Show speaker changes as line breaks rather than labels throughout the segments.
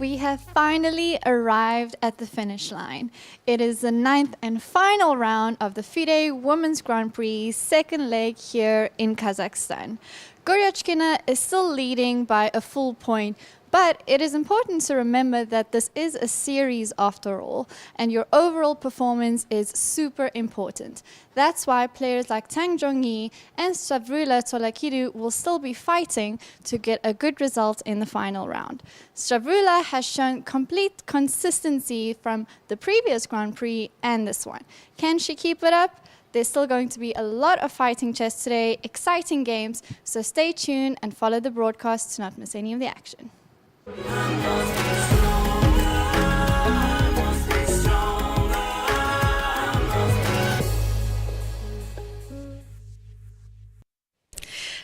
We have finally arrived at the finish line. It is the ninth and final round of the FIDE Women's Grand Prix second leg here in Kazakhstan. Goryachkina is still leading by a full point, but it is important to remember that this is a series after all, and your overall performance is super important. That's why players like Tan Zhongyi and Stavroula Tsolakidou will still be fighting to get a good result in the final round. Stavroula has shown complete consistency from the previous Grand Prix and this one. Can she keep it up? There's still going to be a lot of fighting chess today, exciting games, so stay tuned and follow the broadcast to not miss any of the action.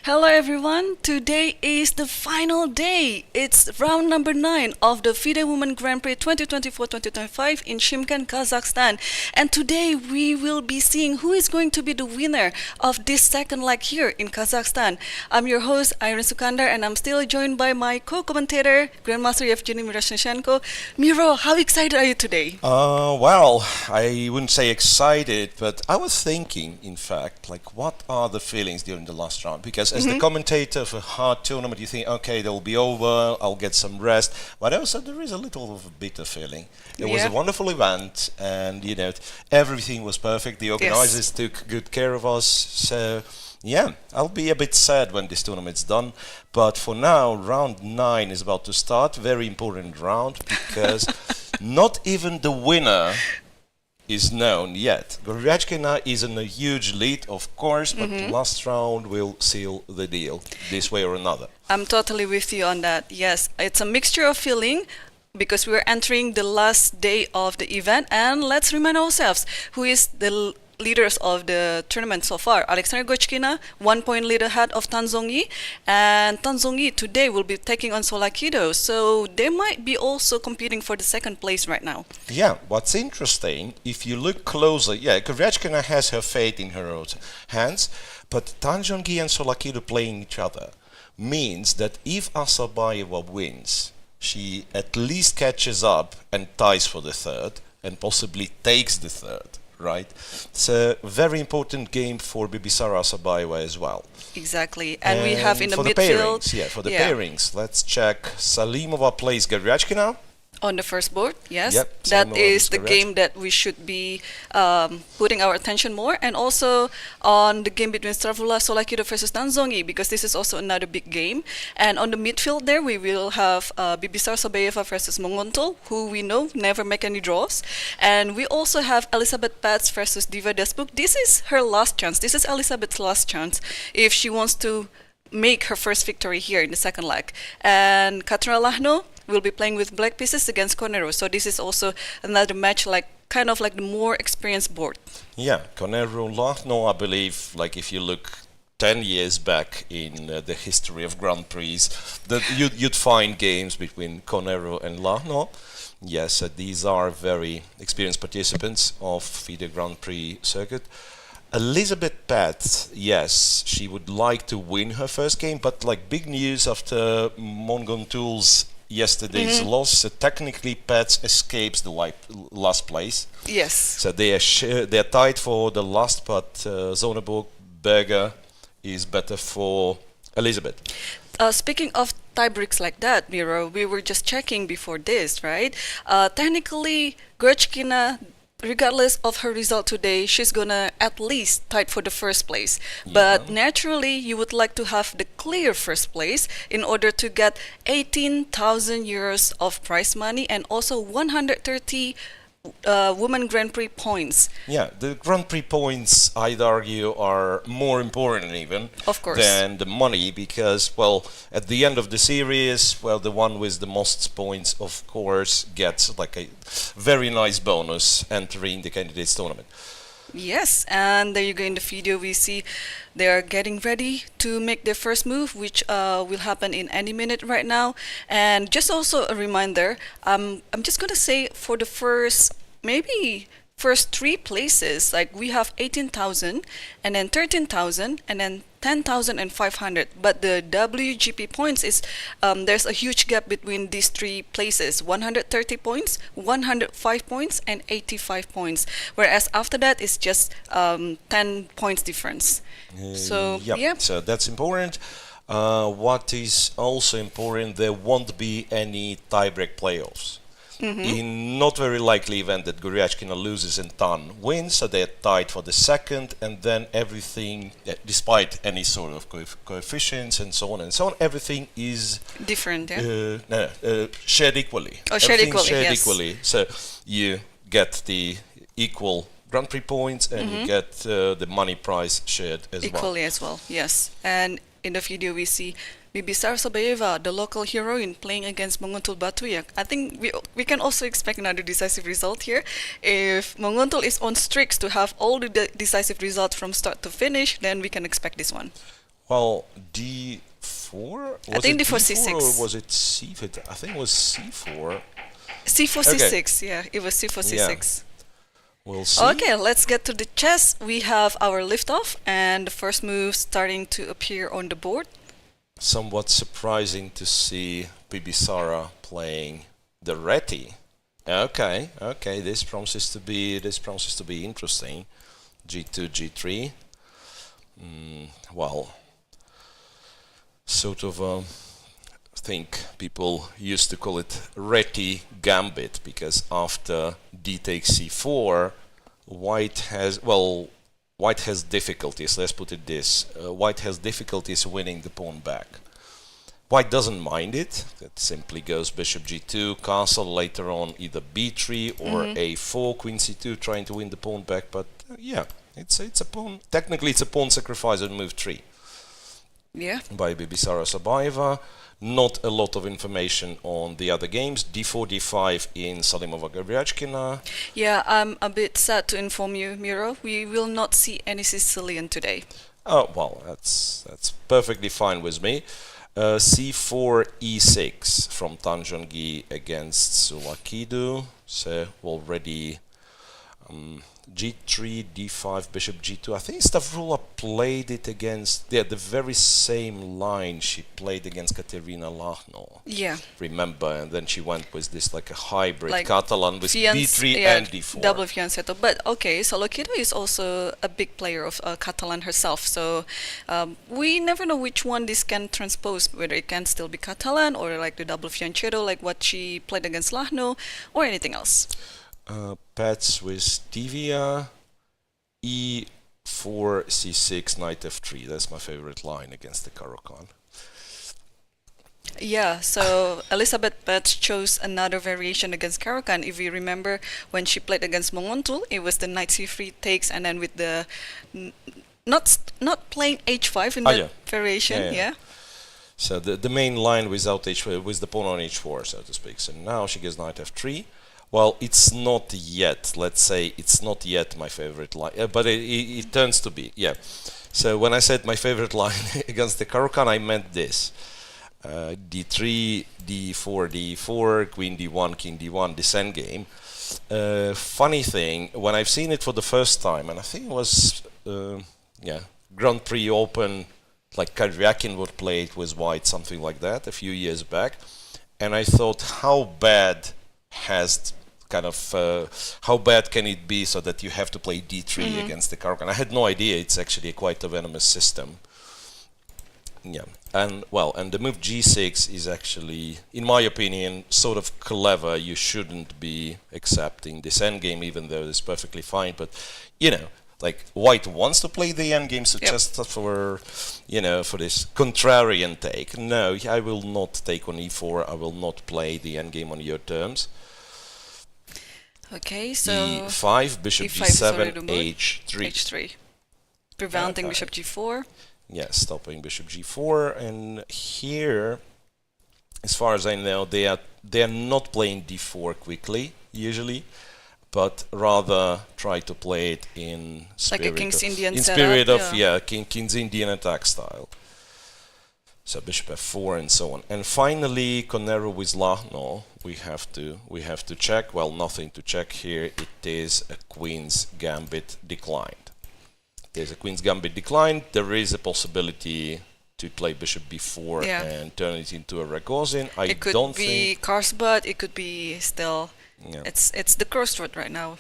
Hello everyone, today is the final day. It's round number 9 of the FIDE Women Grand Prix 2024-2025 in Shymkent, Kazakhstan. And today we will be seeing who is going to be the winner of this second leg here in Kazakhstan. I'm your host, Irene Sukandar, and I'm still joined by my co-commentator, Grandmaster Evgenij Miroshnichenko. Miro, how excited are you today?
Well, I wouldn't say excited, but I was thinking, in fact, like what are the feelings during the last round? Because as the commentator of a hard tournament, you think, okay, they'll be over, I'll get some rest. But also there is a little of a bitter feeling. It was a wonderful event, and you know, everything was perfect. The organizers took good care of us. So yeah, I'll be a bit sad when this tournament's done. But for now, round 9 is about to start. Very important round, because not even the winner is known yet. Goryachkina is in a huge lead, of course, but the last round will seal the deal, this way or another.
I'm totally with you on that. Yes, it's a mixture of feeling because we're entering the last day of the event, and let's remind ourselves who is the leaders of the tournament so far. Aleksandra Goryachkina, 1 point lead ahead of Tan Zhongyi, and Tan Zhongyi today will be taking on Tsolakidou, so they might be also competing for the second place right now.
Yeah, what's interesting, if you look closer, Goryachkina has her fate in her own hands, but Tan Zhongyi and Tsolakidou playing each other means that if Assaubayeva wins, she at least catches up and ties for the third, and possibly takes the third. Right, it's a very important game for Bibisara Assaubayeva as well.
Exactly, and we have in the
for
midfield.
The pairings, for the pairings, let's check. Salimova plays Goryachkina.
On the first board, yes.
Yep,
that is the game that we should be putting our attention more, and also on the game between Stavroula Tsolakidou versus Tan Zhongyi, because this is also another big game. And on the midfield there, we will have Bibisara Assaubayeva versus Munguntuul, who we know never make any draws. And we also have Elisabeth Paehtz versus Divya Deshmukh. This is her last chance. This is Elisabeth's last chance if she wants to make her first victory here in the second leg. And Kateryna Lagno will be playing with black pieces against Koneru. So this is also another match, like kind of like the more experienced board.
Yeah, Koneru, Lagno, I believe, like if you look 10 years back in the history of Grand Prix, that you'd find games between Koneru and Lagno. Yes, these are very experienced participants of FIDE Grand Prix circuit. Elisabeth Paehtz, yes, she would like to win her first game, but like big news after Munguntuul's yesterday's loss, technically Paehtz escapes the last place.
Yes.
So they are tied for the last, but Zoneburg Berger is better for Elisabeth.
Speaking of tiebreaks like that, Miro, we were just checking before this, right? Technically, Goryachkina, regardless of her result today, she's gonna at least fight for the first place. But naturally, you would like to have the clear first place in order to get 18,000 euros of prize money and also 130 Women Grand Prix points. Yeah,
the Grand Prix points, I'd argue, are more important even than the money, because, well, at the end of the series, well, the one with the most points, of course, gets like a very nice bonus entering the Candidates tournament.
Yes, and there you go in the video, we see they are getting ready to make their first move, which will happen in any minute right now. And just also a reminder, I'm just going to say for the first maybe first three places, like we have 18,000 and then 13,000 and then 10,500. But the WGP points is there's a huge gap between these three places: 130 points, 105 points, and 85 points. Whereas after that, it's just 10 points difference. So yeah,
so that's important. What is also important, there won't be any tiebreak playoffs. In not very likely event that Goryachkina loses and Tan wins, so they're tied for the second, and then everything, despite any sort of coefficients and so on, everything is
different.
Shared equally.
Oh, shared
Everything's
equally.
shared
Yes.
equally. So you get the equal Grand Prix points, and you get the money prize shared as
Equally
well.
as well. Yes. And in the video we see Bibisara Assaubayeva, the local heroine, playing against Munguntuul Batkhuyag. I think we can also expect another decisive result here. If Munguntuul is on streaks to have all the decisive results from start to finish, then we can expect this one.
Well, D4?
I think D4 C6.
Or was it C4? I think it was C4.
C4
Okay.
C6, yeah, it was C4 C6.
We'll see.
Okay, let's get to the chess. We have our liftoff and the first move starting to appear on the board.
Somewhat surprising to see Bibisara playing the Reti. Okay, this promises to be interesting. G2, G3. Well, sort of I think people used to call it Reti Gambit, because after D takes C4, White has difficulties, let's put it this, White has difficulties winning the pawn back. White doesn't mind it, it simply goes bishop G2, castle, later on either B3 or A4, queen C2, trying to win the pawn back, but yeah, it's a pawn, technically it's a pawn sacrifice on move 3.
Yeah.
By Bibisara Assaubayeva. Not a lot of information on the other games. D4, D5 in Salimova Goryachkina.
Yeah, I'm a bit sad to inform you, Miro. We will not see any Sicilian today.
Oh, well, that's perfectly fine with me. C4, E6 from Tan Zhongyi against Tsolakidou. So already G3, D5, bishop G2. I think Stavroula played it against the very same line she played against Kateryna Lagno.
Yeah.
Remember, and then she went with this like a hybrid
Like
Catalan with B3 and D4.
Double fianchetto. But okay, Tsolakidou is also a big player of Catalan herself. So we never know which one this can transpose, whether it can still be Catalan or like the double fianchetto, like what she played against Lagno, or anything else.
Paehtz with Divya, E4, C6, Knight F3. That's my favorite line against the Caro-Kann.
Yeah, so Elisabeth Paehtz chose another variation against Caro-Kann. If you remember, when she played against Munguntuul, it was the Knight C3 takes, and then with the not playing H5 in that variation. Yeah.
So the main line without H4, with the pawn on H4, so to speak. So now she gets Knight F3. Well, it's not yet, let's say, it's not yet my favorite line, but it turns to be, yeah. So when I said my favorite line against the Caro-Kann, I meant this. D3, D4, D4, Queen D1, King D1, this endgame. Funny thing, when I've seen it for the first time, and I think it was, Grand Prix Open, like Goryachkina would play it with White, something like that, a few years back, and I thought, how bad how bad can it be so that you have to play D3 against the Caro-Kann? I had no idea it's actually quite a venomous system. Yeah, and the move G6 is actually, in my opinion, sort of clever. You shouldn't be accepting this endgame, even though it's perfectly fine. But you know, like White wants to play the endgame, so just for for this contrarian take. No, I will not take on E4. I will not play the endgame on your terms.
Okay, so
E5, bishop G7, H3.
H3. Preventing bishop G4.
Yeah, stopping bishop G4, and here, as far as I know, they are not playing D4 quickly usually, but rather try to play it in spirit
like a King's Indian
in
setup,
spirit of King's Indian attack style. So bishop f4 and so on. And finally, Koneru with Lagno. We have to check. Well, nothing to check here. It is a queen's gambit declined. There's a queen's gambit declined. There is a possibility to play bishop b4 and turn it into a Ragozin.
It could be Karsbad. It could be still.
Yeah.
It's the crossroad right now.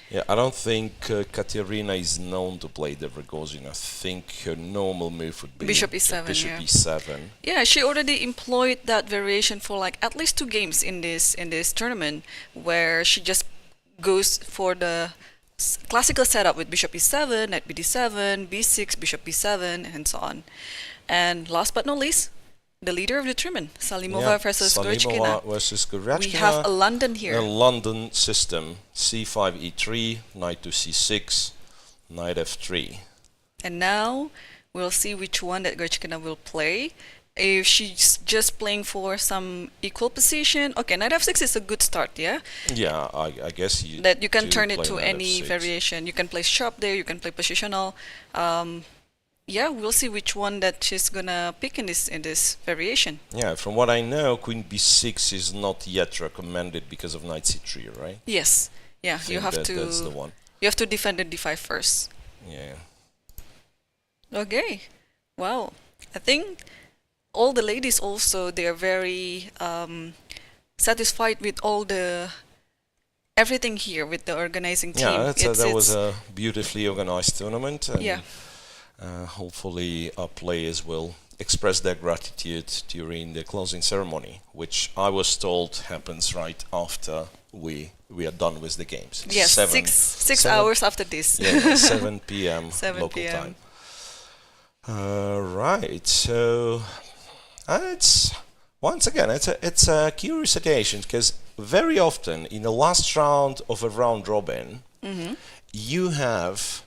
Yeah, I don't think Kateryna is known to play the Ragozin. I think her normal move would be
Bishop e7.
Bishop e7.
Yeah, she already employed that variation for like at least 2 games in this tournament, where she just goes for the classical setup with bishop e7, knight bd7, b6, bishop b7, and so on. And last but not least, the leader of the tournament, Salimova versus Goryachkina. We have a London here.
A London system: c5, e3, knight to c6, knight f3.
And now we'll see which one that Goryachkina will play. If she's just playing for some equal position, okay, knight f6 is a good start, yeah?
Yeah, I guess
that you can turn it to any variation. You can play sharp there, you can play positional. Yeah, we'll see which one that she's gonna pick in this variation.
Yeah, from what I know, queen b6 is not yet recommended because of knight c3, right?
Yes. Yeah, you have to.
That's the one.
You have to defend the d5 first.
Yeah.
Okay. Wow. I think all the ladies also, they are very satisfied with everything here with the organizing team.
Yeah, that was a beautifully organized tournament. And
yeah.
Hopefully our players will express their gratitude during the closing ceremony, which I was told happens right after we are done with the games.
Yes, 6 hours after this.
Yeah, 7 p.m.
7
local
p.m.
time. Right, so it's once again it's a curious occasion, because very often in the last round of a round robin, you have,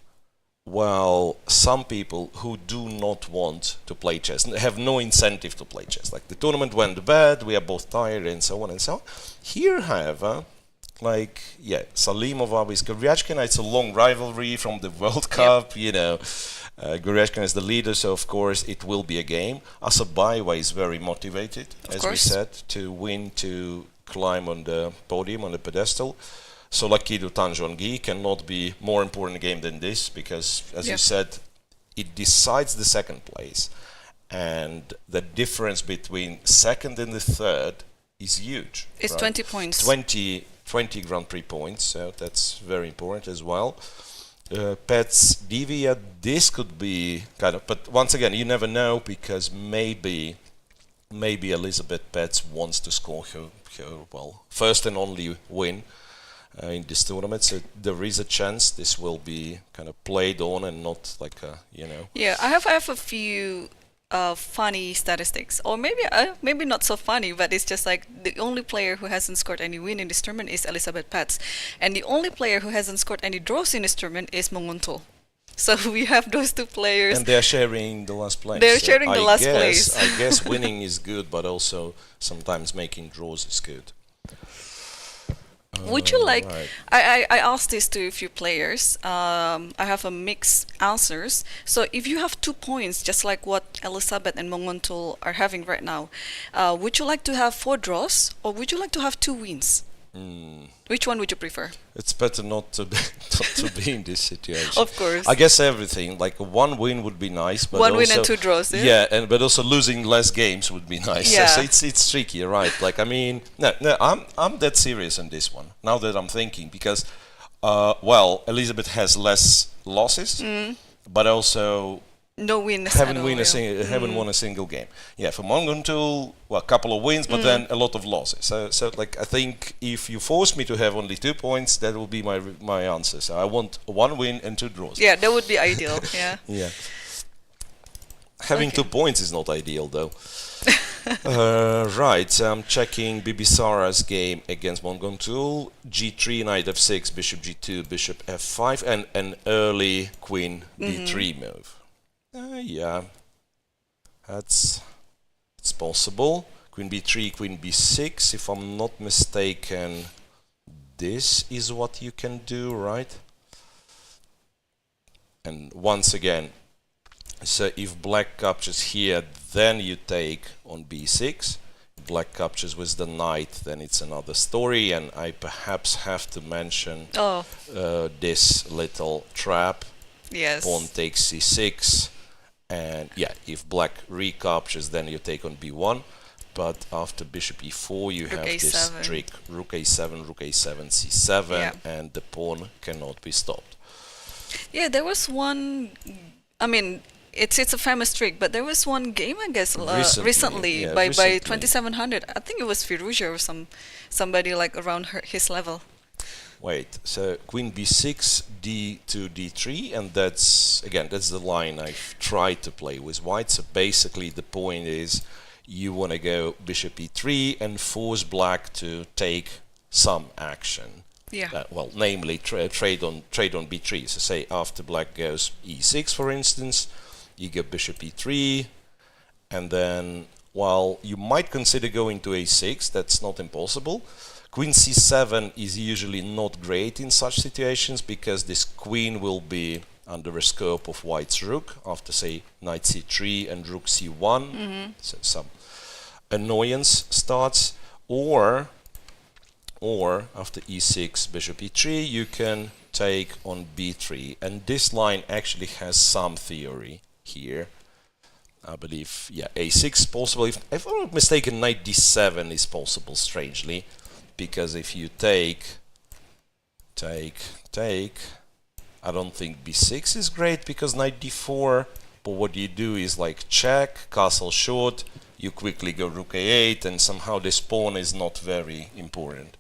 well, some people who do not want to play chess, have no incentive to play chess. Like, the tournament went bad, we are both tired, and so on and so on. Here, however, like, yeah, Salimova with Goryachkina, it's a long rivalry from the World Cup, you know. Goryachkina is the leader, so of course it will be a game. Assaubayeva is very motivated, as we said, to win, to climb on the podium, on the pedestal. Tsolakidou, Tan Zhongyi cannot be more important game than this, because, as you said, it decides the second place, and the difference between second and the third is huge.
It's 20 points.
20 Grand Prix points, so that's very important as well. Paehtz, Divya, this could be kind of, but once again, you never know, because maybe Elisabeth Paehtz wants to score her first and only win in this tournament, so there is a chance this will be kind of played on and not like a, you know.
Yeah, I have a few funny statistics, or maybe not so funny, but it's just like the only player who hasn't scored any win in this tournament is Elisabeth Paehtz, and the only player who hasn't scored any draws in this tournament is Munguntuul. So we have those 2 players.
And they're sharing the last place.
They're sharing the last place.
I guess winning is good, but also sometimes making draws is good.
Would you like, I asked this to a few players, I have a mixed answers. So if you have 2 points, just like what Elisabeth and Munguntuul are having right now, would you like to have 4 draws, or would you like to have 2 wins? Which one would you prefer?
It's better not to be in this situation.
Of course.
I guess everything, like 1 win would be nice, but
1
also,
win and 2 draws.
Yeah, but also losing less games would be nice.
Yeah.
So it's tricky, right? Like, I mean, no, I'm dead serious on this one. Now that I'm thinking, because well, Elisabeth has less losses, but also haven't won a single game. Yeah, for Munguntuul, well, a couple of wins, but then a lot of losses. So like, I think if you force me to have only 2 points, that will be my answer. So I want 1 win and 2 draws.
Yeah, that would be ideal. Yeah.
Yeah. Having 2 points is not ideal, though. Right, I'm checking Bibisara's game against Munguntuul. G3, knight f6, bishop g2, bishop f5, and an early queen d3 move. Yeah, it's possible. Queen b3, queen b6, if I'm not mistaken, this is what you can do, right? And once again, So if black captures here, then you take on b6. Black captures with the knight, then it's another story. And I perhaps have to mention this little trap.
Yes.
Pawn takes c6. And yeah, if black recaptures, then you take on b1. But after bishop e4, you have this trick, rook a7, c7, and the pawn cannot be stopped.
Yeah, there was one, I mean, it's a famous trick, but there was one game, I guess, recently by 2700. I think it was Firouzja or somebody like around his level.
Wait, so queen b6, d2, d3, and that's the line I've tried to play with white. So basically the point is you want to go bishop e3 and force black to take some action.
Yeah.
Well, namely trade on b3. So say after black goes e6, for instance, you go bishop e3, and then while you might consider going to a6, that's not impossible. Queen c7 is usually not great in such situations because this queen will be under the scope of white's rook after, say, knight c3 and rook c1. So some annoyance starts. Or after e6, bishop e3, you can take on b3. And this line actually has some theory here. I believe, yeah, a6 possible. If I'm not mistaken, knight d7 is possible, strangely. Because if you take, I don't think b6 is great because knight d4, but what you do is like check, castle short, you quickly go rook a8, and somehow this pawn is not very important.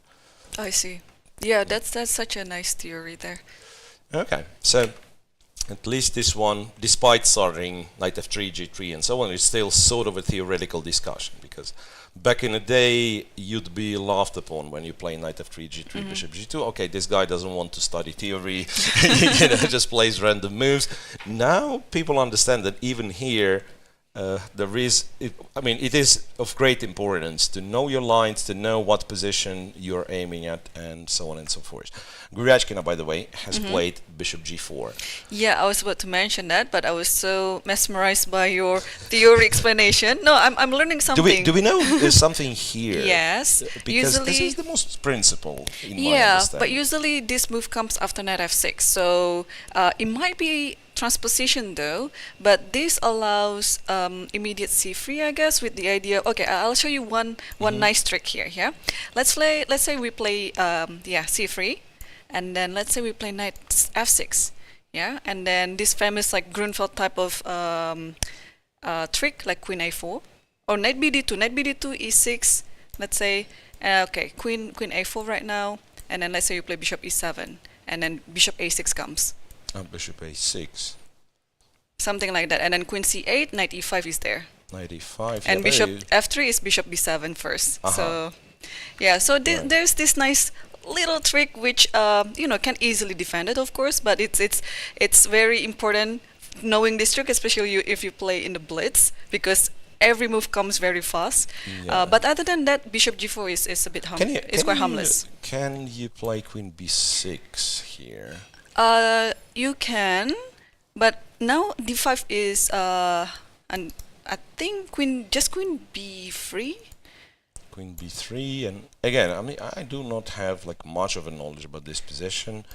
I see. Yeah, that's such a nice theory there.
Okay, so at least this one, despite starting knight f3, g3, and so on, is still sort of a theoretical discussion because back in the day, you'd be laughed upon when you play knight f3, g3, bishop g2. Okay, this guy doesn't want to study theory, just plays random moves. Now people understand that even here, it is of great importance to know your lines, to know what position you're aiming at, and so on and so forth. Goryachkina, by the way, has played bishop g4.
Yeah, I was about to mention that, but I was so mesmerized by your theory explanation. No, I'm learning something.
Do we know there's something here?
Yes.
Because
usually,
this is the most principle in my understanding.
But usually this move comes after knight f6. So it might be transposition though, but this allows immediate c3, I guess, with the idea. Okay, I'll show you one nice trick here. Yeah, let's say we play c3, and then let's say we play knight f6. Yeah, and then this famous like Grunfeld type of trick like queen a4 or knight bd2, e6. Let's say okay, queen a4 right now, and then let's say you play bishop e7, and then bishop a6 comes.
Bishop a6.
Something like that. And then queen c8, knight e5 is there.
Knight e5.
And bishop f3 is bishop b7 first. So, yeah, so there's this nice little trick which, can easily defend it, of course, but it's very important knowing this trick, especially if you play in the blitz, because every move comes very fast. Yeah. But other than that, bishop g4 is a bit quite harmless.
Can you play queen b6 here?
You can, but now d5 is and I think queen b3.
Queen b3, and again, I mean, I do not have like much of a knowledge about this position.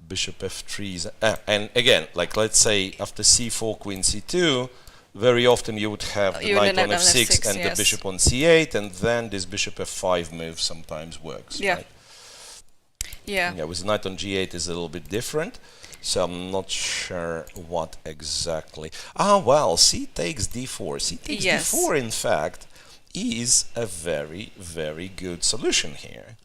Bishop f3 is, and again, like let's say after c4, queen c2, very often you would have the knight on f6 and the bishop on c8, and then this bishop f5 move sometimes works.
Yeah.
Right?
Yeah,
with knight on g8 is a little bit different, so I'm not sure what exactly. Well, c takes d4. C takes d4, in fact, is a very, very good solution here.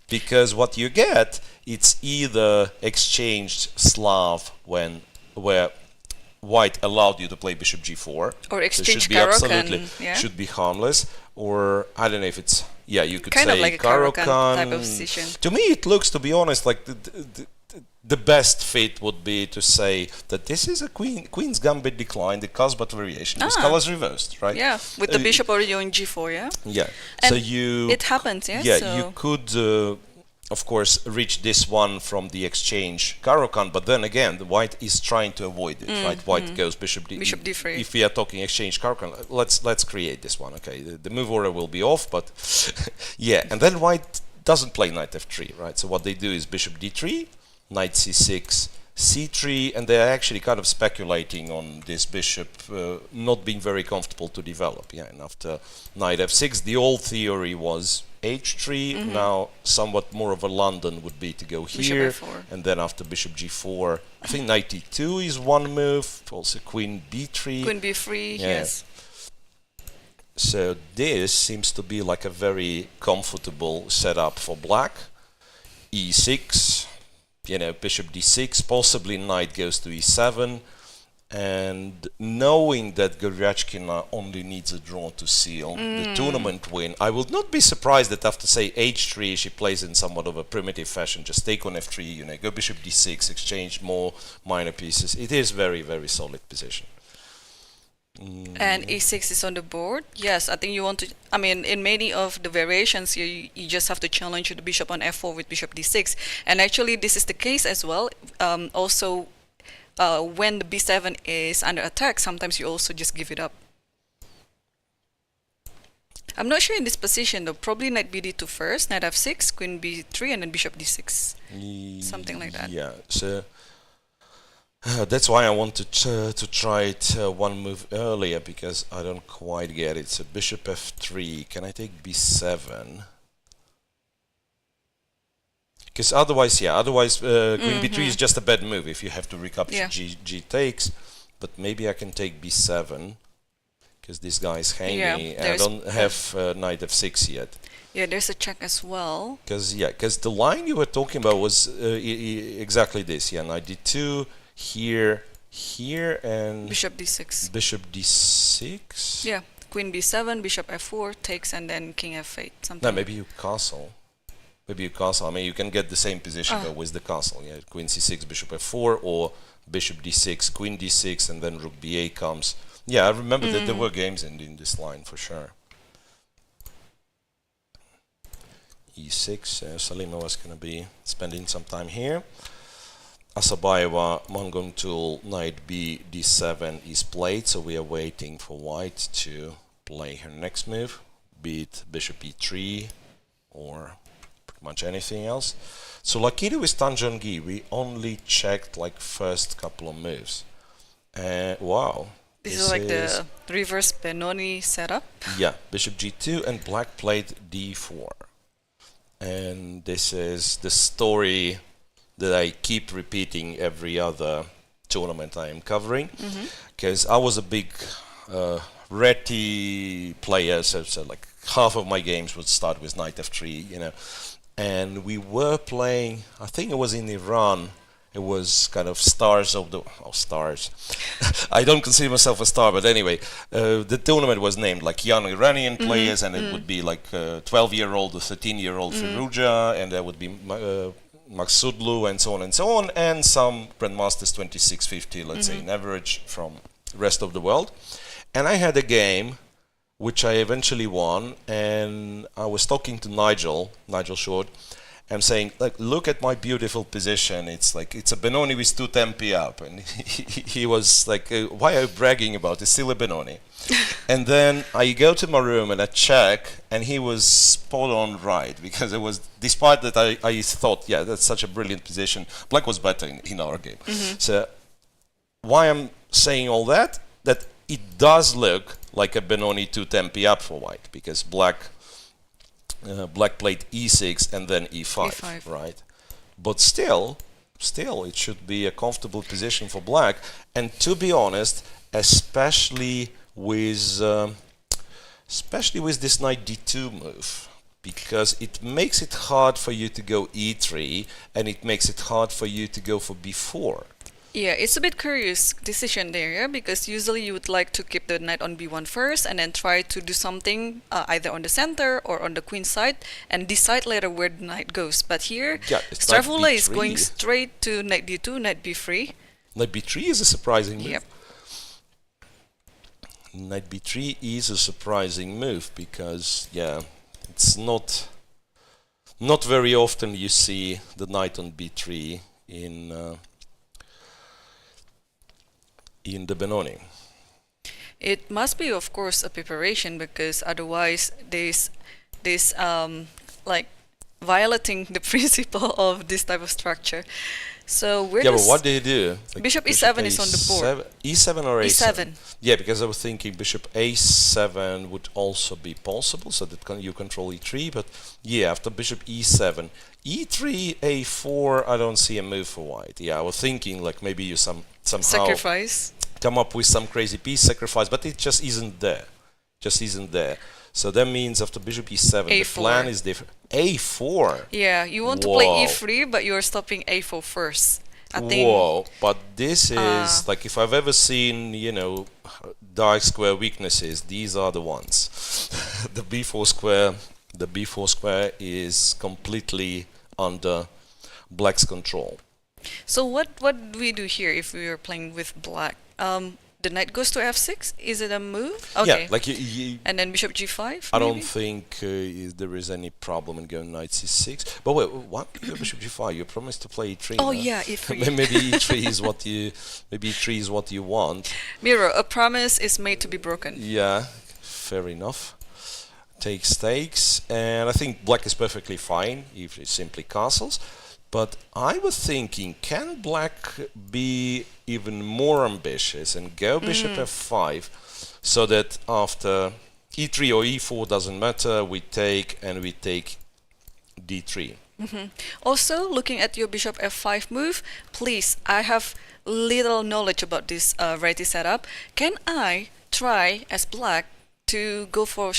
Because what you get, it's either exchanged Slav where white allowed you to play bishop g4.
Or exchange
Caro-Kann. Should be harmless. Or, I don't know if it's, you could
kind
say
of like a Caro-Kann type of position.
To me, it looks, to be honest, like the best fit would be to say that this is a queen's gambit decline, the Kasbat variation, with colors reversed, right?
Yeah, with the bishop already on g4, yeah?
Yeah.
And
so it
happens, yeah?
Yeah, so you could of course, reach this one from the exchange Caro-Kann, but then again, the white is trying to avoid it, right? White goes bishop d3. If we are talking exchange Caro-Kann, let's create this one, okay? The move order will be off, but yeah, and then white doesn't play knight f3, right? So what they do is bishop d3, knight c6, c3, and they're actually kind of speculating on this bishop not being very comfortable to develop. Yeah, and after knight f6, the old theory was h3. Now, somewhat more of a London would be to go here, and then after bishop g4, I think knight d2 is one move. Also, queen b3.
Queen b3, yes.
So this seems to be like a very comfortable setup for black. e6. You know, bishop d6, possibly knight goes to e7, and knowing that Goryachkina only needs a draw to seal the tournament win, I would not be surprised that after, say, h3, she plays in somewhat of a primitive fashion, just take on f3, you know, go bishop d6, exchange more minor pieces. It is very, very solid position.
And e6 is on the board. Yes, I think you want to, I mean, in many of the variations here, you just have to challenge the bishop on f4 with bishop d6. And actually, this is the case as well. Also, when the b7 is under attack, sometimes you also just give it up. I'm not sure in this position though. Probably knight bd2 first, knight f6, queen b3, and then bishop d6. Something like that.
Yeah, so that's why I wanted to try it one move earlier, because I don't quite get it. So bishop f3, can I take b7? Because otherwise, yeah, queen b3 is just a bad move if you have to recapture g takes. But maybe I can take b7, because this guy is hanging, and I don't have knight f6 yet.
Yeah, there's a check as well.
Because the line you were talking about was exactly this. Yeah, knight d2. Here, and
bishop d6.
Bishop d6.
Yeah, queen b7, bishop f4 takes, and then king f8. Something.
No, maybe you castle. I mean, you can get the same position though with the castle. Yeah, queen c6, bishop f4, or bishop d6, queen d6, and then rook b8 comes. Yeah, I remember that there were games in this line for sure. e6. Salimova was going to be spending some time here. Assaubayeva, Munguntuul, knight b d7 is played, so we are waiting for white to play her next move, be it bishop e3 or pretty much anything else. So Tsolakidou with Tan Zhongyi, we only checked like first couple of moves. Wow.
This is like the reverse Benoni setup.
Yeah, bishop g2, and black played d4. And this is the story that I keep repeating every other tournament I am covering, because I was a big Reti player, so like half of my games would start with knight f3, you know, and we were playing, I think it was in Iran, it was kind of stars of the, stars, I don't consider myself a star, but anyway, the tournament was named like young Iranian players, and it would be like 12-year-old or 13-year-old Firuja, and there would be Maksudlu, and so on, and some grandmasters 2650, let's say, in average from the rest of the world. And I had a game which I eventually won, and I was talking to Nigel Short, and saying, like, look at my beautiful position. It's like, it's a Benoni with 2 tempi up. And he was like, why are you bragging about it? It's still a Benoni. And then I go to my room and I check, and he was spot on right, because it was, despite that I thought, yeah, that's such a brilliant position, black was better in our game. So why I'm saying all that it does look like a Benoni 2 tempi up for white, because black played e6 and then e5, right? But still it should be a comfortable position for black. And to be honest, especially with this knight d2 move, because it makes it hard for you to go e3, and it makes it hard for you to go for b4.
Yeah, it's a bit curious decision there, yeah? Because usually you would like to keep the knight on b1 first, and then try to do something either on the center or on the queen side, and decide later where the knight goes. But here, Stavroula is going straight to knight d2, knight b3.
Knight b3 is a surprising move.
Yep.
Knight b3 is a surprising move, because, yeah, it's not not very often you see the knight on b3 in the Benoni.
It must be, of course, a preparation, because otherwise this like violating the principle of this type of structure. So where
Yeah,
does
but what do you do? Like
Bishop e7 is on the board.
E7 or A7?
E7.
Yeah, because I was thinking bishop A7 would also be possible, so that you control E3. But yeah, after bishop E7, E3, A4, I don't see a move for white. Yeah, I was thinking like maybe you somehow
sacrifice?
come up with some crazy piece sacrifice, but it just isn't there. Just isn't there. So that means after bishop E7, the
A4.
plan is different. A4.
Yeah, you want to
Whoa.
play E3, but you're stopping A4 first. I think.
Whoa, but this is like if I've ever seen, you know, dark square weaknesses, these are the ones. The B4 square is completely under black's control.
So what do we do here if we are playing with black? The knight goes to f6. Is it a move? Okay.
Yeah, like you
and then bishop g5.
I don't
maybe?
think there is any problem in going knight c6. But wait, what? Bishop g5? You promised to play e3.
Oh
no?
yeah, e3.
Maybe e3 is what you. Maybe e3 is what you want.
Miro, a promise is made to be broken.
Yeah, fair enough. Take stakes, and I think black is perfectly fine if it simply castles. But I was thinking, can black be even more ambitious and go bishop f5, so that after e3 or e4 doesn't matter, we take d3.
Also, looking at your bishop f5 move, please, I have little knowledge about this righty setup. Can I try as black to go for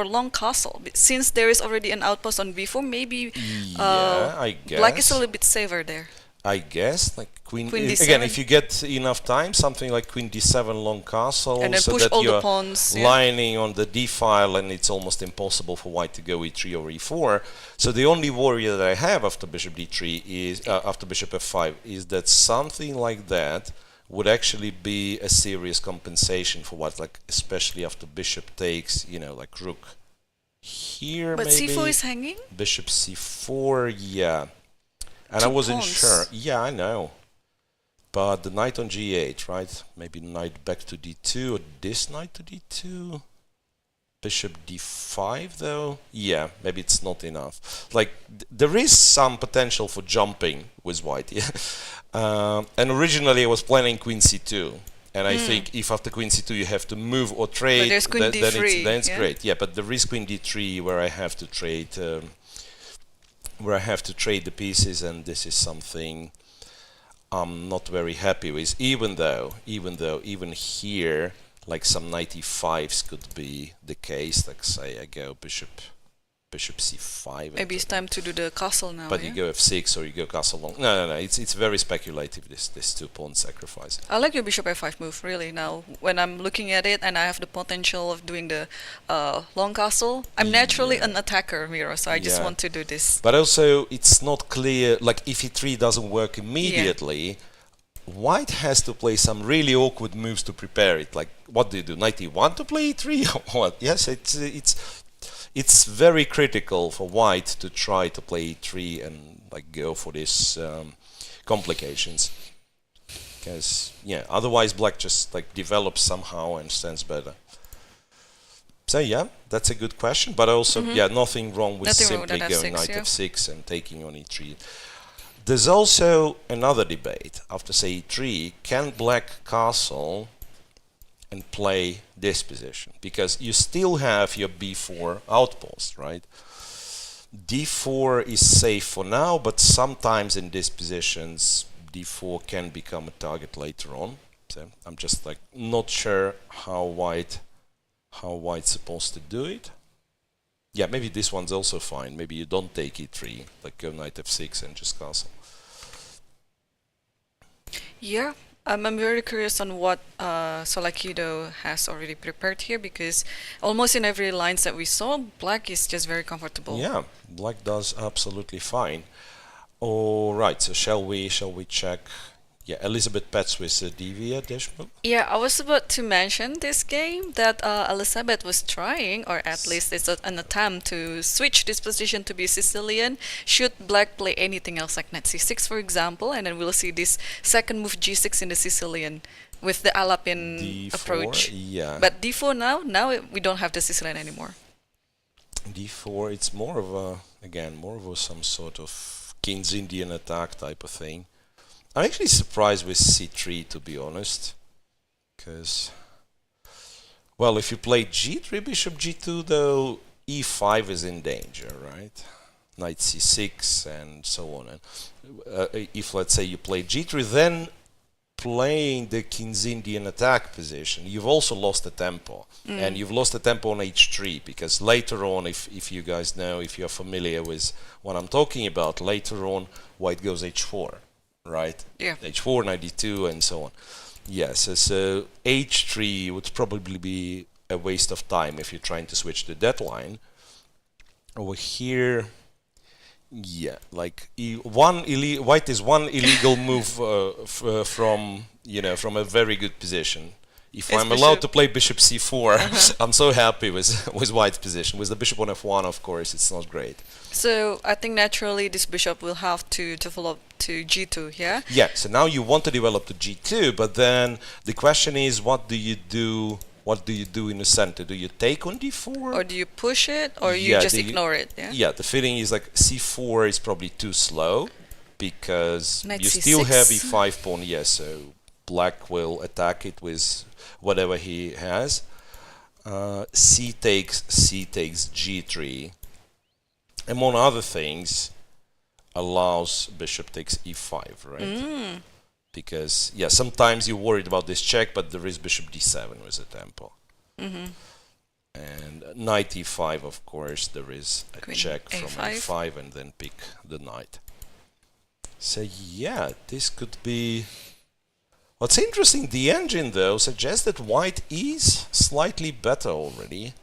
long castle, since there is already an outpost on b4? Maybe
I guess
black is a little bit safer there.
I guess like queen
d7.
again, if you get enough time, something like queen d7 long castle,
And then
so
push
that
all the
you're
pawns, yeah.
lining on the d file, and it's almost impossible for white to go e3 or e4. So the only worry that I have after bishop d3 is after bishop f5 is that something like that would actually be a serious compensation for white, like especially after bishop takes, you know, like rook here.
But
maybe
c4 is hanging.
bishop c4, yeah. And I
Two
wasn't
pawns.
sure. Yeah, I know. But the knight on g8, right? Maybe knight back to d2, or this knight to d2. Bishop d5, though. Yeah, maybe it's not enough. Like, there is some potential for jumping with white, yeah. And originally I was planning queen c2. And I think if after queen c2 you have to move or trade,
there's queen d3,
then it's
yeah?
great. Yeah, but there is queen d3 where I have to trade... the pieces, and this is something I'm not very happy with, even though even here, like some knight e5s could be the case. Like say I go bishop c5.
Maybe it's time to do the castle now.
But
yeah?
you go f6 or you go castle long. No. It's very speculative, this two pawn sacrifice.
I like your bishop f5 move, really. Now, when I'm looking at it and I have the potential of doing the long castle, I'm naturally an attacker, Miro, so I just want to do this.
But also, it's not clear, like if e3 doesn't work immediately, white has to play some really awkward moves to prepare it. Like, what do you do? Knight e1 to play e3 or what? Yes, it's very critical for white to try to play e3 and like go for these complications, because otherwise black just like develops somehow and stands better. So yeah, that's a good question, but also nothing wrong with simply going knight f6 and taking on e3. There's also another debate after say e3. Can black castle and play this position, because you still have your b4 outpost, right? d4 is safe for now, but sometimes in these positions d4 can become a target later on. So I'm just like not sure how white's supposed to do it. Yeah, maybe this one's also fine. Maybe you don't take e3, like go knight f6 and just castle.
Yeah. I'm very curious on what Tsolakidou has already prepared here, because almost in every lines that we saw, black is just very comfortable.
Yeah, black does absolutely fine. All right, so shall we check Yeah, Elisabeth Paehtz with Divya Deshmukh.
Yeah, I was about to mention this game that Elisabeth was trying, or at least it's an attempt to switch this position to be Sicilian. Should black play anything else like knight c6, for example, and then we'll see this second move g6 in the Sicilian with the Alapin
D4,
approach.
yeah.
But d4 now we don't have the Sicilian anymore.
D4, it's more of a, again, more of a some sort of King's Indian attack type of thing. I'm actually surprised with c3, to be honest, because, well, if you play g3, bishop g2, though, e5 is in danger, right? Knight c6 and so on. And if, let's say, you play g3, then playing the King's Indian attack position, you've also lost the tempo. And you've lost the tempo on h3, because later on, if you guys know, if you're familiar with what I'm talking about, later on, white goes h4. Right?
Yeah.
h4, knight d2, and so on. Yes, so h3 would probably be a waste of time if you're trying to switch the deadline. Over here, yeah, like white is one illegal move from from a very good position. If I'm allowed to play bishop c4, I'm so happy with white's position. With the bishop on f1, of course, it's not great.
So I think naturally this bishop will have to develop to g2, yeah?
Yeah, so now you want to develop to g2, but then the question is, what do you do? What do you do in the center? Do you take on d4?
Or do you push it, or you just ignore it, yeah?
Yeah, the feeling is like c4 is probably too slow, because
Knight
you
c6.
still have e5 pawn, yes, so black will attack it with whatever he has. C takes g3. Among other things, allows bishop takes e5, right? Because, yeah, sometimes you're worried about this check, but there is bishop d7 with a tempo. And knight e5, of course, there is a
Queen
check from
a5.
a5 and then pick the knight. So, yeah, this could be... What's interesting, the engine, though, suggests that white is slightly better already,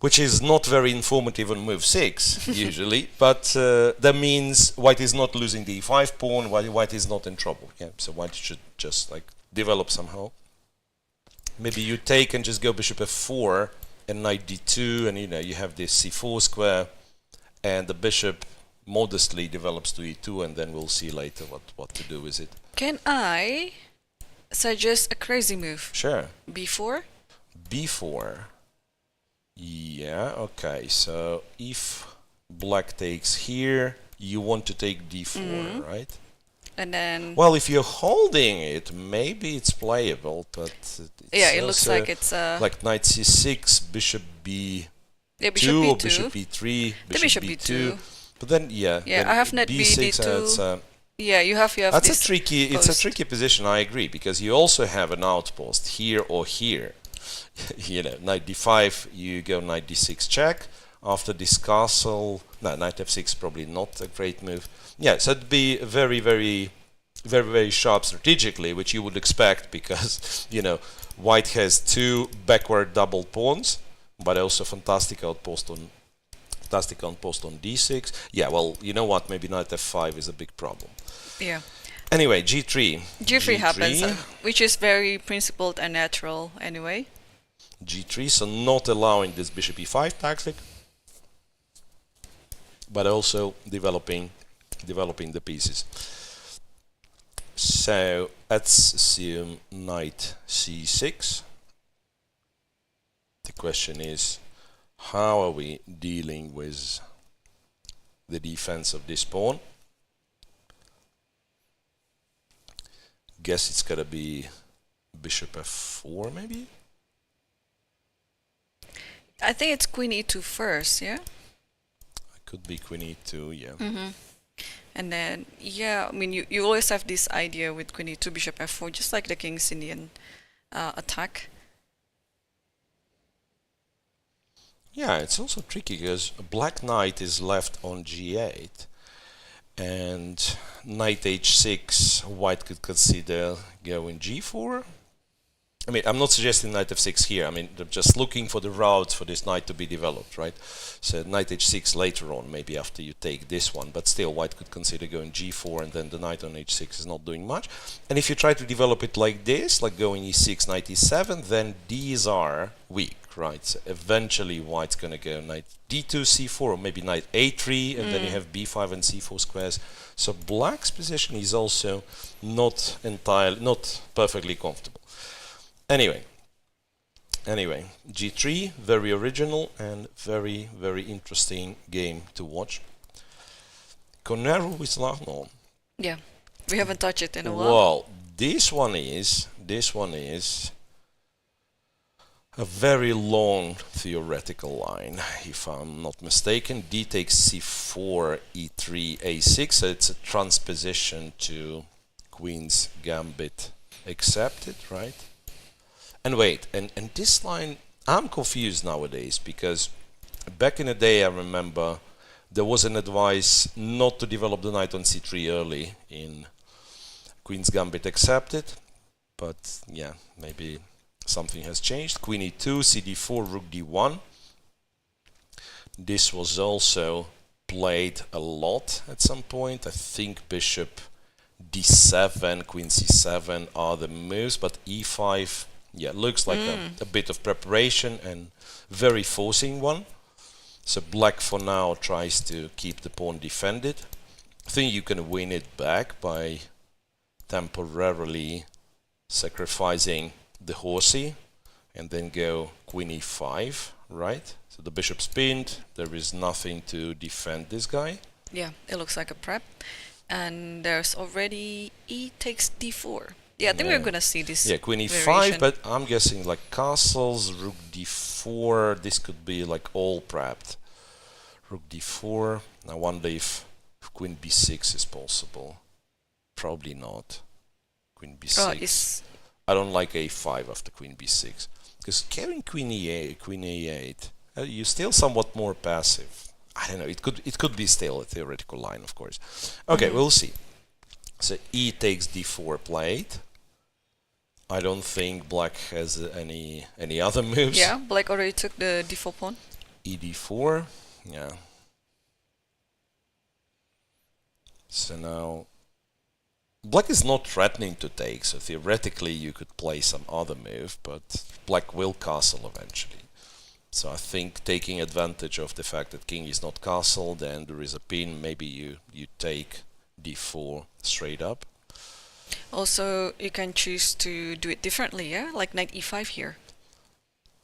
which is not very informative on move 6, usually, but that means white is not losing the e5 pawn, while white is not in trouble. Yeah, so white should just, like, develop somehow. Maybe you take and just go bishop f4 and knight d2, and, you have this c4 square, and the bishop modestly develops to e2, and then we'll see later what to do with it.
Can I suggest a crazy move?
Sure.
b4?
b4. Yeah, okay, so if black takes here, you want to take d4, right?
And then...
Well, if you're holding it, maybe it's playable, but...
yeah, it looks like it's...
like knight c6, bishop b2,
yeah, bishop b2.
or bishop b3,
bishop
b2.
b2.
But then, yeah,
Yeah,
then
I have knight
b6
yeah, you have
that's
this
a tricky.
post.
It's a tricky position. I agree, because you also have an outpost here or here. Knight d5, you go knight d6 check. After this castle, no, knight f6 probably not a great move. Yeah, so it'd be very, very, very, very sharp strategically, which you would expect, because white has two backward double pawns, but also fantastic outpost on d6. Yeah, well, you know what? Maybe knight f5 is a big problem.
Yeah.
Anyway, g3.
g3 happens, which is very principled and natural anyway.
g3, so not allowing this bishop e5 tactic, but also developing the pieces. So let's assume knight c6. The question is, how are we dealing with the defense of this pawn? Guess it's gonna be bishop f4, maybe?
I think it's queen e2 first, yeah?
Could be queen e2, yeah.
And then, yeah, I mean, you always have this idea with queen e2, bishop f4, just like the King's Indian attack.
Yeah, it's also tricky because black knight is left on g8, and knight h6, white could consider going g4. I mean, I'm not suggesting knight f6 here. I mean, they're just looking for the routes for this knight to be developed, right? So knight h6 later on, maybe after you take this one, but still white could consider going g4, and then the knight on h6 is not doing much. And if you try to develop it like this, like going e6, knight e7, then these are weak, right? So eventually white's going to go knight d2, c4, or maybe knight a3, and then you have b5 and c4 squares. So black's position is also not perfectly comfortable. Anyway, G3, very original and very, very interesting game to watch. Koneru with Lagno.
Yeah, we haven't touched it in a while.
Well, this one is a very long theoretical line, if I'm not mistaken. D takes c4, e3, a6. So it's a transposition to Queen's Gambit accepted, right? And wait, and this line, I'm confused nowadays, because back in the day I remember there was an advice not to develop the knight on c3 early in Queen's Gambit accepted, but yeah, maybe something has changed. Queen e2, cd4, rook d1. This was also played a lot at some point. I think bishop d7, queen c7 are the moves, but e5, yeah, looks like a bit of preparation and very forcing one. So black for now tries to keep the pawn defended. I think you can win it back by temporarily sacrificing the horsey and then go queen e5, right? So the bishop's pinned, there is nothing to defend this guy.
Yeah, it looks like a prep. And there's already e takes d4. Yeah, I think we're gonna see this.
Yeah, queen e5,
variation.
but I'm guessing like castles, rook d4, this could be like all prepped. Rook d4, I wonder if queen b6 is possible. Probably not. Queen b6. I don't like a5 after queen b6. Because carrying queen e8, queen a8, you're still somewhat more passive. I don't know, it could be still a theoretical line, of course. Okay, we'll see. So e takes d4 played. I don't think black has any other moves.
Yeah, black already took the d4 pawn.
E d4, yeah. So now black is not threatening to take, so theoretically you could play some other move, but black will castle eventually. So I think taking advantage of the fact that king is not castled and there is a pin, maybe you take d4 straight up.
Also, you can choose to do it differently, yeah? Like knight e5 here.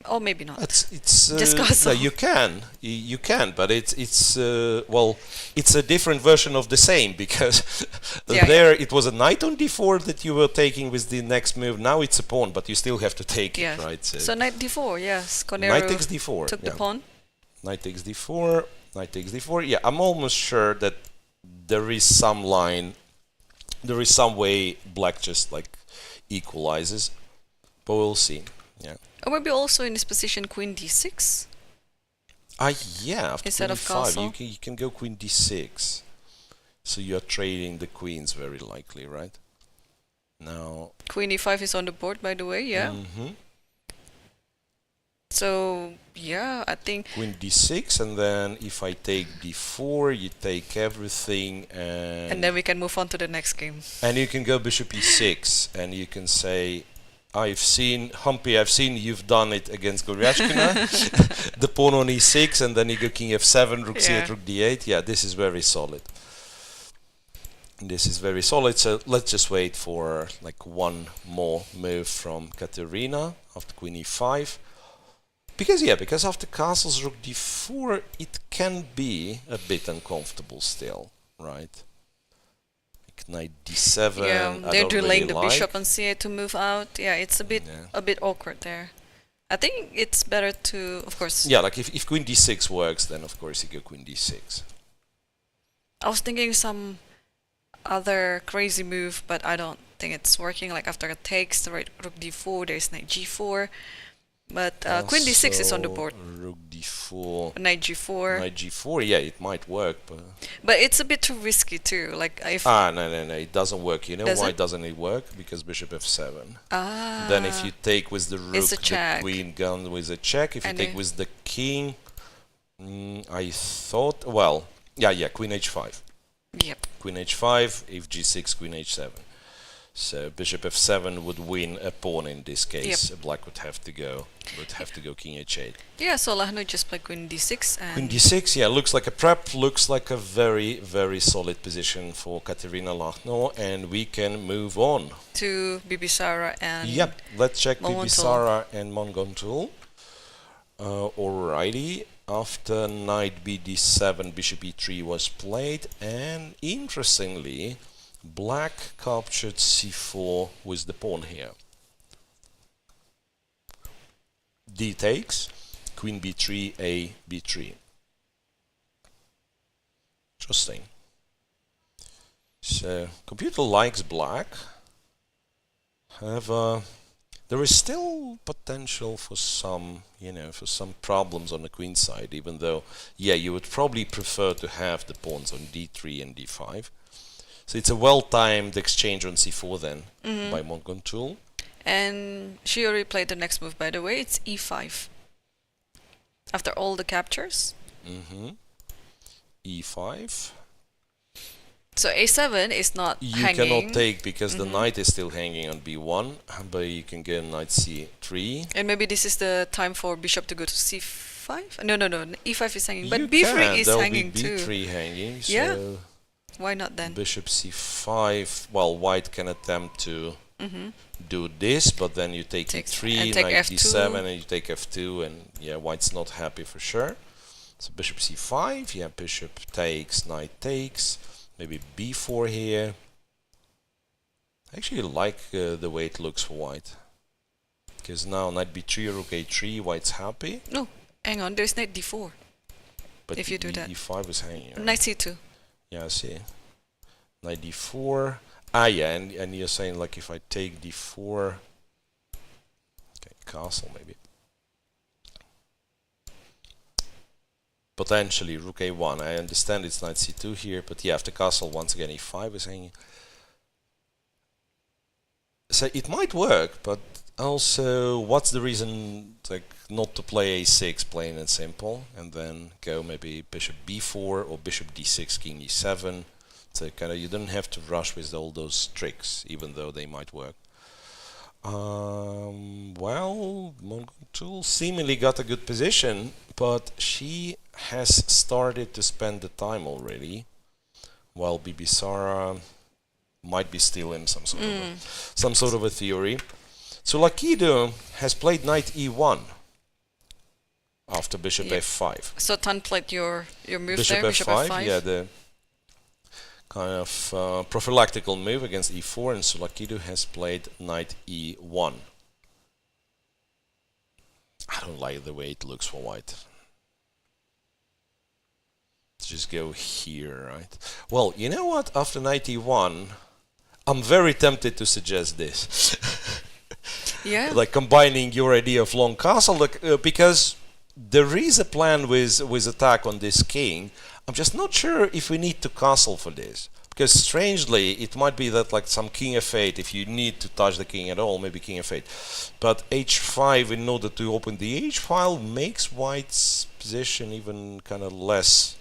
Or maybe not.
It's
just castle.
No, you can, but it's well, it's a different version of the same, because it was a knight on d4 that you were taking with the next move. Now it's a pawn, but you still have to take it, right?
So knight d4, yes. Koneru
knight takes d4.
Took the pawn.
Knight takes d4. Knight takes d4. Yeah, I'm almost sure that there is some line, there is some way black just like equalizes, but we'll see. Yeah.
Or maybe also in this position queen d6.
Yeah, after
instead
queen
of
e5,
castle.
you can go queen d6. So you are trading the queens very likely, right? Now
queen e5 is on the board, by the way, yeah. So yeah, I think
queen d6, and then if I take d4, you take everything,
and then we can move on to the next game.
And you can go bishop e6, and you can say, I've seen you've done it against Goryachkina, the pawn on e6, and then you go king f7, rook c8, rook d8. Yeah, this is very solid. This is very solid, so let's just wait for like one more move from Kateryna after queen e5. Because after castles, rook d4, it can be a bit uncomfortable still, right? Knight d7.
Yeah, they're delaying the bishop on c8 to move out. Yeah, it's a bit awkward there. I think it's better to, of course.
Yeah, like if queen d6 works, then of course you go queen d6.
I was thinking some other crazy move, but I don't think it's working. Like after it takes the right rook d4, there's knight g4. But queen d6 is on the
So,
board.
Rook d4.
Knight g4.
Knight g4, yeah, it might work, but...
But it's a bit too risky too. Like if
No, it doesn't work. You know
Does
why
it?
doesn't it work? Because bishop f7.
ah,
Then if you take with the rook,
It's a
the
check.
queen gone with a check. If you
And
take
the-
with the king, I thought, well, yeah, queen h5.
yep.
Queen h5, if g6, queen h7. So bishop f7 would win a pawn in this case. Black would have to go king h8.
Yeah, so Lagno just played queen d6 and
Queen d6, yeah, looks like a prep, looks like a very, very solid position for Kateryna Lagno, and we can move on.
to Bibisara and
Yep, let's check
Munguntuul.
Bibisara and Munguntuul. Alrighty, after knight bd7, bishop e3 was played, and interestingly, black captured c4 with the pawn here. D takes, queen b3, a b3. Interesting. So, computer likes black. However, there is still potential for some, for some problems on the queen side, even though, yeah, you would probably prefer to have the pawns on d3 and d5. So it's a well-timed exchange on c4 then by Munguntuul.
And she already played the next move, by the way. It's e5. After all the captures.
e5.
So a7 is not
You
hanging.
cannot take because the knight is still hanging on b1, but you can get knight c3.
And maybe this is the time for bishop to go to c5? No, e5 is hanging. But
You
b3
can,
is
there'll
hanging
be
too.
b3 hanging, so
Yeah. Why not then?
bishop c5, well, white can attempt to do this, but then you take
Takes-
e3,
and take
knight
f2.
d7, and you take f2, and yeah, white's not happy for sure. So bishop c5, yeah, bishop takes, knight takes, maybe b4 here. I actually like the way it looks for white, because now knight b3, rook a3, white's happy,
No, hang on. There's knight d4.
but
If you do that.
e5 is hanging. Right?
Knight c2.
Yeah, I see. Knight d4. Ah, yeah, and you're saying like if I take d4, okay, castle maybe. Potentially rook a1. I understand it's knight c2 here, but yeah, after castle once again e5 is hanging. So it might work, but also what's the reason like not to play a6, plain and simple, and then go maybe bishop b4 or bishop d6, king e7. So kind of you don't have to rush with all those tricks, even though they might work. Well, Munguntuul seemingly got a good position, but she has started to spend the time already, while Bibisara might be still in some sort of a theory. Tsolakidou has played knight e1 after bishop
Yep.
f5.
So Tan played your move
Bishop
there,
f5,
bishop f5.
yeah, the kind of prophylactical move against e4, and Tsolakidou has played knight e1. I don't like the way it looks for white. Let's just go here, right? Well, you know what? After knight e1, I'm very tempted to suggest this.
Yeah.
Like combining your idea of long castle, because there is a plan with attack on this king. I'm just not sure if we need to castle for this, because strangely it might be that like some king f8, if you need to touch the king at all, maybe king f8, but h5 in order to open the h file makes white's position even kind of less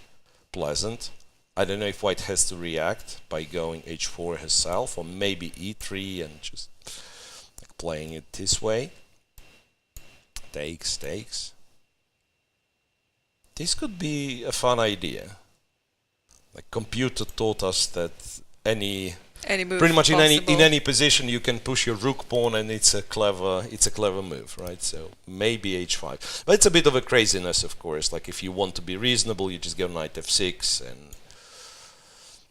pleasant. I don't know if white has to react by going h4 herself, or maybe e3 and just like playing it this way. Takes. This could be a fun idea. Like computer taught us that
Any move
pretty much in
possible.
any position you can push your rook pawn, and it's a clever move, right? So maybe h5, but it's a bit of a craziness, of course. Like if you want to be reasonable, you just go knight f6 and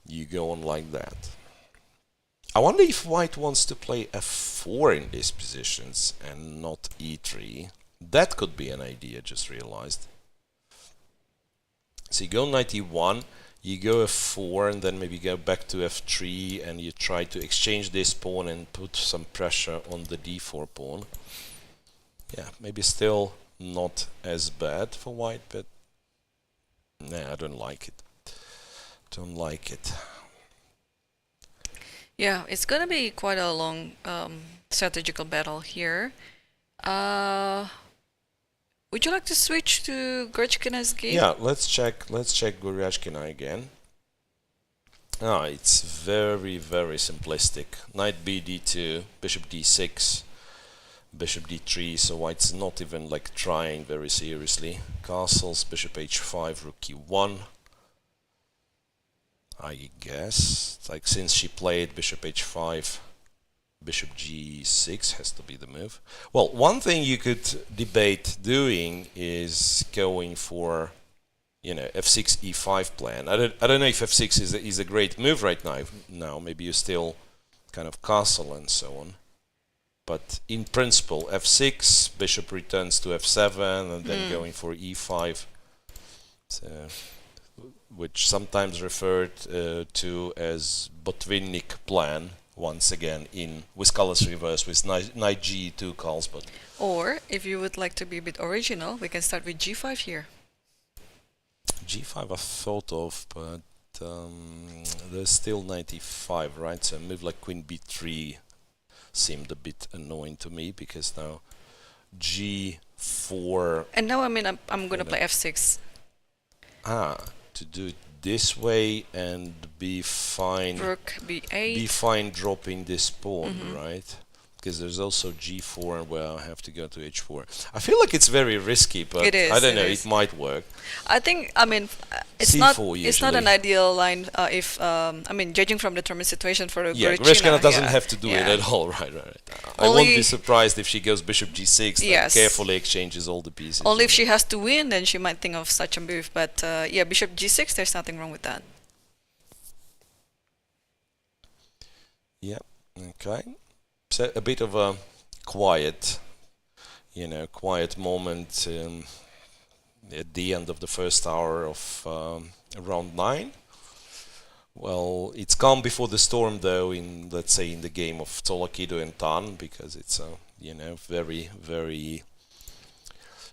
you go on like that. I wonder if white wants to play f4 in these positions and not e3. That could be an idea, just realized. So you go knight e1, you go f4, and then maybe go back to f3, and you try to exchange this pawn and put some pressure on the d4 pawn. Yeah, maybe still not as bad for white, but nah, I don't like it. Don't like it.
Yeah, it's gonna be quite a long strategical battle here. Would you like to switch to Goryachkina's game?
Yeah, let's check Goryachkina again. Ah, it's very, very simplistic. Knight b d2, bishop d6, bishop d3, so white's not even like trying very seriously. Castles, bishop h5, rook e1. I guess, like since she played bishop h5, bishop g6 has to be the move. Well, one thing you could debate doing is going for, you know, f6 e5 plan. I don't know if f6 is a great move right now. Now maybe you still kind of castle and so on. But in principle, f6, bishop returns to f7, and then going for e5. So, which sometimes referred to as Botvinnik plan, once again with colors reversed, with knight g2 calls. But
Or, if you would like to be a bit original, we can start with g5 here.
g5 I thought of, but there's still knight e5, right? So a move like queen b3 seemed a bit annoying to me, because now g4...
And now, I mean, I'm going to play f6.
To do it this way and be fine.
Rook b8.
Be fine dropping this pawn, right? Because there's also g4 where I have to go to h4. I feel like it's very risky, but
It is,
I don't
it
know.
is.
It might work.
I think, I mean, it's
C4
not
usually.
it's not an ideal line if I mean, judging from the tournament situation for
Yeah,
Goryachkina,
Goryachkina doesn't
yeah,
have to do it
yeah.
at all, right? I won't
Only-
be surprised if she goes bishop g6 and
Yes.
carefully exchanges all the pieces.
Only if she has to win, then she might think of such a move. But yeah, bishop g6, there's nothing wrong with that.
Yeah, okay. So a bit of a quiet moment at the end of the first hour of round 9. Well, it's calm before the storm, though, let's say in the game of Tsolakidou and Tan, because it's a very, very,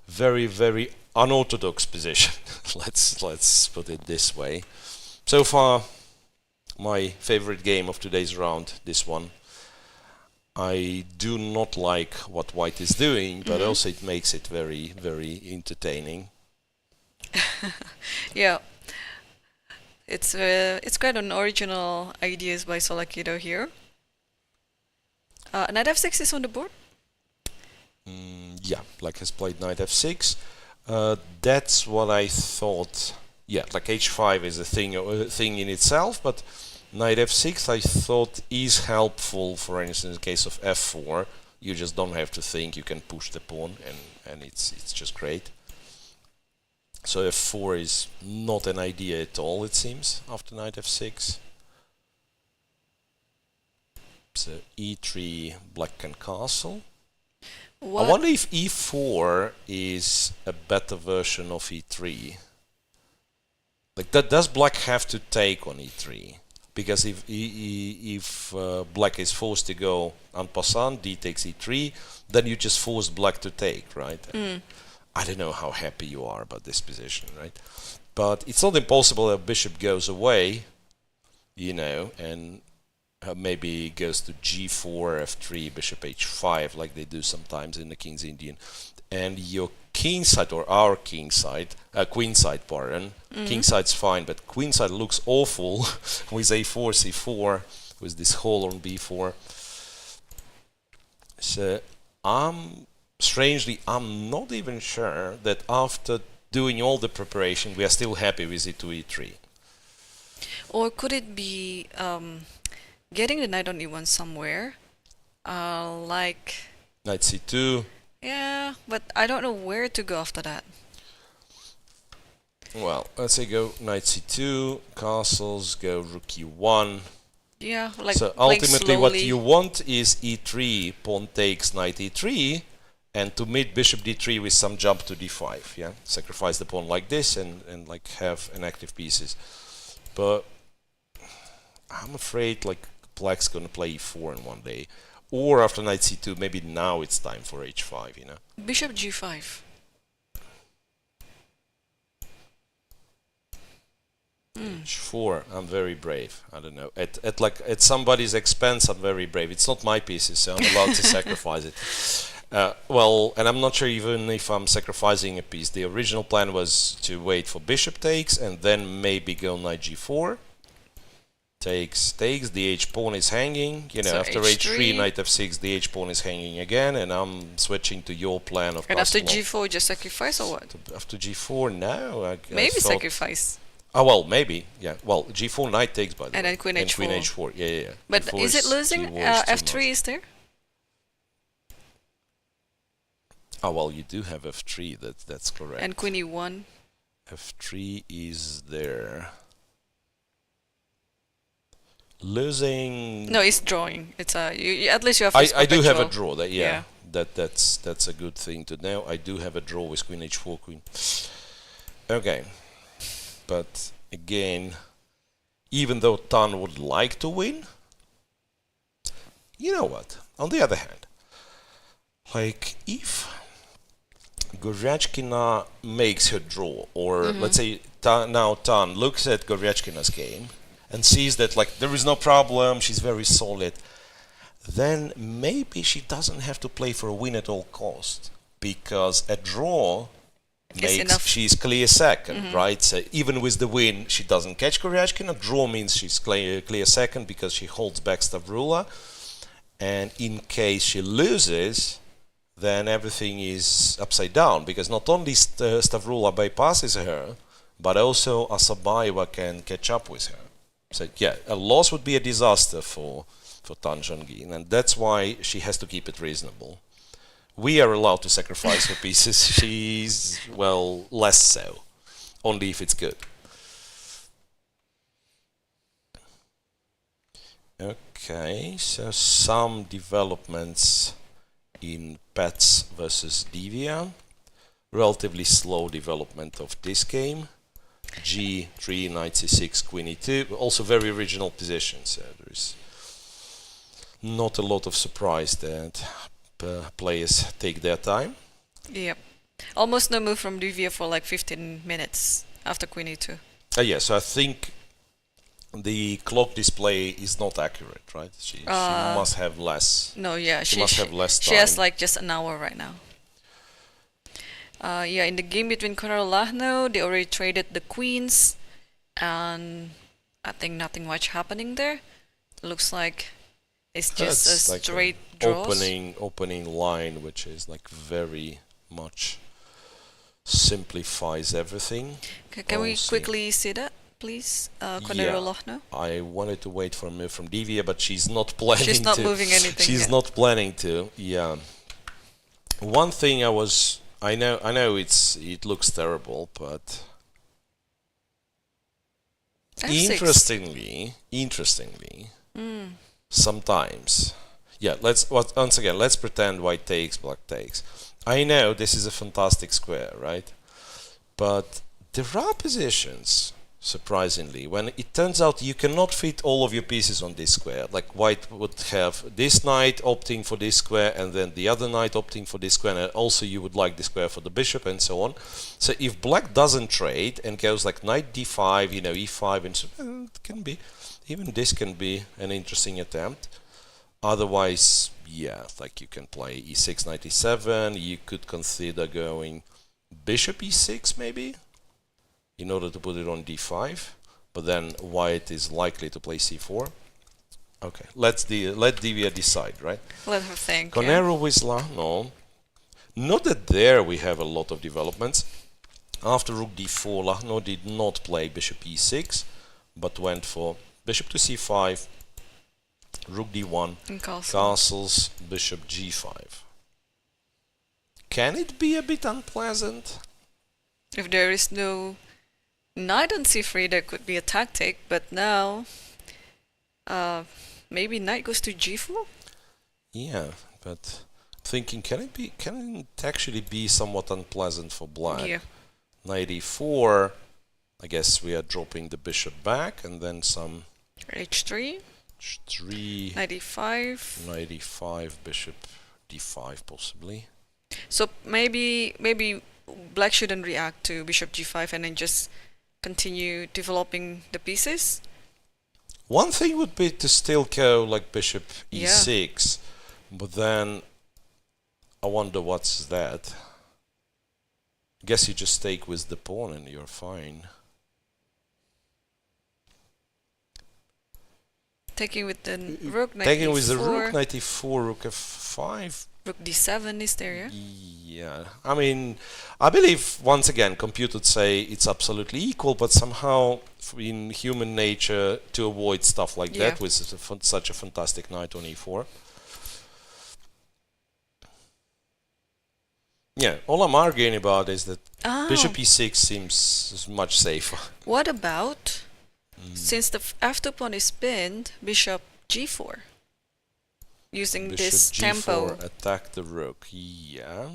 very, very unorthodox position. let's put it this way. So far, my favorite game of today's round, this one. I do not like what white is doing, but also it makes it very, very entertaining.
Yeah, it's quite an original ideas by Tsolakidou here. Knight f6 is on the board.
Yeah, black has played knight f6. That's what I thought. Yeah, like h5 is a thing in itself, but knight f6 I thought is helpful. For instance, in the case of f4, you just don't have to think, you can push the pawn, and it's just great. So f4 is not an idea at all, it seems, after knight f6. So e3, black can castle.
What?
I wonder if e4 is a better version of e3. Like, does black have to take on e3? Because if black is forced to go en passant, d takes e3, then you just force black to take, right? I don't know how happy you are about this position, right? But it's not impossible that bishop goes away, and maybe goes to g4, f3, bishop h5, like they do sometimes in the King's Indian. And your kingside, or our kingside, queenside, pardon. Kingside's fine, but queenside looks awful with a4, c4, with this hole on b4. So strangely, I'm not even sure that after doing all the preparation, we are still happy with e2, e3.
Or could it be getting the knight on e1 somewhere, like...
Knight c2.
Yeah, but I don't know where to go after that.
Well, let's say go knight c2, castles, go rook e1.
Yeah, like
So
like
ultimately what
slowly.
you want is e3, pawn takes knight e3, and to meet bishop d3 with some jump to d5, yeah? Sacrifice the pawn like this and like have inactive pieces. But I'm afraid like black's gonna play e4 in one day. or after knight c2, maybe now it's time for h5, you know.
Bishop g5.
h4, I'm very brave. I don't know. At somebody's expense, I'm very brave. It's not my pieces, so I'm allowed to sacrifice it. Well, and I'm not sure even if I'm sacrificing a piece. The original plan was to wait for bishop takes and then maybe go knight g4. Takes, the h-pawn is hanging. You know,
So
after
h3,
h3, knight f6, the h-pawn is hanging again, and I'm switching to your plan of
And after
castle.
g4, just sacrifice or what?
After g4, no. I
Maybe
thought,
sacrifice.
Oh, well, maybe, yeah. Well, g4 knight takes, by the way.
And then queen
And
h4.
queen h4, yeah.
But
G4
is it losing?
too much.
f3 is there?
Oh, well, you do have f3, that's correct.
And queen e1.
f3 is there. Losing...
No, it's drawing. It's at least you have.
I do have a draw,
Yeah.
That's a good thing to know. I do have a draw with queen h4, queen. Okay. But again, even though Tan would like to win, you know what? On the other hand, like if Goryachkina makes her draw, or let's say now Tan looks at Goryachkina's game and sees that like there is no problem, she's very solid, then maybe she doesn't have to play for a win at all cost, because a draw makes she's clear second, right? So even with the win, she doesn't catch Goryachkina. Draw means she's clear second because she holds back Stavroula, and in case she loses, then everything is upside down, because not only Stavroula bypasses her, but also Assaubayeva can catch up with her. So yeah, a loss would be a disaster for Tan Zhongyi, and that's why she has to keep it reasonable. We are allowed to sacrifice her pieces. She's, well, less so. Only if it's good. Okay, so some developments in Paehtz versus Divya. Relatively slow development of this game. G3, knight c6, queen e2. Also very original positions. So there's not a lot of surprise that players take their time.
Yep. Almost no move from Divya for like 15 minutes after queen e2.
Yeah, so I think the clock display is not accurate, right? She must have less.
No, yeah,
she must have less time.
She has like just an hour right now. Yeah, in the game between Kateryna Lagno, they already traded the queens, and I think nothing much happening there. Looks like it's just a
like
straight draws.
Opening line, which is like very much simplifies everything.
Can we quickly see that, please? Kateryna Lagno.
I wanted to wait for a move from Divya, but she's not planning to.
She's not moving anything.
She's not planning to. Yeah. One thing I know it looks terrible, but interestingly, sometimes, yeah. Once again, let's pretend white takes, black takes. I know this is a fantastic square, right? But there are positions, surprisingly, when it turns out you cannot fit all of your pieces on this square. Like white would have this knight opting for this square, and then the other knight opting for this square, and also you would like the square for the bishop, and so on. So if black doesn't trade and goes like knight d5, you know, e5, and so it can be, even this can be an interesting attempt. Otherwise, yeah, like you can play e6, knight e7, you could consider going bishop e6 maybe, in order to put it on d5, but then white is likely to play c4. Okay, let Divya decide, right?
Let her think.
Koneru with Lagno. Not that there we have a lot of developments. After rook d4, Lagno did not play bishop e6, but went for bishop to c5, rook d1,
And
castles, bishop g5. Can it be a bit unpleasant?
If there is no knight on c3, there could be a tactic, but now maybe knight goes to g4?
Yeah, but thinking, can it actually be somewhat unpleasant for black?
Yeah.
Knight e4, I guess we are dropping the bishop back, and then some
h3?
H3.
95.
95, bishop d5 possibly.
So maybe black shouldn't react to bishop g5 and then just continue developing the pieces.
One thing would be to still go like bishop
Yeah.
e6, but then I wonder what's that. I guess you just take with the pawn and you're fine.
Taking with the rook 94.
Taking with the rook 94, rook f5.
Rook d7 is there, yeah?
Yeah, I mean, I believe once again computers say it's absolutely equal, but somehow in human nature to avoid stuff like
Yeah.
that with such a fantastic knight on e4. Yeah, all I'm arguing about is that bishop e6 seems much safer.
What about, since the f2 pawn is pinned, bishop g4? Using
Bishop
this
g4,
tempo.
attack the rook. Yeah,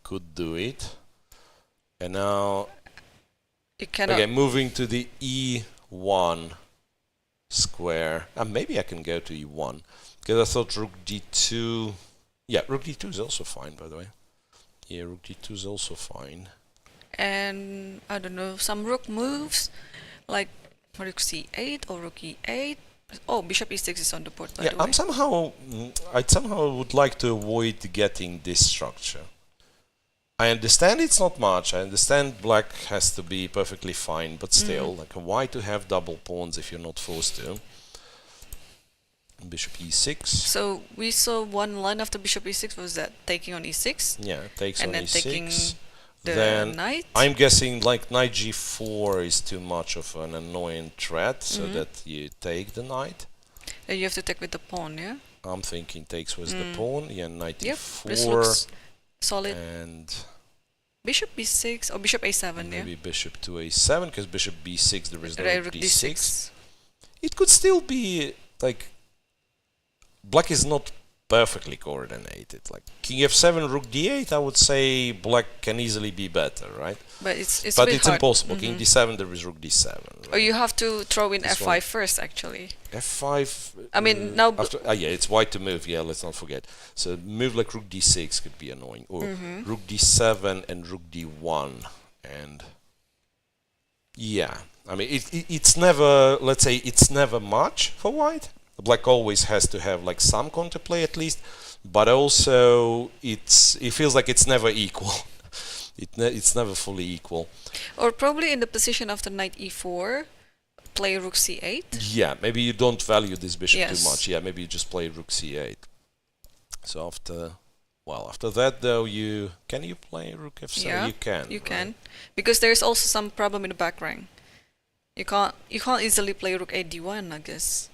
could do it. And now,
You cannot.
again, moving to the e1 square. Maybe I can go to e1 because I thought rook d2. Yeah, rook d2 is also fine, by the way. Yeah, rook d2 is also fine.
And I don't know, some rook moves like rook c8 or rook e8. Oh, bishop e6 is on the board, by
Yeah,
the way.
I somehow would like to avoid getting this structure. I understand it's not much. I understand black has to be perfectly fine, but still, like, why to have double pawns if you're not forced to? Bishop e6.
So we saw one line after bishop e6 was that taking on e6.
Yeah, takes
And
on
then
e6.
taking the
Then
knight.
I'm guessing like knight g4 is too much of an annoying threat, so that you take the knight.
And you have to take with the pawn, yeah?
I'm thinking takes with the pawn. Yeah, knight
Yep,
e4.
this looks solid.
And
Bishop b6 or bishop a7, yeah?
maybe bishop to a7, because bishop b6 there is no
Right,
rook
rook
d6. It could still be like black is not perfectly coordinated. Like king f7, rook d8, I would say black can easily be better, right?
But it's
But
a bit
it's
hard.
impossible. King d7, there is rook d7. Right?
Or you have to throw in
This
f5
one.
first, actually.
f5.
I mean, now
After, yeah, it's white to move. Yeah, let's not forget. So move like rook d6 could be annoying, or rook d7 and rook d1, and yeah, I mean it's never. Let's say it's never much for white. Black always has to have like some counterplay at least, but also it feels like it's never equal. It's never fully equal.
Or probably in the position after knight e4, play rook c8.
Yeah, maybe you don't value this bishop
Yes.
too much. Yeah, maybe you just play rook c8. So after that though, can you play rook f7?
Yeah,
you can.
You
right?
can, because there's also some problem in the back rank. You can't easily play rook a d1, I guess.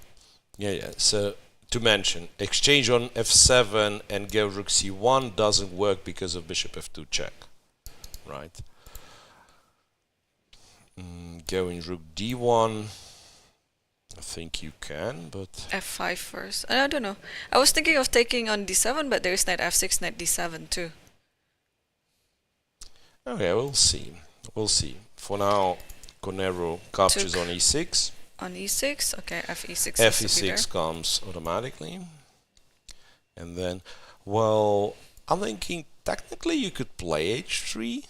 Yeah. So to mention, exchange on f7 and go rook c1 doesn't work because of bishop f2 check, right? Going rook d1, I think you can, but
f5 first. I don't know. I was thinking of taking on d7, but there's knight f6, knight d7 too.
okay, we'll see. We'll see. For now, Koneru captures on e6.
On e6, okay, fe6.
fe6 comes automatically, and then, well, I'm thinking technically you could play h3.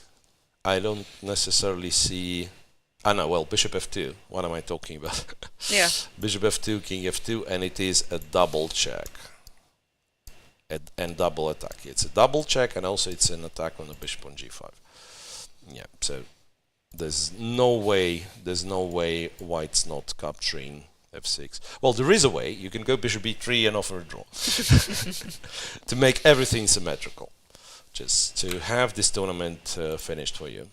I don't necessarily see. No, well, bishop f2. What am I talking about?
Yeah.
Bishop f2, king f2, and it is a double check and double attack. It's a double check, and also it's an attack on the bishop on g5. Yeah, so there's no way white's not capturing f6. Well, there is a way. You can go bishop e3 and offer a draw to make everything symmetrical, just to have this tournament finished for you,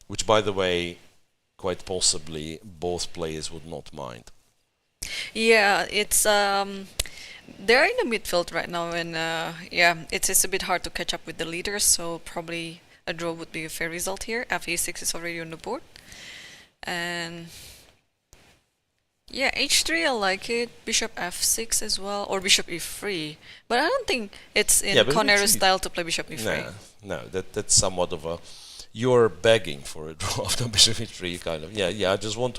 which, by the way, quite possibly both players would not mind.
Yeah, it's they're in the midfield right now, and yeah, it's a bit hard to catch up with the leaders. So probably a draw would be a fair result here. Fe6 is already on the board, and yeah, h3 I like it. Bishop f6 as well, or bishop e3. But I don't think it's in
Yeah, but
Koneru's
e3
style to play bishop e3.
No, that's somewhat of a you're begging for a draw after bishop e3, kind of. Yeah. I just want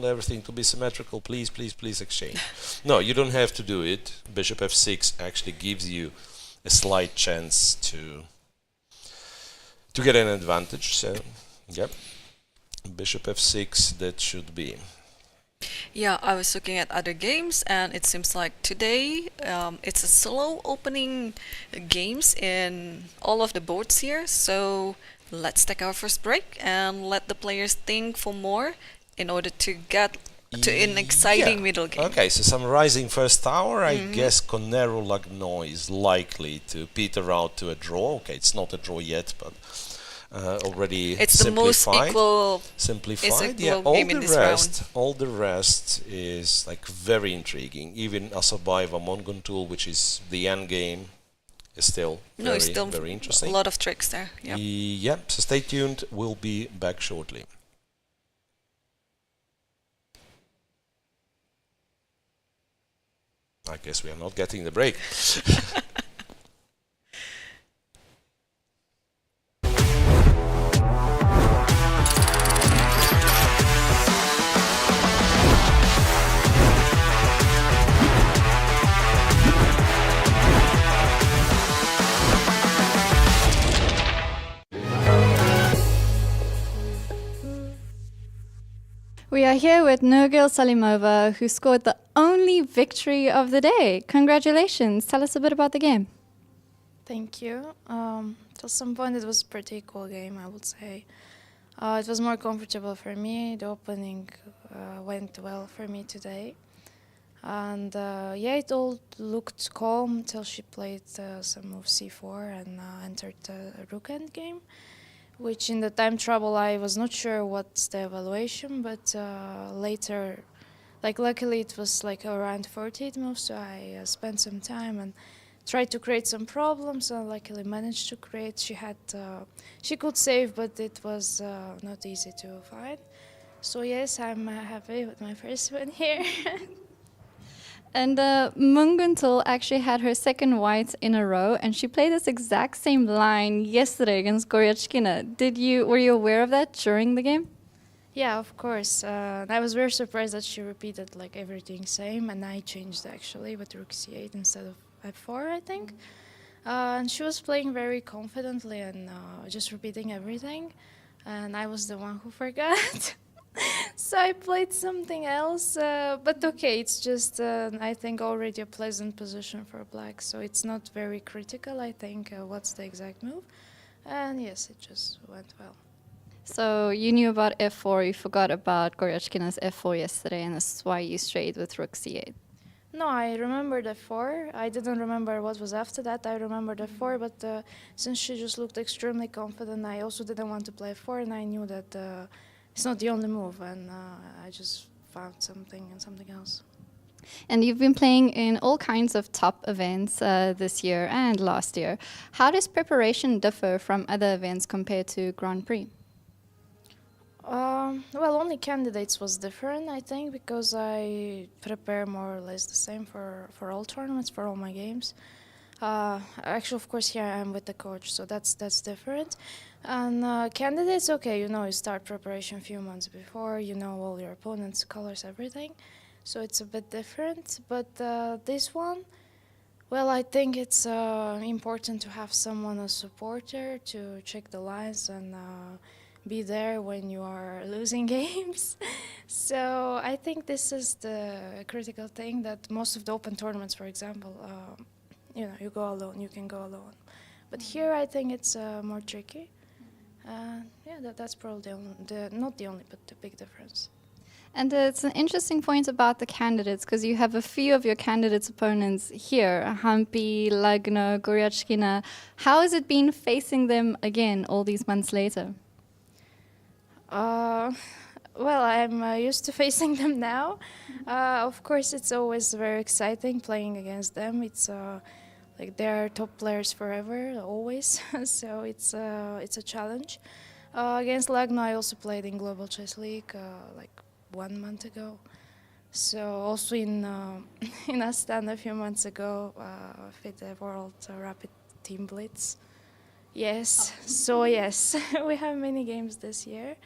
everything to be symmetrical. Please, please, please exchange. No, you don't have to do it. Bishop f6 actually gives you a slight chance to get an advantage. So, yep, bishop f6. That should be.
Yeah, I was looking at other games, and it seems like today it's a slow opening games in all of the boards here. So let's take our first break and let the players think for more in order to get to an exciting middle game.
Okay, so some rising first tower. I guess Koneru Lagno is likely to peter out to a draw. Okay, it's not a draw yet, but already
it's the most equal
simplified.
Yeah,
All the rest is like very intriguing. Even Assaubayeva Munguntuul, which is the end game, is still very interesting.
A lot of tricks there.
Yep. So stay tuned. We'll be back shortly. I guess we are not getting the break.
We are here with Nurgyul Salimova, who scored the only victory of the day. Congratulations. Tell us a bit about the game.
Thank you. Till some point it was a pretty cool game, I would say. It was more comfortable for me. The opening went well for me today. And yeah, it all looked calm till she played some move c4 and entered the rook endgame, which in the time trouble I was not sure what's the evaluation, but later, like luckily it was like around 48 moves, so I spent some time and tried to create some problems, and luckily managed to create. She could save, but it was not easy to find. So yes, I'm happy with my first win here.
And Munguntuul actually had her second white in a row, and she played this exact same line yesterday against Goryachkina. Were you aware of that during the game?
Yeah, of course. I was very surprised that she repeated like everything same, and I changed actually with rook c8 instead of f4, I think. And she was playing very confidently and just repeating everything, and I was the one who forgot. So I played something else, but okay, it's just, I think, already a pleasant position for black, so it's not very critical, I think, what's the exact move. And yes, it just went well.
So you knew about f4, you forgot about Goryachkina's f4 yesterday, and this is why you strayed with rook c8.
No, I remembered f4. I didn't remember what was after that. I remembered f4, but since she just looked extremely confident, I also didn't want to play f4, and I knew that it's not the only move, and I just found something and something else.
And you've been playing in all kinds of top events this year and last year. How does preparation differ from other events compared to Grand Prix?
Well, only candidates was different, I think, because I prepare more or less the same for all tournaments, for all my games. Actually, of course, here I am with the coach, so that's different. And candidates, okay, you start preparation a few months before, you know all your opponents' colors, everything. So it's a bit different. But this one, well, I think it's important to have someone, a supporter, to check the lines and be there when you are losing games. So I think this is the critical thing, that most of the open tournaments, for example, you go alone, you can go alone. But here I think it's more tricky. Yeah, that's probably not the only, but the big difference.
And it's an interesting point about the candidates, because you have a few of your candidates' opponents here, Humpy, Lagno, Goryachkina. How has it been facing them again all these months later?
Well, I'm used to facing them now. Of course, it's always very exciting playing against them. It's like they're top players forever, always. So it's a challenge. Against Lagno, I also played in Global Chess League like 1 month ago. So also in Astana a few months ago, FIDE World Rapid Team Blitz. Yes, so yes, we have many games this year.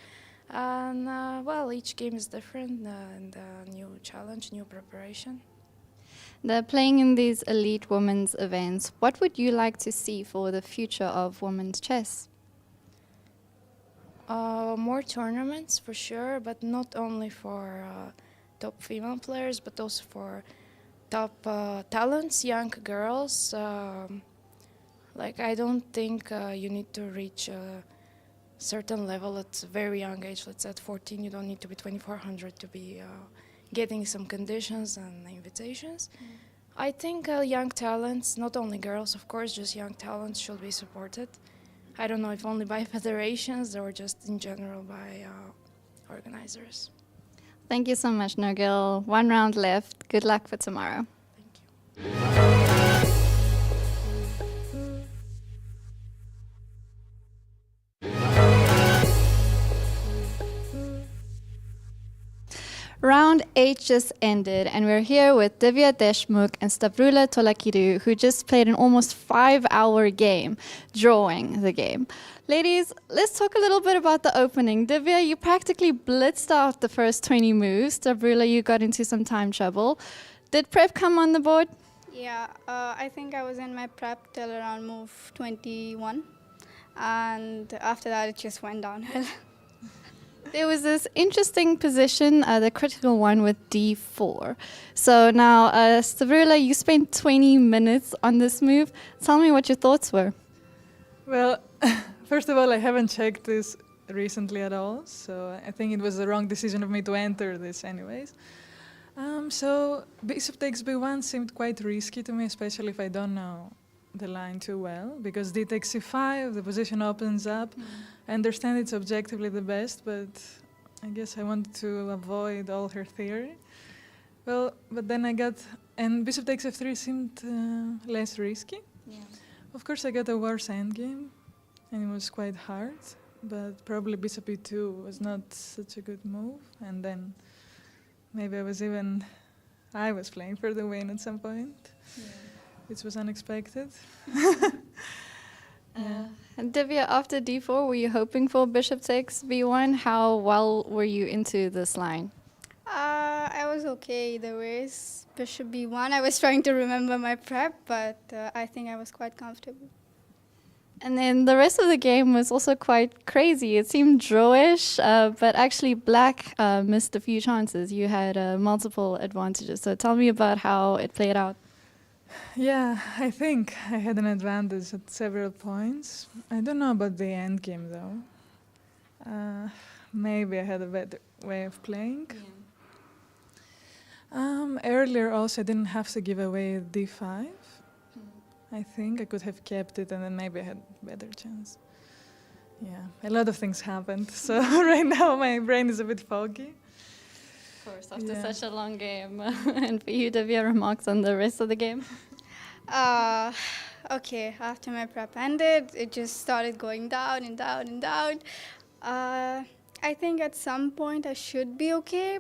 And well, each game is different and new challenge, new preparation.
They're playing in these elite women's events. What would you like to see for the future of women's chess?
More tournaments for sure, but not only for top female players, but also for top talents, young girls. Like I don't think you need to reach a certain level at a very young age. Let's say at 14, you don't need to be 2400 to be getting some conditions and invitations. I think young talents, not only girls, of course, just young talents should be supported. I don't know if only by federations or just in general by organizers.
Thank you so much, Nurgyul. One round left. Good luck for tomorrow.
Thank you.
Round 8 just ended, and we're here with Divya Deshmukh and Stavroula Tsolakidou, who just played an almost 5-hour game, drawing the game. Ladies, let's talk a little bit about the opening. Divya, you practically blitzed out the first 20 moves. Stavroula, you got into some time trouble. Did prep come on the board?
Yeah, I think I was in my prep till around move 21, and after that it just went downhill.
There was this interesting position, the critical one with d4. So now, Stavroula, you spent 20 minutes on this move. Tell me what your thoughts were.
Well, first of all, I haven't checked this recently at all, so I think it was the wrong decision of me to enter this anyways. So bishop takes b1 seemed quite risky to me, especially if I don't know the line too well, because d takes c5, the position opens up. I understand it's objectively the best, but I guess I wanted to avoid all her theory. Well, but then and bishop takes f3 seemed less risky.
Yeah.
Of course, I got a worse endgame, and it was quite hard, but probably bishop e2 was not such a good move, and then maybe I was playing for the win at some point. Yeah. Which was unexpected.
And Divya, after d4, were you hoping for bishop takes b1? How well were you into this line?
I was okay either ways. Bishop b1, I was trying to remember my prep, but I think I was quite comfortable.
And then the rest of the game was also quite crazy. It seemed drawish, but actually black missed a few chances. You had multiple advantages. So tell me about how it played out.
Yeah, I think I had an advantage at several points. I don't know about the end game though. Maybe I had a better way of playing. Yeah. Earlier also I didn't have to give away d5. I think I could have kept it and then maybe I had a better chance. Yeah, a lot of things happened. So right now my brain is a bit foggy.
Of course, after such a long game. And for you, Divya, remarks on the rest of the game?
Okay, after my prep ended, it just started going down and down and down. I think at some point I should be okay.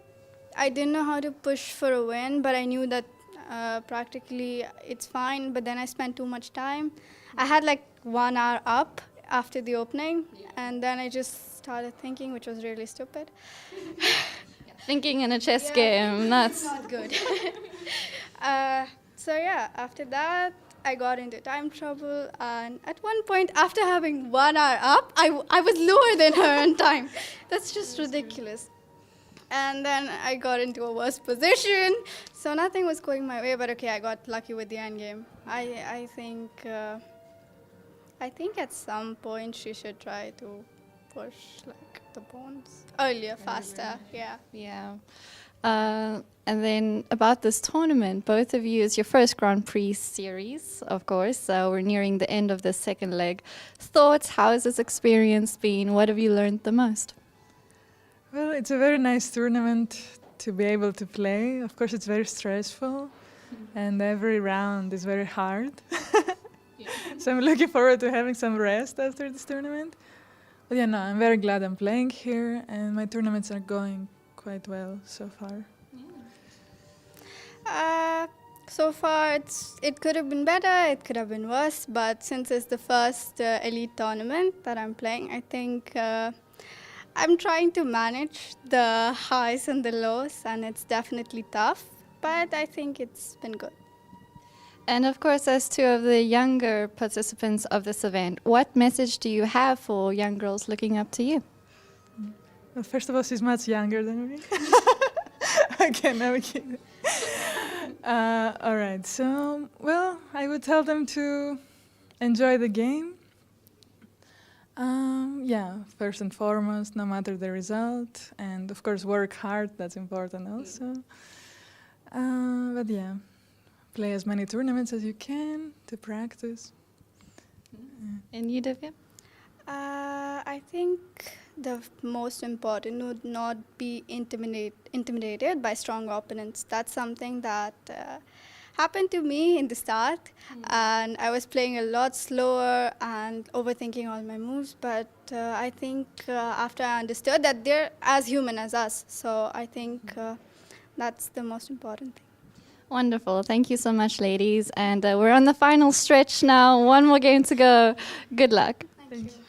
I didn't know how to push for a win, but I knew that practically it's fine, but then I spent too much time. I had like 1 hour up after the opening, and then I just started thinking, which was really stupid.
Thinking in a chess game, that's
not good. So yeah, after that, I got into time trouble, and at one point, after having 1 hour up, I was lower than her in time. That's just ridiculous. And then I got into a worse position, so nothing was going my way, but okay, I got lucky with the endgame. I think at some point she should try to push like the pawns earlier, faster, yeah.
Yeah. And then about this tournament, both of you, it's your first Grand Prix series, of course. We're nearing the end of the second leg. Thoughts, how has this experience been? What have you learned the most?
Well, it's a very nice tournament to be able to play. Of course, it's very stressful, and every round is very hard. So I'm looking forward to having some rest after this tournament. But yeah, no, I'm very glad I'm playing here, and my tournaments are going quite well so far.
So far, it could have been better, it could have been worse, but since it's the first elite tournament that I'm playing, I think I'm trying to manage the highs and the lows, and it's definitely tough, but I think it's been good.
And of course, as two of the younger participants of this event, what message do you have for young girls looking up to you?
Well, first of all, she's much younger than me. Okay, now we keep it. All right, so, well, I would tell them to enjoy the game. Yeah, first and foremost, no matter the result. And of course, work hard, that's important also. But yeah, play as many tournaments as you can to practice.
And you, Divya?
I think the most important would not be intimidated by strong opponents. That's something that happened to me in the start, and I was playing a lot slower and overthinking all my moves, but I think after I understood that they're as human as us, so I think that's the most important thing.
Wonderful. Thank you so much, ladies. And we're on the final stretch now. One more game to go. Good luck.
Thank you.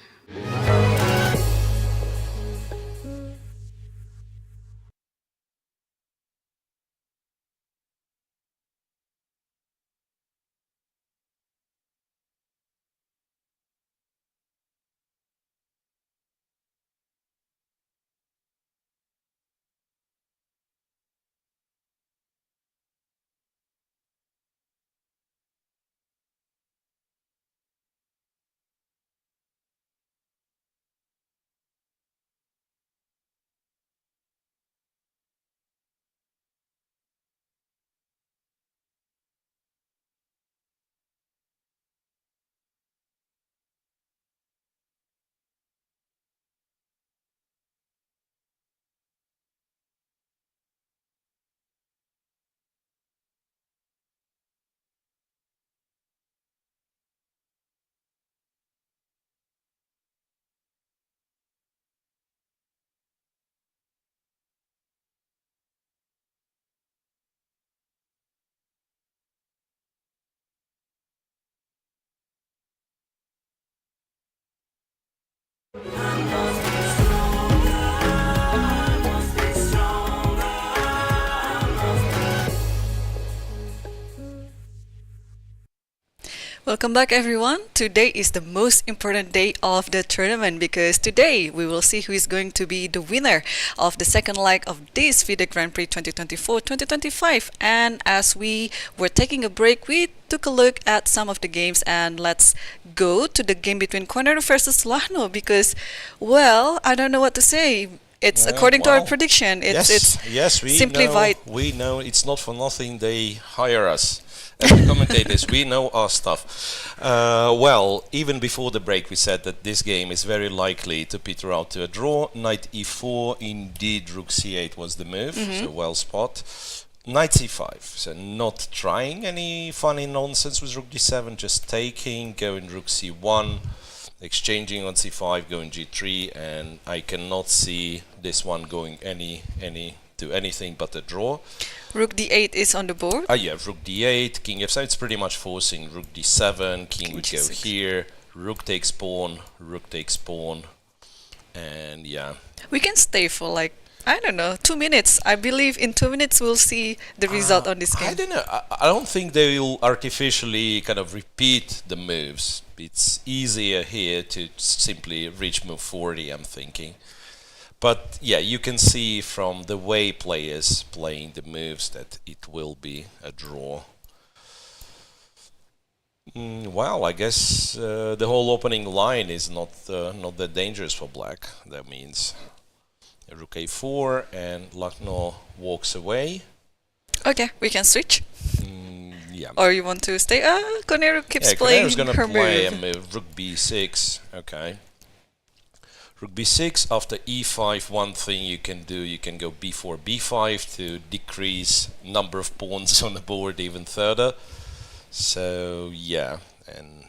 Welcome back, everyone. Today is the most important day of the tournament because today we will see who is going to be the winner of the second leg of this FIDE Grand Prix 2024-2025. And as we were taking a break, we took a look at some of the games, and let's go to the game between Koneru versus Lagno because, well, I don't know what to say. It's according to our prediction. It's
we
simply
know,
VIDE.
we know it's not for nothing they hire us. As the commentators, we know our stuff. Well, even before the break, we said that this game is very likely to peter out to a draw. Knight e4, indeed, rook c8 was the move, so well spot. Knight c5, so not trying any funny nonsense with rook d7, just taking, going rook c1, exchanging on c5, going g3, and I cannot see this one going to anything but a draw.
Rook d8 is on the board.
Yeah, rook d8, king f7, it's pretty much forcing rook d7, king would go
g6.
here, rook takes pawn, and yeah.
We can stay for like, I don't know, 2 minutes. I believe in 2 minutes we'll see the result on this game.
I don't know, I don't think they will artificially kind of repeat the moves. It's easier here to simply reach move 40, I'm thinking. But yeah, you can see from the way players playing the moves that it will be a draw. Well, I guess the whole opening line is not that dangerous for black. That means rook a4 and Lagno walks away.
Okay, we can switch.
Yeah.
Or you want to stay? Koneru keeps
Yeah,
playing
Koneru's gonna
her
play a
move.
move, rook b6. Okay. Rook b6, after e5, one thing you can do, you can go b4, b5 to decrease number of pawns on the board even further. So, yeah, and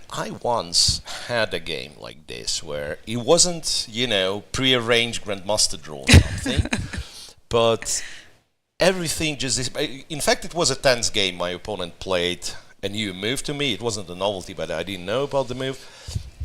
I once had a game like this where it wasn't, you know, pre-arranged grandmaster draw or something, but everything just is. In fact, it was a tense game. My opponent played a new move to me. It wasn't a novelty, but I didn't know about the move.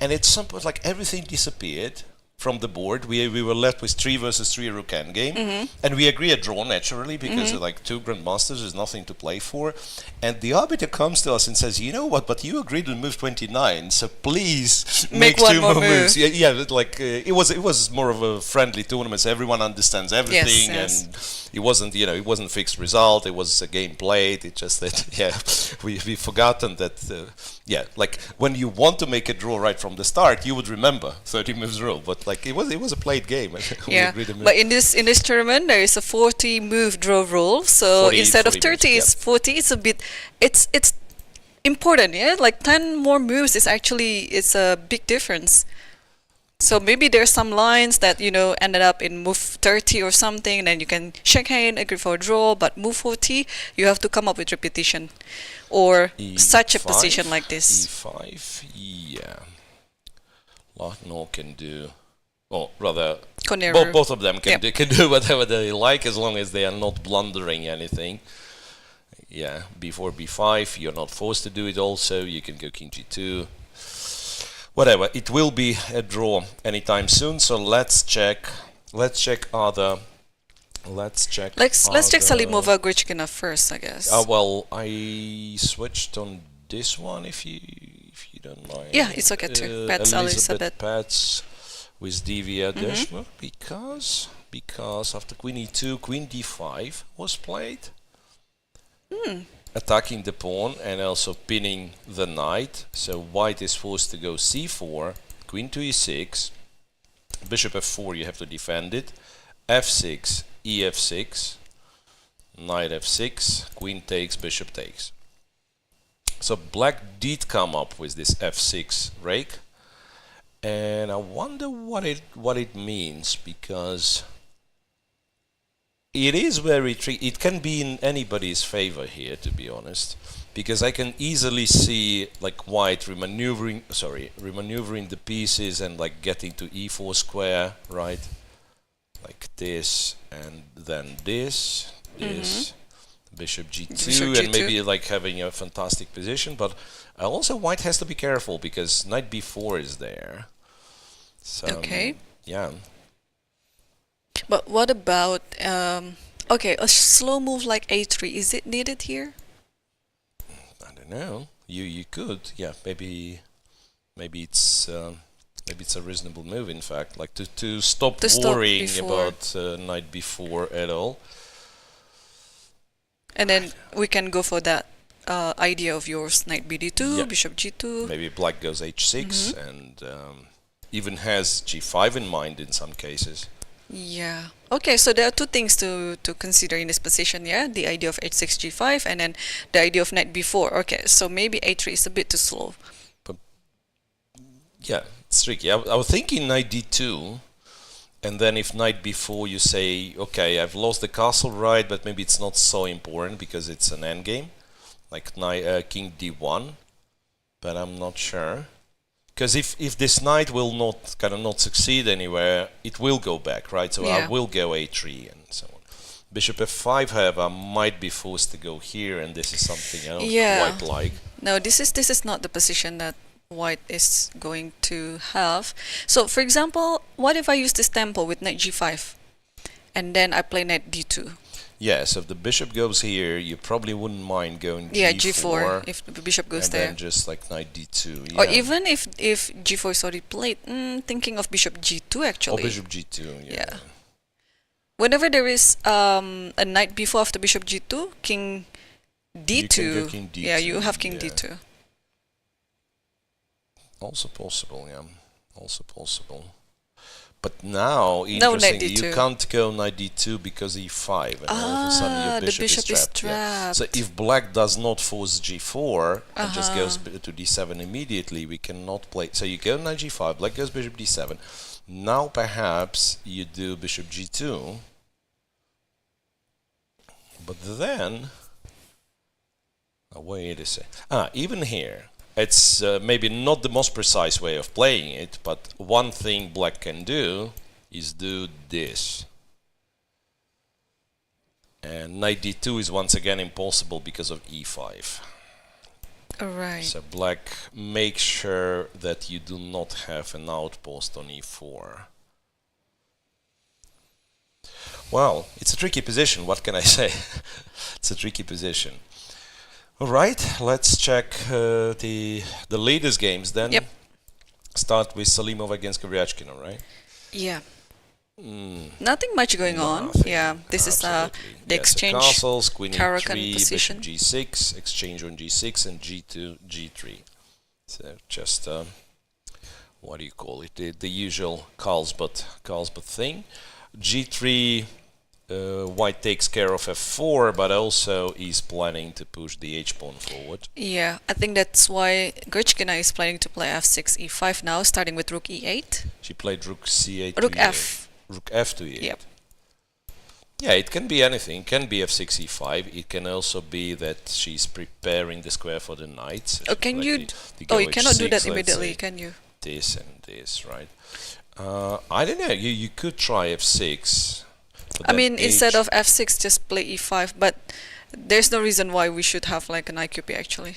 And at some point, like, everything disappeared from the board. We were left with 3 versus 3 rook endgame, and we agree a draw naturally because like 2 grandmasters is nothing to play for. And the arbiter comes to us and says, "You know what? But you agreed on move 29, so please make 2 more moves." Yeah, like it was more of a friendly tournament. So everyone understands everything, and it wasn't it wasn't fixed result. It was a game played. It just that we've forgotten that like when you want to make a draw right from the start, you would remember 30 moves rule, but like it was a played game.
But in this tournament there is a 40 move draw rule, so
40,
instead of
40
30
moves,
it's 40. It's a bit it's important, like 10 more moves is actually it's a big difference. So maybe there's some lines that ended up in move 30 or something, and then you can shake hand, agree for a draw, but move 40 you have to come up with repetition or such a position like this.
E5, yeah. Lagno can do, or rather,
Koneru.
both of them can do whatever they like as long as they are not blundering anything. Yeah, b4, b5, you're not forced to do it also. You can go king g2. Whatever, it will be a draw anytime soon. So let's check. Let's check other. Let's check.
Let's check Salimova Goryachkina first, I guess.
Well, I switched on this one if you don't mind.
Yeah, it's okay too. Paehtz,
Elisabeth Paehtz with Divya Deshmukh because after queen e2, queen d5 was played. Attacking the pawn and also pinning the knight. So white is forced to go c4, queen to e6, bishop f4, you have to defend it, f6, ef6, knight f6, queen takes, bishop takes. So black did come up with this f6 rake, and I wonder what it means, because it is very tricky. It can be in anybody's favor here, to be honest, because I can easily see like white remaneuvering the pieces and like getting to e4 square, right? Like this, and then this, bishop g2, and maybe like having a fantastic position. But also white has to be careful because knight b4 is there. So, yeah.
But what about a slow move like a3? Is it needed here?
I don't know. You could, yeah. Maybe it's a reasonable move. In fact, like to stop worrying about knight b4 at all.
And then we can go for that idea of yours: knight bd2, bishop g2.
Maybe black goes h6 and even has g5 in mind in some cases.
Yeah. Okay, so there are 2 things to consider in this position, yeah? The idea of h6, g5, and then the idea of knight b4. Okay, so maybe a3 is a bit too slow.
But yeah, it's tricky. I was thinking knight d2, and then if knight b4, you say, okay, I've lost the castle, right, but maybe it's not so important because it's an endgame, like king d1, but I'm not sure. Because if this knight will not succeed anywhere, it will go back, right? So I will go a3 and so on. Bishop f5, however, might be forced to go here, and this is something else white like.
No, this is not the position that white is going to have. So, for example, what if I use this tempo with knight g5, and then I play knight d2?
Yeah, so if the bishop goes here, you probably wouldn't mind going g4.
Yeah, g4 if the bishop goes there.
And then just like knight d2. Yeah.
Or even if g4 is already played, thinking of bishop g2 actually.
Or bishop g2, yeah.
Whenever there is a knight b4 after bishop g2, king d2.
You can go king d2.
Yeah, you have king d2.
Also possible, yeah. Also possible. But now, interestingly, you can't go knight d2 because e5, and all of a sudden your bishop is trapped. Yeah. So if black does not force g4 and just goes to d7 immediately, we cannot play. So you go knight g5, black goes bishop d7. Now perhaps you do bishop g2. But then, wait a second. Even here. It's maybe not the most precise way of playing it, but one thing black can do is do this. And knight d2 is once again impossible because of e5.
Alright.
So black, make sure that you do not have an outpost on e4. Well, it's a tricky position, what can I say? It's a tricky position. Alright, let's check the leaders' games then.
Yep.
Start with Salimova against Goryachkina, right?
Yeah. Nothing much going on.
Nothing.
Yeah, this is the
Yes,
exchange.
castles, queen
Caro-Kann
e3,
position.
bishop g6, exchange on g6, and g2, g3. So just what do you call it? The usual Carlsbad thing. g3, white takes care of f4, but also is planning to push the h-pawn forward.
Yeah, I think that's why Goryachkina is planning to play f6, e5 now, starting with rook e8.
She played rook c8
Rook
to
f.
e8. Rook f to e8.
Yep.
Yeah, it can be anything. It can be f6, e5. It can also be that she's preparing the square for the knight. So
Oh, can you? Oh, you cannot do that immediately, can you?
This and this, right? I don't know. You could try f6.
I mean, instead of f6, just play e5. But there's no reason why we should have like an IQP actually.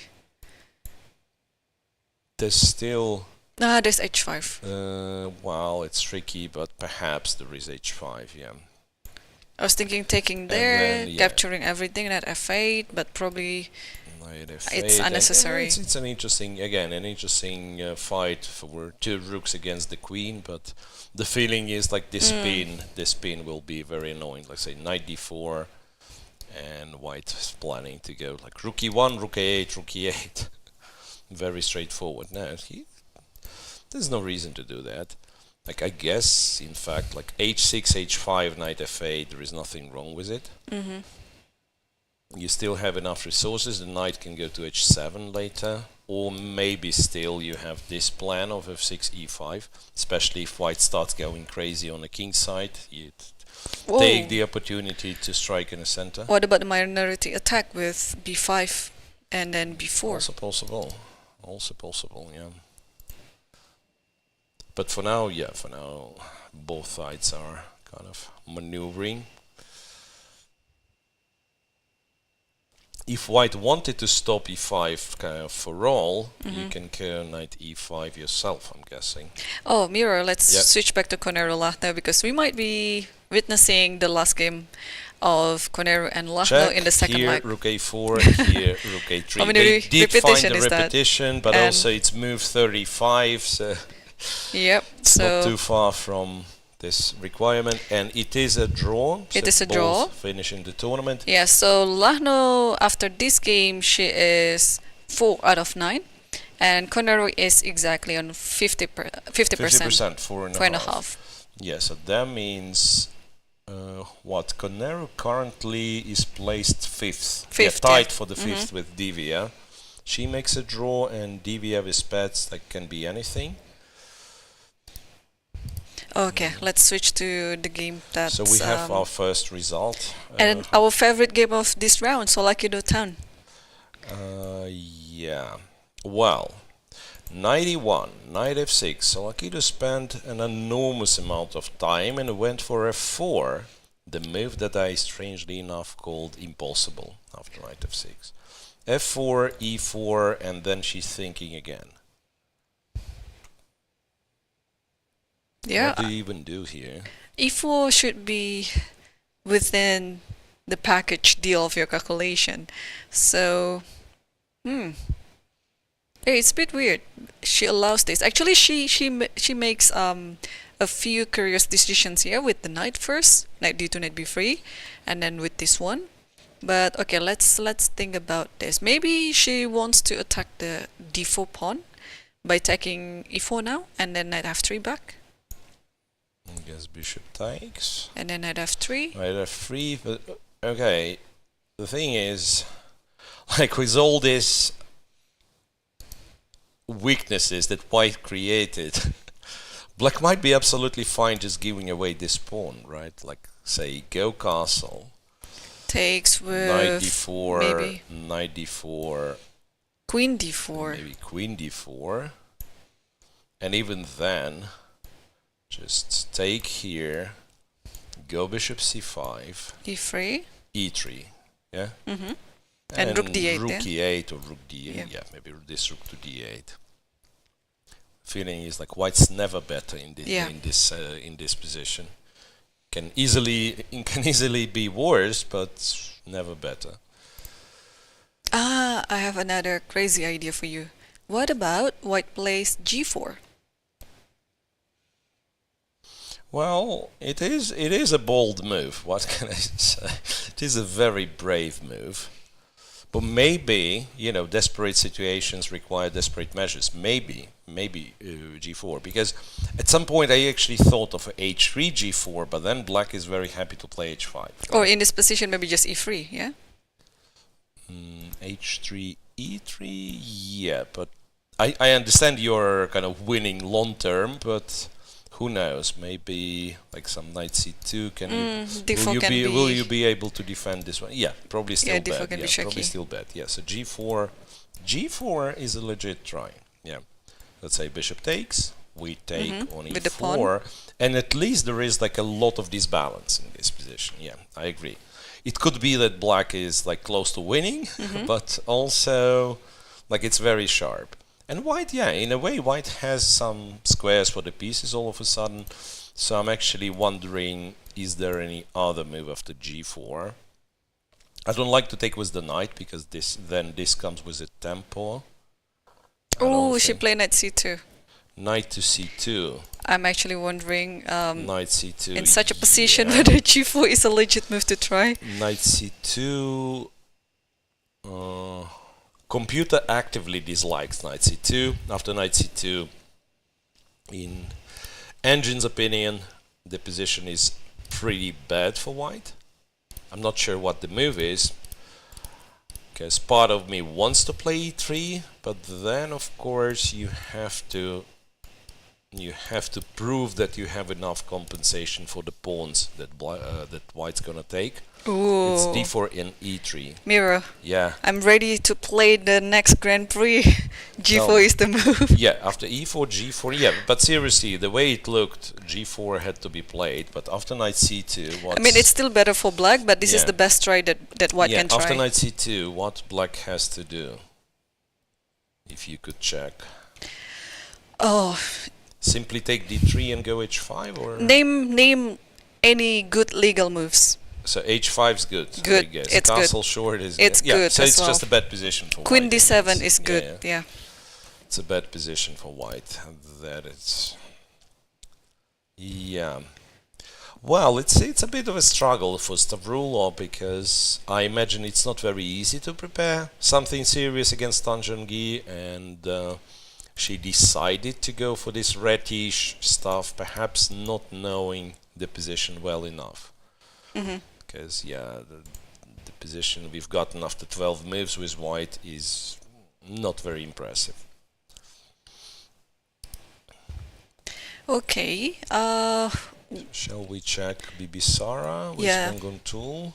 there's still.
There's h5.
Well, it's tricky, but perhaps there is h5. Yeah.
I was thinking taking there,
then, yeah.
capturing everything at f8, but probably
Knight
it's
f8.
unnecessary.
It's an interesting, again, an interesting fight for two rooks against the queen, but the feeling is like this spin will be very annoying. Like say knight d4, and white is planning to go like rook e1, rook a8, rook e8. Very straightforward. No, there's no reason to do that. Like I guess, in fact, like h6, h5, knight f8, there is nothing wrong with it. You still have enough resources. The knight can go to h7 later, or maybe still you have this plan of f6, e5, especially if white starts going crazy on the king side. You take the opportunity to strike in the center.
What about the minority attack with b5 and then b4?
Also possible. Also possible, yeah. But for now, both sides are kind of maneuvering. If white wanted to stop e5 kind of for all, you can clear knight e5 yourself, I'm guessing.
Oh, Miro, let's
Yep.
switch back to Koneru Lagno because we might be witnessing the last game of Koneru and Lagno
Check,
in the second
here
leg.
rook a4, here rook a3.
How many
They did find
repetition
the
is that?
repetition, but
And-
also it's move 35, so
Yep,
it's not too
so
far from this requirement, and it is a draw.
It
so
is a
both
draw.
finishing the tournament.
yeah, so Lagno after this game she is 4 out of 9, and Koneru is exactly on 50%.
50%, four and a
4.5.
half. Yeah, so that means what? Koneru currently is placed fifth.
Fifth,
yeah, tied
yeah.
for the fifth with Divya. She makes a draw, and Divya with Paehtz, that can be anything.
Okay, let's switch to the game that's
So we have our first result.
and our favorite game of this round, Tsolakidou Tan.
Yeah. Well, 91, knight f6. Tsolakidou spent an enormous amount of time and went for f4, the move that I strangely enough called impossible after knight f6. f4, e4, and then she's thinking again.
Yeah,
What do you even do here?
E4 should be within the package deal of your calculation. So, hey, it's a bit weird. She allows this. Actually, she makes a few curious decisions here with the knight first, knight d2, knight b3, and then with this one. But okay, let's think about this. Maybe she wants to attack the d4 pawn by taking e4 now, and then knight f3 back.
I guess bishop takes.
And then knight f3.
Knight f3, but okay. The thing is, like with all these weaknesses that white created, black might be absolutely fine just giving away this pawn, right? Like, say, go castle,
Takes with
knight d4,
maybe
knight d4,
queen d4.
maybe queen d4, and even then, just take here, go bishop c5,
d3.
e3, yeah?
And rook d8,
rook
yeah?
e8 or rook d8,
Yeah.
yeah, maybe this rook to d8. Feeling is like white's never better in this
Yeah.
in this position. Can easily be worse, but never better.
Ah, I have another crazy idea for you. What about white plays g4?
Well, it is a bold move. What can I say? It is a very brave move. But maybe, you know, desperate situations require desperate measures. Maybe g4, because at some point I actually thought of h3 g4, but then black is very happy to play h5.
Or in this position, maybe just e3, yeah?
H3 e3, yeah, but I understand you're kind of winning long term, but who knows? Maybe like some knight c2 can will you be able to defend this one? Yeah, probably still bad.
Can be
Yeah, probably
tricky.
still bad. Yeah, so g4 is a legit try. Yeah, let's say bishop takes. We take on
With the pawn.
e4, and at least there is like a lot of disbalance in this position. Yeah, I agree. It could be that black is like close to winning, but also like it's very sharp. And white, yeah, in a way, white has some squares for the pieces all of a sudden. So I'm actually wondering, is there any other move after g4? I don't like to take with the knight because this comes with a tempo.
Oh, she played knight c2.
Knight to c2.
I'm actually wondering,
Knight c2.
in such a position,
yeah.
whether g4 is a legit move to try.
Knight c2. Computer actively dislikes knight c2. After knight c2, in Engine's opinion, the position is pretty bad for white. I'm not sure what the move is, because part of me wants to play e3, but then of course you have to prove that you have enough compensation for the pawns that that white's gonna take.
Ooh.
It's d4 and e3.
Miro,
Yeah.
I'm ready to play the next Grand Prix. g4
No.
is the move.
Yeah, after e4, g4, yeah, but seriously, the way it looked, g4 had to be played, but after knight c2,
I mean, it's still better for black, but this is
Yeah.
the best try that white
yeah,
can try.
after knight c2, what black has to do? If you could check.
Oh,
Simply take d3 and go h5, or?
name any good legal moves.
So h5's good,
Good,
I guess.
it's good.
Castle short is
It's
yeah,
good
so
as
it's
well.
just a bad position for
Queen
white.
d7 is
Yeah,
good,
yeah.
yeah.
It's a bad position for white. That it's... Yeah. Well, it's a bit of a struggle for Stavroula, because I imagine it's not very easy to prepare something serious against Tan Zhongyi, and she decided to go for this reddish stuff, perhaps not knowing the position well enough. Because, yeah, the position we've gotten after 12 moves with white is not very impressive.
Okay,
Shall we check Bibisara with
Yeah.
Munguntuul?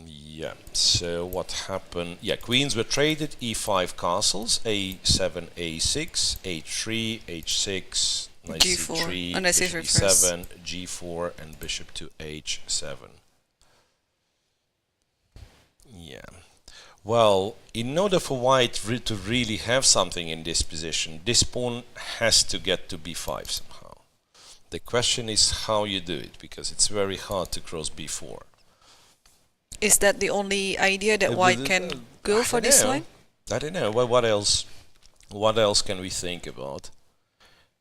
Yeah, so what happened? Yeah, queens were traded, e5 castles, a7, a6, h3, h6, knight
G4.
c3,
Oh, knight c3
bishop
first.
e7, g4, and bishop to h7. Yeah. Well, in order for white to really have something in this position, this pawn has to get to b5 somehow. The question is how you do it, because it's very hard to cross b4.
is that the only idea that white can go for this line?
I don't know. Well, what else? What else can we think about?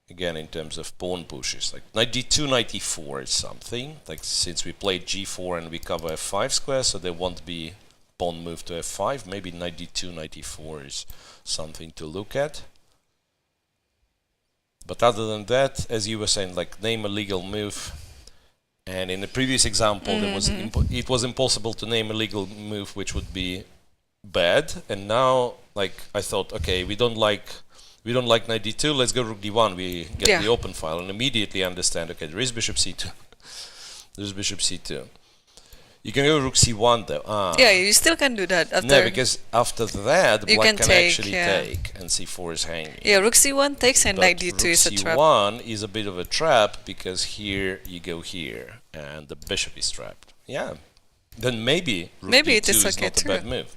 Again, in terms of pawn pushes, like knight d2, knight e4 is something. Like since we played g4 and we cover f5 square, so there won't be pawn move to f5. Maybe knight d2, knight e4 is something to look at. But other than that, as you were saying, like name a legal move. And in the previous example, it was impossible to name a legal move which would be bad. And now, like I thought, okay, we don't like knight d2. Let's go rook d1. We get the open file and immediately understand. Okay, there is bishop c2. There's bishop c2. You can go rook c1 though.
Yeah, you still can do that after.
No, because after that,
You
black
can
can
take,
actually
yeah.
take, and c4 is hanging.
Yeah, rook c1 takes and
But
knight d2
rook
is a trap.
c1 is a bit of a trap because here you go here and the bishop is trapped. Yeah. Then maybe rook
Maybe
d2
it is
is
okay
not a
too.
bad move.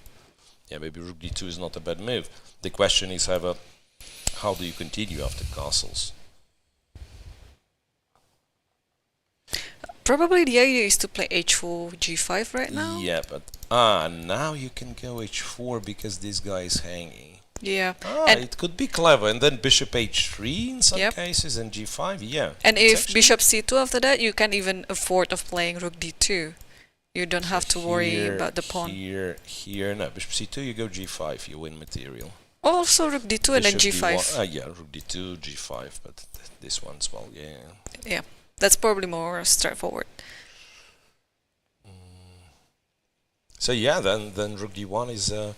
Yeah, maybe rook d2 is not a bad move. The question is, however, how do you continue after castles?
Probably the idea is to play h4, g5 right now.
Yeah, but now you can go h4 because this guy is hanging.
Yeah. And
It could be clever, and then bishop h3 in some
Yep.
cases, and g5. Yeah.
and
It's
if
actually-
bishop c2 after that, you can even afford of playing rook d2. You don't have to worry
Here,
about the pawn.
Here. No, bishop c2. You go g5. You win material.
Also rook d2 and then
Bishop
g5.
d1, yeah, rook d2, g5, but this one's, well, yeah.
Yeah, that's probably more straightforward.
So yeah, then rook d1 is a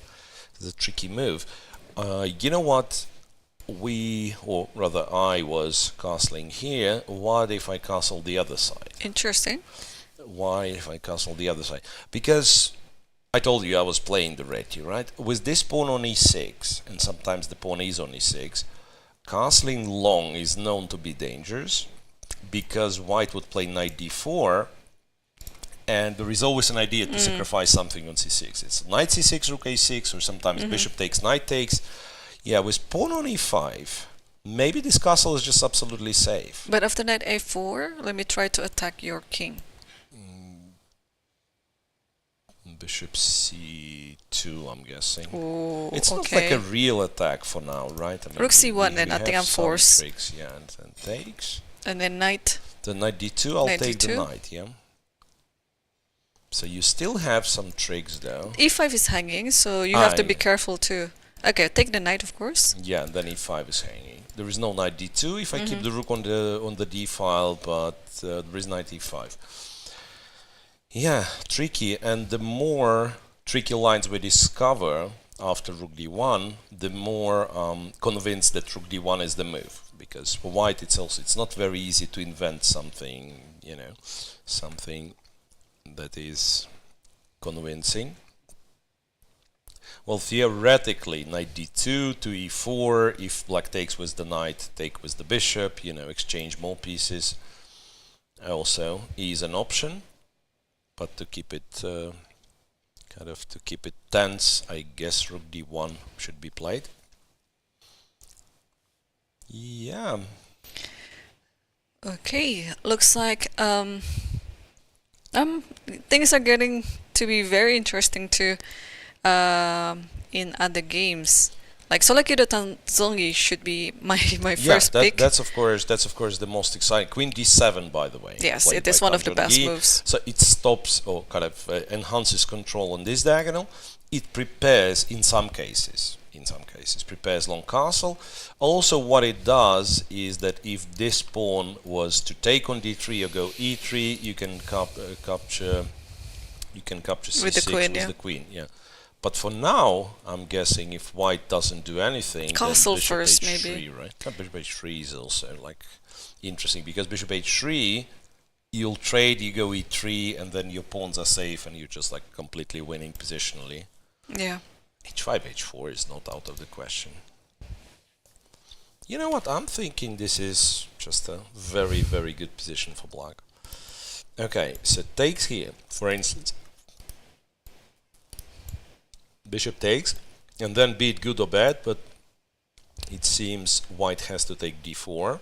tricky move. You know what? Or rather I was castling here. What if I castle the other side?
Interesting.
Why if I castle the other side? Because I told you I was playing the red here, right? With this pawn on e6, and sometimes the pawn is on e6, castling long is known to be dangerous, because white would play knight d4, and there is always an idea to sacrifice something on c6. It's knight c6, rook a6, or sometimes bishop takes, knight takes. Yeah, with pawn on e5, maybe this castle is just absolutely safe.
But after knight a4, let me try to attack your king.
Bishop c2, I'm guessing.
Oh,
It's not
okay.
like a real attack for now, right? I mean,
Rook c1 then, I
have
think I'm
some
forced.
tricks, yeah, and takes.
And then knight.
The knight d2, I'll
Knight
take the
d2.
knight, yeah. So you still have some tricks though.
e5 is hanging, so you have to be
yeah.
careful too. Okay, take the knight, of course.
Yeah, and then e5 is hanging. There is no knight d2 if I keep the rook on the d file, but there is knight e5. Yeah, tricky, and the more tricky lines we discover after rook d1, the more convinced that rook d1 is the move. Because for white it's not very easy to invent something, you know, something that is convincing. Well, theoretically, knight d2 to e4, if black takes with the knight, take with the bishop, you know, exchange more pieces. Also is an option. But to keep it to keep it tense, I guess rook d1 should be played. Yeah.
Okay, looks like things are getting to be very interesting too in other games. Like Tsolakidou Tan Zhongyi should be my first pick.
That's of course the most exciting. Queen d7, by the way.
Yes,
played
it is
by
one of the
Tan
best
Zhongyi.
moves.
So it stops or kind of enhances control on this diagonal. It prepares, in some cases, prepares long castle. Also, what it does is that if this pawn was to take on d3 or go e3, you can capture c6
With the queen,
with the queen. Yeah. But for now, I'm guessing if white doesn't do anything,
Castle
then bishop
first,
h3,
maybe.
right? Bishop h3 is also like interesting because bishop h3, you'll trade, you go e3, and then your pawns are safe, and you're just like completely winning positionally.
Yeah.
h5, h4 is not out of the question. You know what? I'm thinking this is just a very, very good position for black. Okay, so takes here, for instance. Bishop takes, and then be it good or bad, but it seems white has to take d4.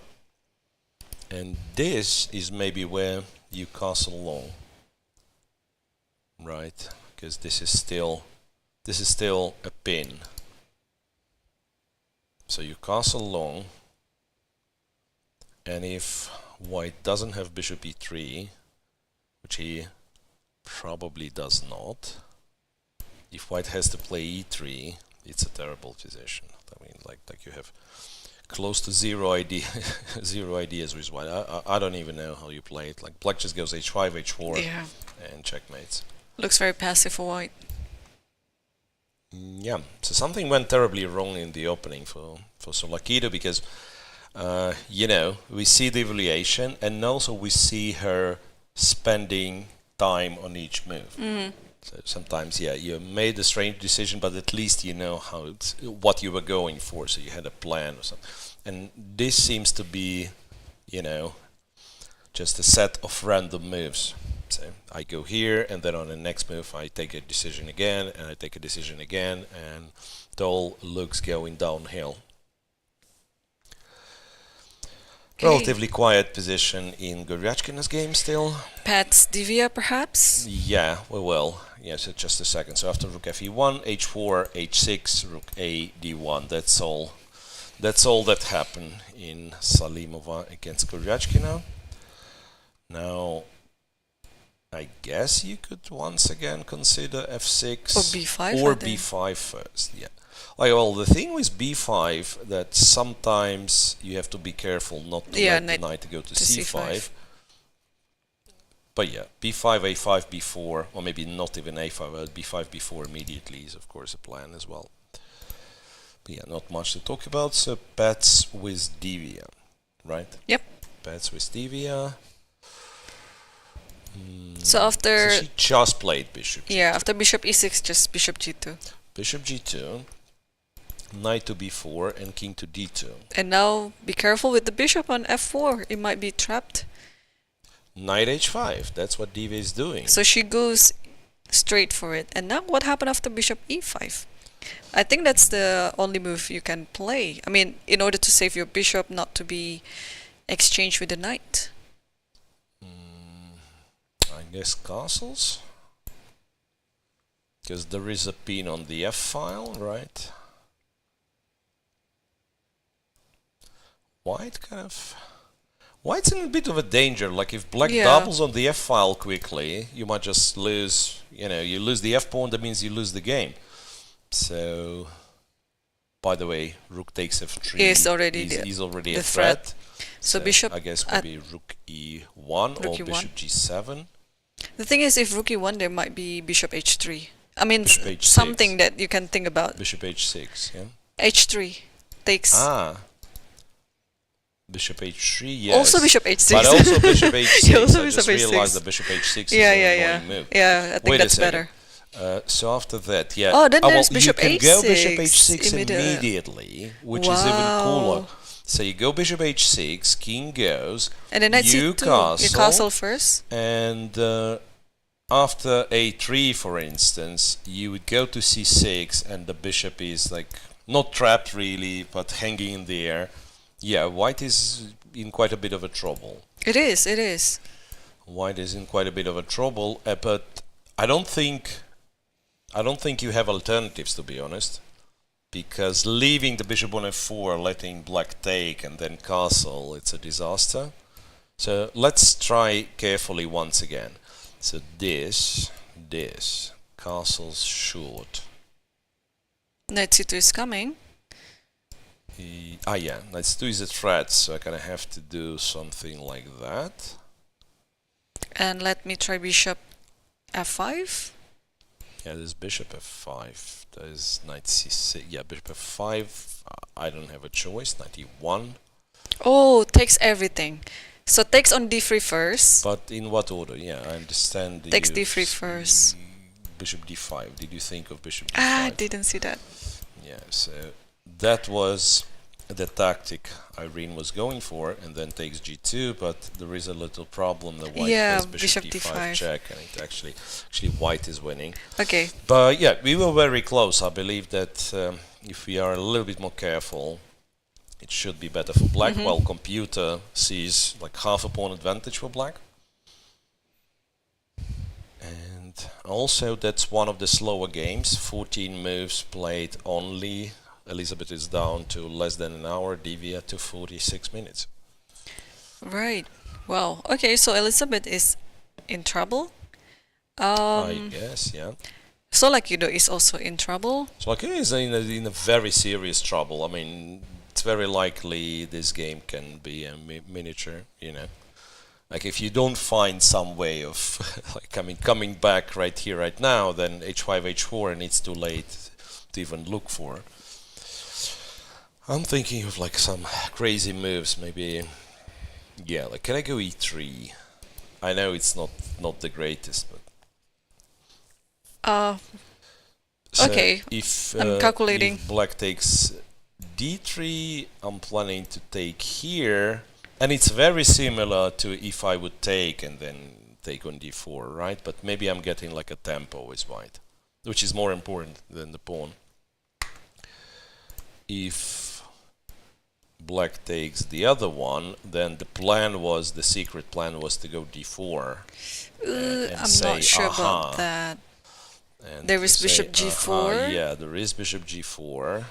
And this is maybe where you castle long. Right? Because this is still a pin. So you castle long, and if white doesn't have bishop e3, which he probably does not, if white has to play e3, it's a terrible position. I mean, like you have close to zero ideas with white. I don't even know how you play it. Like black just goes h5, h4,
Yeah.
and checkmates.
Looks very passive for white.
Yeah, so something went terribly wrong in the opening for Tsolakidou because, you know, we see the evaluation and also we see her spending time on each move. So sometimes, yeah, you made a strange decision, but at least you know what you were going for, so you had a plan or something. And this seems to be, you know, just a set of random moves. So I go here, and then on the next move I take a decision again, and I take a decision again, and it all looks going downhill. Relatively quiet position in Goryachkina's game still.
Paehtz Divya, perhaps?
Yeah, well, yes, just a second. So after rook fe1, h4, h6, rook a, d1. That's all. That's all that happened in Salimova against Goryachkina. Now, I guess you could once again consider f6
Or b5,
or
I think.
b5 first. Yeah. Like, well, the thing with b5 that sometimes you have to be careful not to let the knight to go to c5. But yeah, b5, a5, b4, or maybe not even a5, but b5, b4 immediately is of course a plan as well. But yeah, not much to talk about. So Paehtz with Divya, right?
Yep.
Paehtz with Divya.
So after...
So she just played bishop g2.
Yeah, after bishop e6, just bishop g2.
Bishop g2, knight to b4, and king to d2.
And now, be careful with the bishop on f4. It might be trapped.
Knight h5, that's what Divya is doing.
So she goes straight for it. And now what happened after bishop e5? I think that's the only move you can play. I mean, in order to save your bishop not to be exchanged with the knight.
I guess castles? Because there is a pin on the f file, right? White's in a bit of a danger. Like if black doubles on the f file quickly, you might just lose, you know, you lose the f pawn, that means you lose the game. So, by the way, rook takes f3
is already
a threat.
So bishop,
I guess maybe rook e1 or bishop g7.
The thing is, if rook e1, there might be bishop h3. I mean,
H6.
something that you can think about.
Bishop h6, yeah.
h3 takes.
Bishop h3, yes.
Also bishop h6.
But also bishop h6.
Also
I just realized that bishop h6 is an annoying move.
Yeah, I think that's better.
So after that, yeah.
Oh, then there's bishop
you can
h6
go bishop h6 immediately, which is even cooler. So you go bishop h6, king goes,
and then
you
c2. You castle first.
And after a3, for instance, you would go to c6, and the bishop is like not trapped really, but hanging in the air. Yeah, white is in quite a bit of a trouble.
It is, it is.
White is in quite a bit of a trouble, but I don't think you have alternatives, to be honest. Because leaving the bishop on f4, letting black take and then castle, it's a disaster. So let's try carefully once again. So this, castle's short.
Knight c2 is coming.
Yeah, knight c2 is a threat, so I'm gonna have to do something like that.
And let me try bishop f5.
Yeah, there's bishop f5. There's knight c6. Yeah, bishop f5. I don't have a choice. Knight e1.
Oh, takes everything. So takes on d3 first.
But in what order? Yeah, I understand.
Takes d3 first.
Bishop d5. Did you think of bishop d5?
I didn't see that.
Yeah, so that was the tactic Irene was going for, and then takes g2, but there is a little problem. The white plays bishop d5 check, and it actually white is winning.
Okay.
But yeah, we were very close. I believe that if we are a little bit more careful, it should be better for black. Well, computer sees like half a pawn advantage for black. And also that's one of the slower games. 14 moves played only. Elizabeth is down to less than an hour, Divya to 46 minutes.
Right. Wow. Okay, so Elizabeth is in trouble.
I guess, yeah.
Tsolakidou is also in trouble.
Tsolakidou is in a very serious trouble. I mean, it's very likely this game can be a miniature, you know. Like if you don't find some way of coming back right here, right now, then h5, h4, and it's too late to even look for. I'm thinking of like some crazy moves, maybe, yeah, like can I go e3? I know it's not the greatest, but so
Okay,
if
I'm calculating.
if black takes d3, I'm planning to take here, and it's very similar to if I would take and then take on d4, right? But maybe I'm getting like a tempo with white, which is more important than the pawn. If black takes the other one, then the secret plan was to go d4. And
I'm
say,
not sure
aha.
about that.
And
There
to
is
say,
bishop g4.
yeah, there is bishop g4.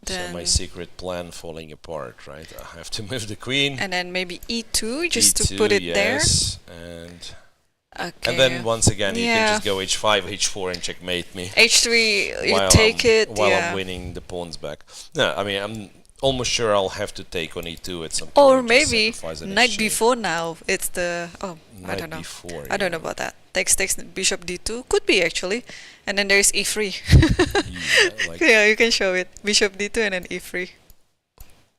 Then
So my secret plan falling apart, right? I have to move the queen.
and then maybe e2 just to
E2,
put it
yes, and
there. Okay.
and then once again you can
Yeah.
just go h5, h4 and checkmate me.
h3, you
while
take
I'm,
it.
while
Yeah.
I'm winning the pawns back. No, I mean I'm almost sure I'll have to take on e2 at some point.
Or
and just
maybe
sacrifice an
knight
exchange.
b4 now. It's the I
Knight
don't know.
b4,
I don't know
yeah.
about that. Takes bishop d2 could be actually, and then there's e3.
Yeah, like,
Yeah, you can show it. Bishop d2 and then e3.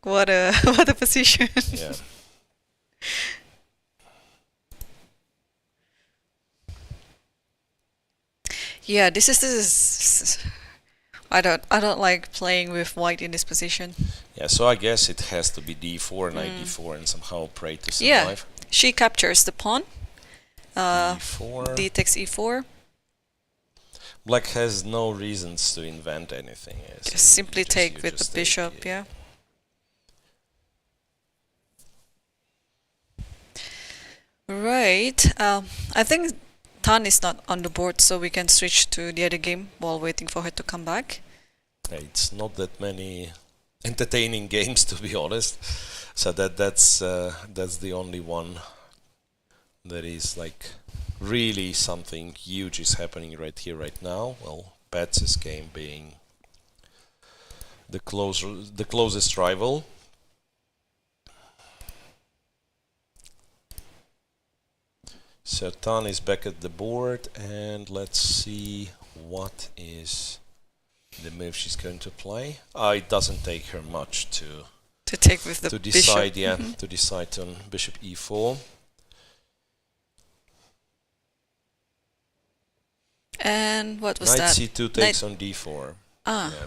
What a what a position.
yeah.
Yeah, this is. I don't like playing with white in this position.
Yeah, so I guess it has to be d4, knight d4, and somehow pray to survive.
Yeah, she captures the pawn.
d4.
D takes e4.
Black has no reasons to invent anything. Yes.
Just simply
You
take
you
with the
just take,
bishop. Yeah. Right. I think Tan is not on the board, so we can switch to the other game while waiting for her to come back.
Yeah, it's not that many entertaining games, to be honest. So that's the only one that is like really something huge is happening right here, right now. Well, Paehtz' game being the closest rival. So Tan is back at the board, and let's see what is the move she's going to play. It doesn't take her much to
take with the
decide,
bishop.
yeah, to decide on bishop e4.
And what was
Knight
that?
c2 takes on d4.
Ah,
Yeah.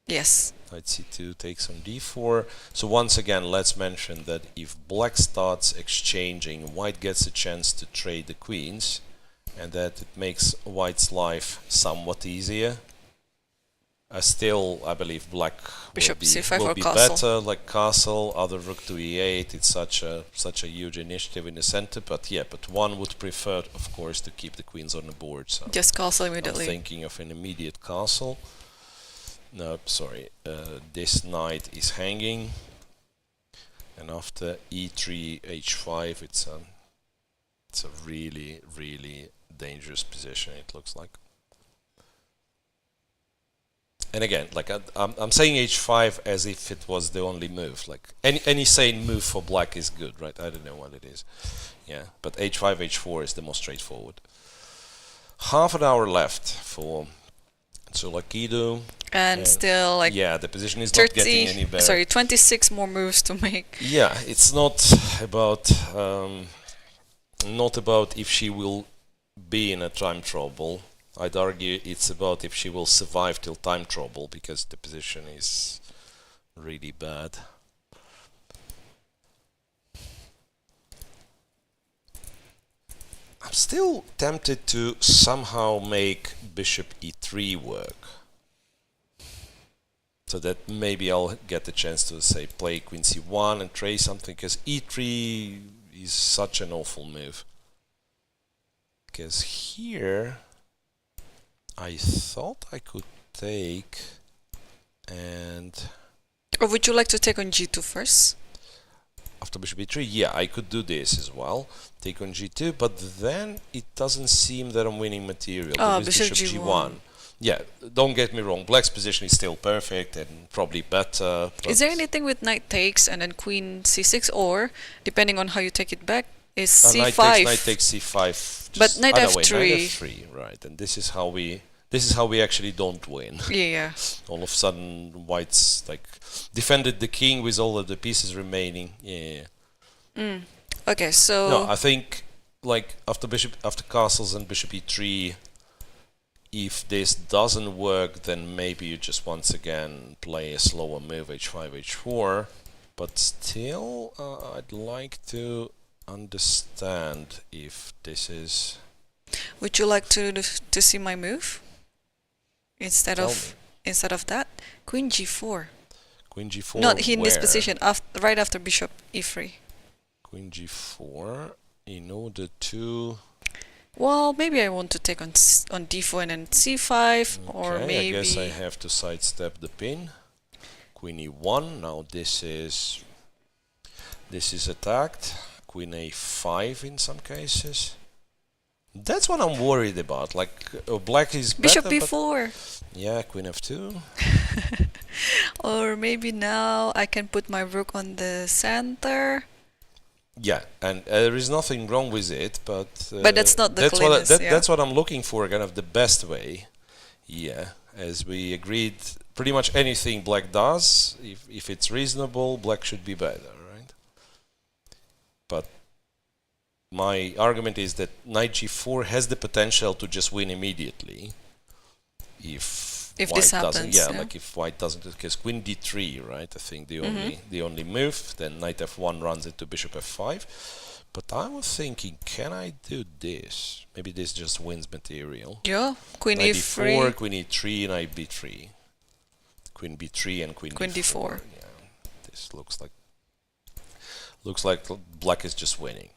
yes.
Knight c2 takes on d4. So once again, let's mention that if black starts exchanging, white gets a chance to trade the queens, and that it makes white's life somewhat easier. Still, I believe black
Bishop c5
will
or
be
castle.
better, like castle, other rook to e8. It's such a huge initiative in the center, but yeah, but one would prefer, of course, to keep the queens on the board. So
Just castle
I'm
immediately.
thinking of an immediate castle. No, sorry. This knight is hanging, and after e3, h5, it's a really, really dangerous position. It looks like. And again, like I'm saying h5 as if it was the only move. Like any sane move for black is good, right? I don't know what it is. Yeah, but h5, h4 is the most straightforward. Half an hour left for Tsolakidou.
And still like
yeah, the position is not getting any
30,
better.
sorry, 26 more moves to make.
Yeah, it's not about if she will be in a time trouble. I'd argue it's about if she will survive till time trouble, because the position is really bad. I'm still tempted to somehow make bishop e3 work. So that maybe I'll get the chance to, say, play queen c1 and try something, because e3 is such an awful move. Because here I thought I could take and...
Or would you like to take on g2 first?
After bishop e3, yeah, I could do this as well. Take on g2, but then it doesn't seem that I'm winning material. There is
bishop g1.
Yeah, don't get me wrong, black's position is still perfect and probably better.
Is there anything with knight takes and then queen c6, or depending on how you take it back, is c5?
Knight takes c5.
But knight
wait,
f3.
Knight f3, right? And this is how we actually don't win.
Yeah.
All of a sudden, white's like defended the king with all of the pieces remaining. Yeah.
Okay, so
No, I think like after castles and bishop e3, if this doesn't work, then maybe you just once again play a slower move, h5, h4. But still, I'd like to understand if this is...
Would you like to see my move instead
Tell
of that? Queen g4.
Queen g4.
Not in this
where?
position. Right after bishop e3.
Queen g4 in order to...
Well, maybe I want to take on d4 and then c5, or
Okay,
maybe...
I guess I have to sidestep the pin. Queen e1. Now this is attacked. Queen a5 in some cases. That's what I'm worried about. Like black is
Bishop
better,
b4.
yeah, queen f2.
Or maybe now I can put my rook on the center.
Yeah, and there is nothing wrong with it, but
that's not the cleanest,
that's what I'm looking for, kind of the best way. Yeah, as we agreed, pretty much anything black does, if it's reasonable, black should be better, right? But my argument is that knight g4 has the potential to just win immediately if white
this
doesn't.
happens,
Yeah,
yeah.
like if white doesn't, because queen d3, right? I think the only move. Then knight f1 runs into bishop f5. But I was thinking, can I do this? Maybe this just wins material.
Yeah, queen
Knight
e3.
d4, queen e3, knight b3, queen b3, and queen
d4.
Yeah, this looks like black is just winning.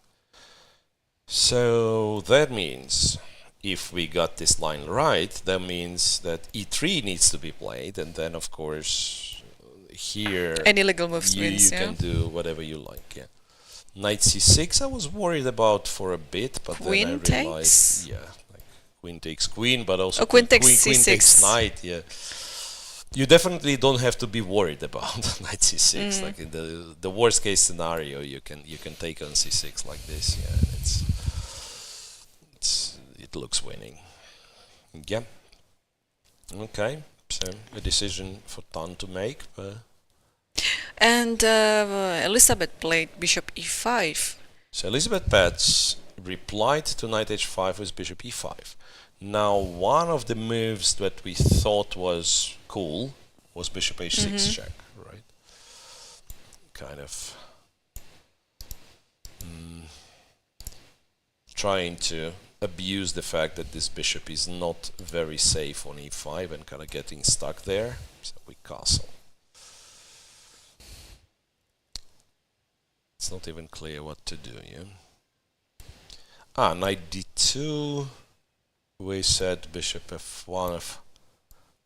So that means, if we got this line right, that means that e3 needs to be played, and then of course here
Any legal moves
you
wins, yeah.
can do whatever you like. Yeah. Knight c6 I was worried about for a bit, but
Queen
then I
takes?
realized, yeah, like queen takes queen, but also
queen takes
queen
c6.
takes knight. Yeah, you definitely don't have to be worried about knight c6. Like in the worst case scenario, you can take on c6 like this. Yeah, and it looks winning. Yeah. Okay. So a decision for Tan to make.
And Elisabeth played bishop e5.
So Elisabeth Paehtz replied to knight h5 with bishop e5. Now, one of the moves that we thought was cool was bishop h6 check, right? Kind of trying to abuse the fact that this bishop is not very safe on e5 and kind of getting stuck there. So we castle. It's not even clear what to do, yeah? Knight d2. We said bishop f1 of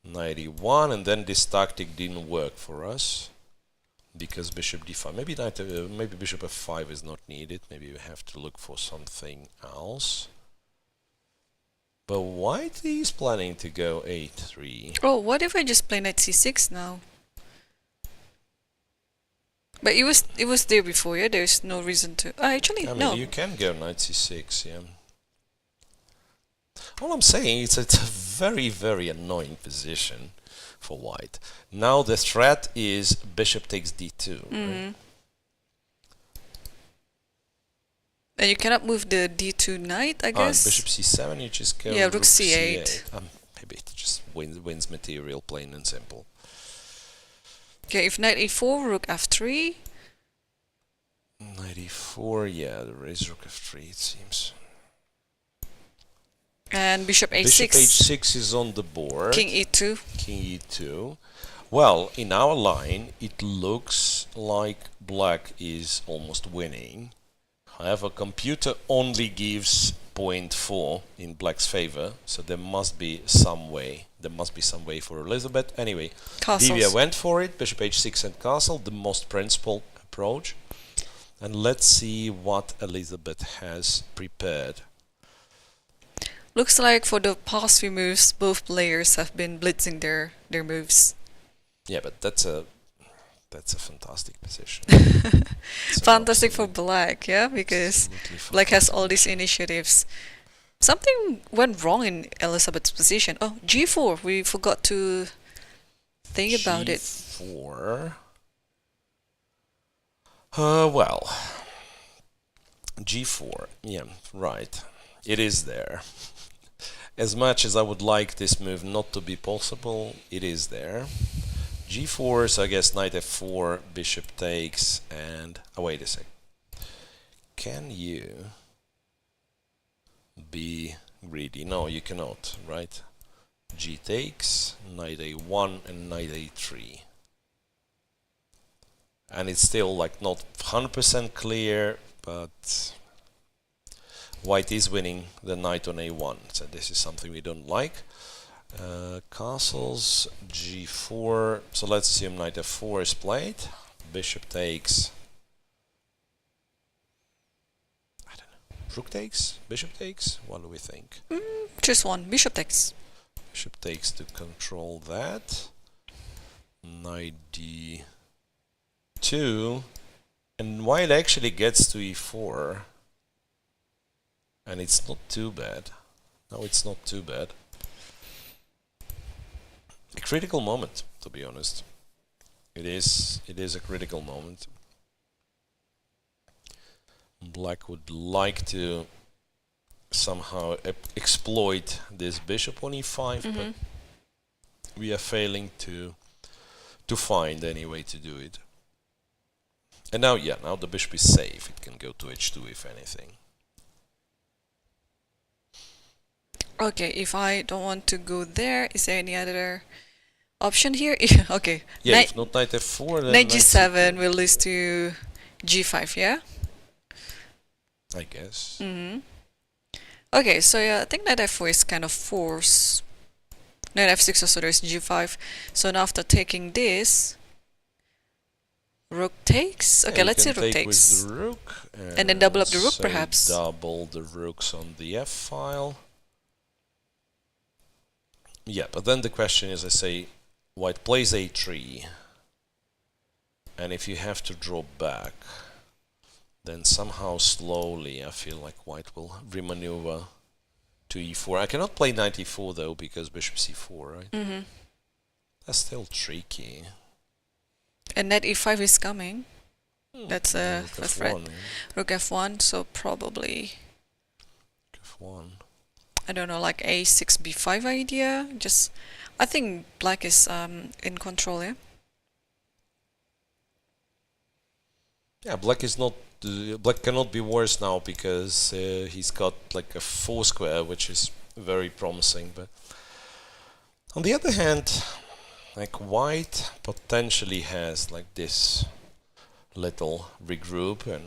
knight e1, and then this tactic didn't work for us because bishop d5. Maybe bishop f5 is not needed. Maybe we have to look for something else. But white is planning to go a3.
Oh, what if I just play knight c6 now? But it was there before, yeah? There's no reason to... actually,
I mean,
no.
you can go knight c6, yeah. All I'm saying is it's a very, very annoying position for white. Now the threat is bishop takes d2. Right?
And you cannot move the d2 knight, I guess?
Bishop c7, you just go
rook c8.
Maybe it just wins material, plain and simple.
Okay, if knight e4, rook f3.
Knight e4, yeah, there is rook f3, it seems.
And bishop a6.
Bishop h6 is on the board.
King e2.
King e2. Well, in our line, it looks like black is almost winning. However, computer only gives 0.4 in black's favor, so there must be some way. There must be some way for Elizabeth. Anyway,
Castles.
Divya went for it. Bishop h6 and castle, the most principled approach. And let's see what Elizabeth has prepared.
Looks like for the past few moves, both players have been blitzing their moves.
Yeah, but that's a fantastic position.
Fantastic for black, yeah? Because black has all these initiatives. Something went wrong in Elizabeth's position. Oh, g4. We forgot to think about it.
G4. Well, G4. Yeah, right. It is there. As much as I would like this move not to be possible, it is there. G4, so I guess knight f4, bishop takes, and... Oh, wait a sec. Can you be greedy? No, you cannot, right? G takes, knight a1, and knight a3. And it's still like not 100% clear, but white is winning the knight on a1, so this is something we don't like. Castles, g4, so let's assume knight f4 is played, bishop takes, I don't know, rook takes, bishop takes, what do we think?
Choose one. Bishop takes.
Bishop takes to control that, knight d2, and white actually gets to e4, and it's not too bad. No, it's not too bad. A critical moment, to be honest. It is a critical moment. Black would like to somehow exploit this bishop on e5, but we are failing to find any way to do it. And now, yeah, now the bishop is safe. It can go to h2 if anything.
Okay, if I don't want to go there, is there any other option here? Okay.
Yeah, if not knight f4, then
knight g7 will lose to g5, yeah?
I guess.
Okay, so yeah, I think knight f4 is kind of forced. Knight f6 also there's g5. So now after taking this, rook takes. Okay,
Yeah,
let's see
you can
rook
take
takes.
with the rook,
And then double up the rook,
say
perhaps.
Double the rooks on the f file. Yeah, but then the question is, I say, white plays a3, and if you have to draw back, then somehow slowly I feel like white will remaneuver to e4. I cannot play knight e4 though, because bishop c4, right? That's still tricky.
And knight e5 is coming. That's a
Rook
threat.
f1, yeah.
Rook f1, so probably,
f1.
I don't know, like a6 b5 idea. Just, I think black is in control, yeah?
Yeah, black is not. Black cannot be worse now because he's got like a 4 square, which is very promising. But on the other hand, like white potentially has like this little regroup and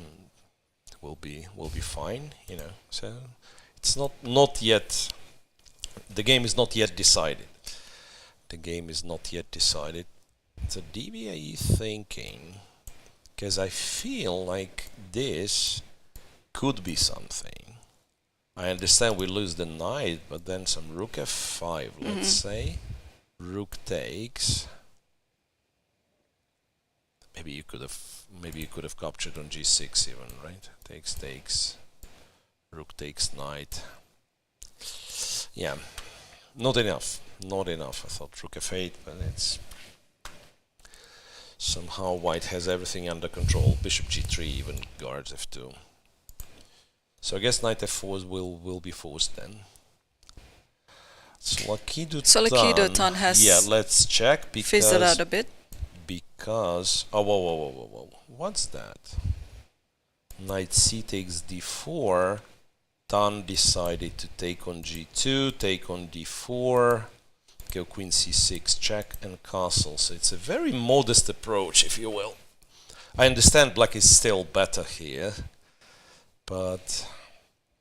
will be fine, you know. So it's not yet. The game is not yet decided. The game is not yet decided. So Divya, are you thinking? Because I feel like this could be something. I understand we lose the knight, but then some rook f5, let's say. Rook takes. Maybe you could have captured on g6 even, right? Takes. Rook takes knight. Yeah, not enough. Not enough. I thought rook f8, but it's somehow white has everything under control. Bishop g3 even guards f2. So I guess knight f4 will be forced then.
Tsolakidou Tan has
yeah, let's check because
fizzled out a bit.
Oh, whoa. What's that? Knight c takes d4. Tan decided to take on g2, take on d4, go queen c6, check, and castle. So it's a very modest approach, if you will. I understand black is still better here, but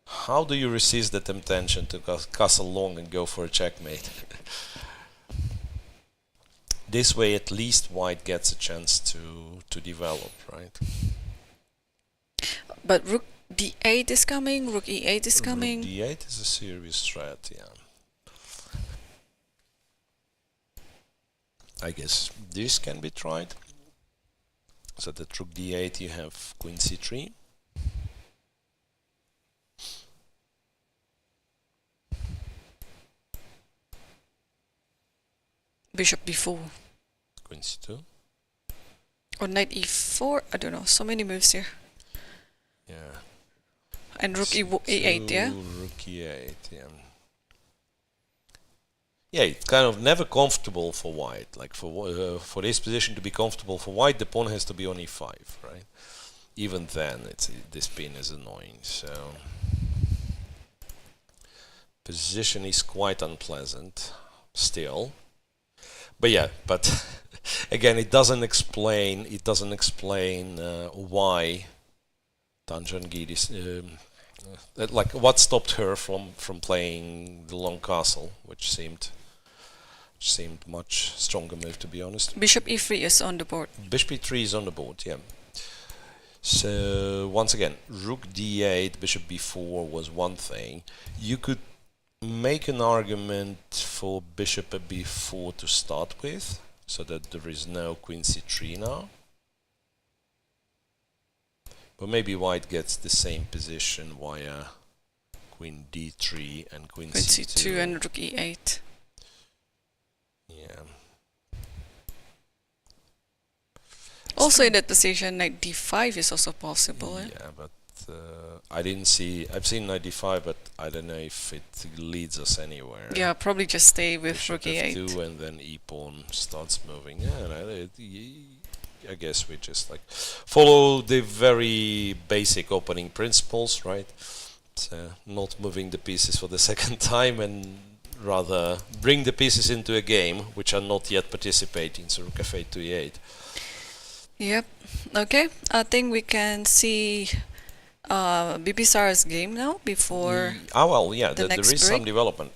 how do you resist the temptation to castle long and go for a checkmate? This way at least white gets a chance to develop, right?
But rook d8 is coming, rook e8 is coming.
Rook d8 is a serious threat, yeah. I guess this can be tried. So that rook d8 you have queen c3.
Bishop b4.
Queen c2.
Or knight e4, I don't know, so many moves here.
Yeah.
And rook e8, yeah?
Rook e8, yeah. Yeah, it's kind of never comfortable for white. Like for this position to be comfortable for white, the pawn has to be on e5, right? Even then, this pin is annoying. So position is quite unpleasant still. But yeah, but again, it doesn't explain why Tan Zhongyi like what stopped her from playing the long castle, which seemed much stronger move, to be honest.
Bishop e3 is on the board.
Bishop e3 is on the board, yeah. So once again, rook d8, bishop b4 was one thing. You could make an argument for bishop at b4 to start with, so that there is no queen c3 now. But maybe white gets the same position via queen d3 and queen c2
and rook e8.
Yeah.
Also in that position, knight d5 is also possible.
Yeah, but I didn't see. I've seen knight d5, but I don't know if it leads us anywhere.
Yeah, probably just stay with
Bishop
rook e8.
f2 and then e pawn starts moving. Yeah, no, I guess we just like follow the very basic opening principles, right? So not moving the pieces for the second time, and rather bring the pieces into a game which are not yet participating. So rook f8 to e8.
Yep. Okay. I think we can see Bibisara's game now before.
Well, yeah.
the
There
next
is
break.
some development.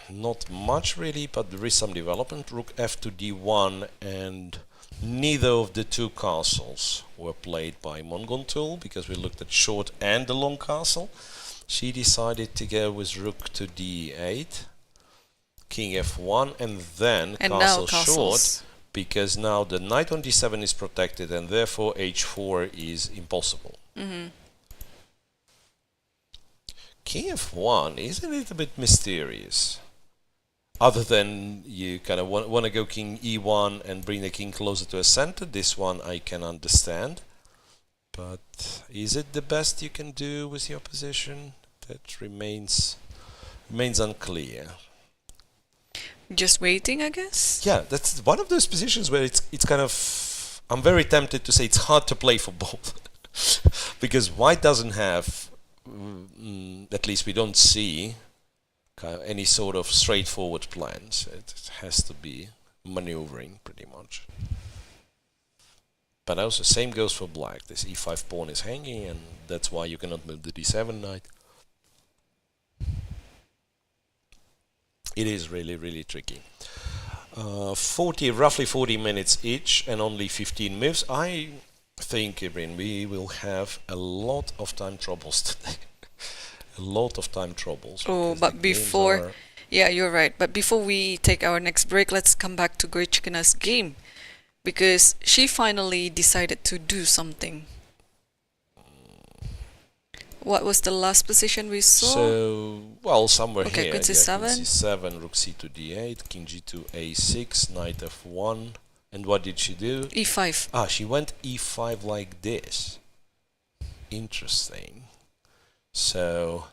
Not much really, but there is some development. Rook f to d1, and neither of the two castles were played by Munguntuul because we looked at short and the long castle. She decided to go with rook to d8, king f1, and then castle short, because now the knight on d7 is protected, and therefore h4 is impossible. King f1 is a little bit mysterious. Other than you kind of want to go king e1 and bring the king closer to a center, this one I can understand. But is it the best you can do with your position? That remains unclear.
Just waiting, I guess?
Yeah, that's one of those positions where it's kind of... I'm very tempted to say it's hard to play for both. Because white doesn't have, at least we don't see, any sort of straightforward plans. It has to be maneuvering, pretty much. But also, same goes for black. This e5 pawn is hanging, and that's why you cannot move the d7 knight. It is really, really tricky. Roughly 40 minutes each, and only 15 moves. I think, Irene, we will have a lot of time troubles today. A lot of time troubles.
Oh, but before... Yeah, you're right. But before we take our next break, let's come back to Goryachkina's game. Because she finally decided to do something. What was the last position we saw?
So, well, somewhere
Okay,
here.
queen c7.
Queen c7, rook c to d8, king g2, a6, knight f1. And what did she do?
e5.
Ah, she went e5 like this. Interesting. So,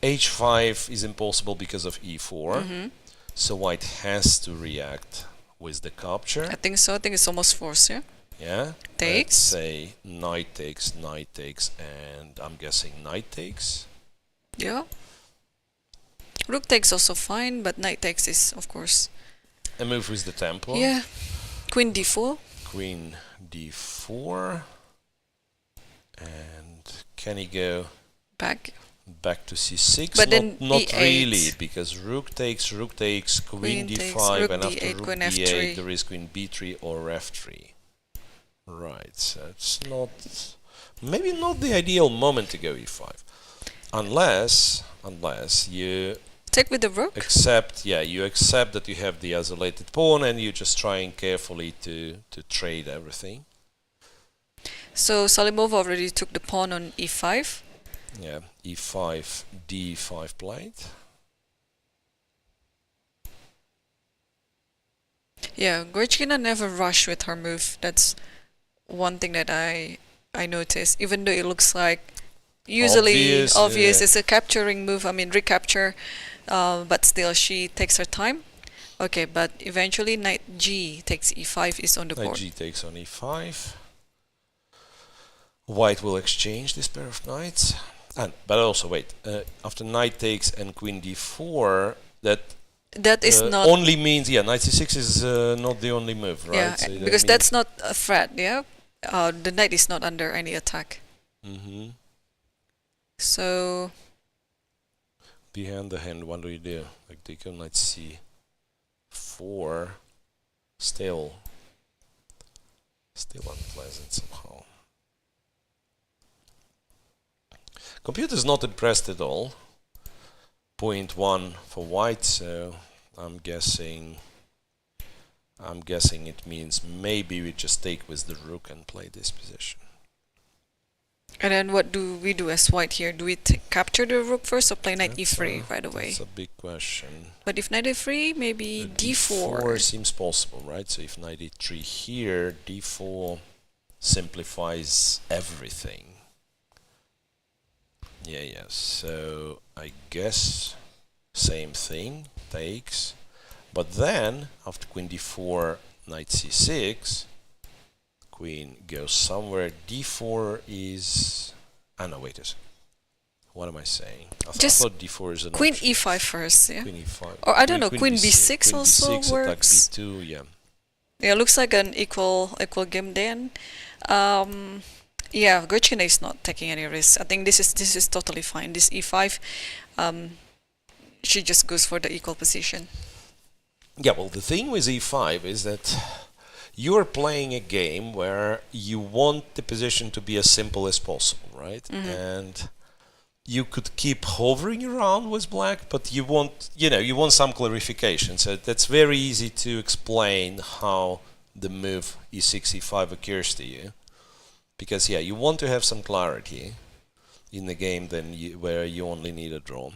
h5 is impossible because of e4. So white has to react with the capture.
I think so. I think it's almost forced, yeah?
Yeah.
Takes.
Let's say knight takes, and I'm guessing knight takes.
Yeah. Rook takes also fine, but knight takes is, of course...
A move with the tempo.
Yeah. Queen d4.
Queen d4. And can he go
Back
to c6?
But then
not
e8.
really, because rook takes, queen d5,
rook
and after
d8,
rook
queen
d8
f3.
there is queen b3 or f3. Right, so it's not... Maybe not the ideal moment to go e5. Unless you...
Take with the rook?
you accept that you have the isolated pawn and you're just trying carefully to trade everything.
So Salimova already took the pawn on e5.
Yeah, e5, d5 played.
Yeah, Goryachkina never rushed with her move. That's one thing that I noticed. Even though it looks like usually obvious.
yeah.
It's a capturing move, I mean recapture, but still she takes her time. Okay, but eventually knight G takes E5 is on the
Knight
board.
G takes on E5. White will exchange this pair of knights. But also wait, after knight takes and queen D4,
That is not
only means, knight C6 is not the only move, right?
yeah,
So that
because
means
that's not a threat. Yeah, the knight is not under any attack.
Mhm.
So
Behind the hand, what do you do? Like take on knight C4, still unpleasant somehow. Computer's not impressed at all. 0.1 for white, so I'm guessing it means maybe we just take with the rook and play this position.
and then what do we do as white here? Do we capture the rook first or play knight E3 right away?
That's a big question.
But if knight E3, maybe D4.
D4 seems possible, right? So if knight E3 here, D4 simplifies everything. Yeah. So I guess same thing, takes. But then, after queen D4, knight C6, queen goes somewhere. D4 is... no, wait a second. What am I saying? I thought D4 is an
Queen
option.
E5 first, yeah?
Queen E5.
Or I don't know, queen B6
Queen
also
B6,
works.
attack B2, yeah.
Yeah, looks like an equal game then. Yeah, Goryachkina is not taking any risks. I think this is totally fine. This E5, she just goes for the equal position.
Yeah, well, the thing with E5 is that you're playing a game where you want the position to be as simple as possible, right? And you could keep hovering around with black, but you want some clarification. So that's very easy to explain how the move E6, E5 occurs to you. Because, you want to have some clarity in the game where you only need a draw.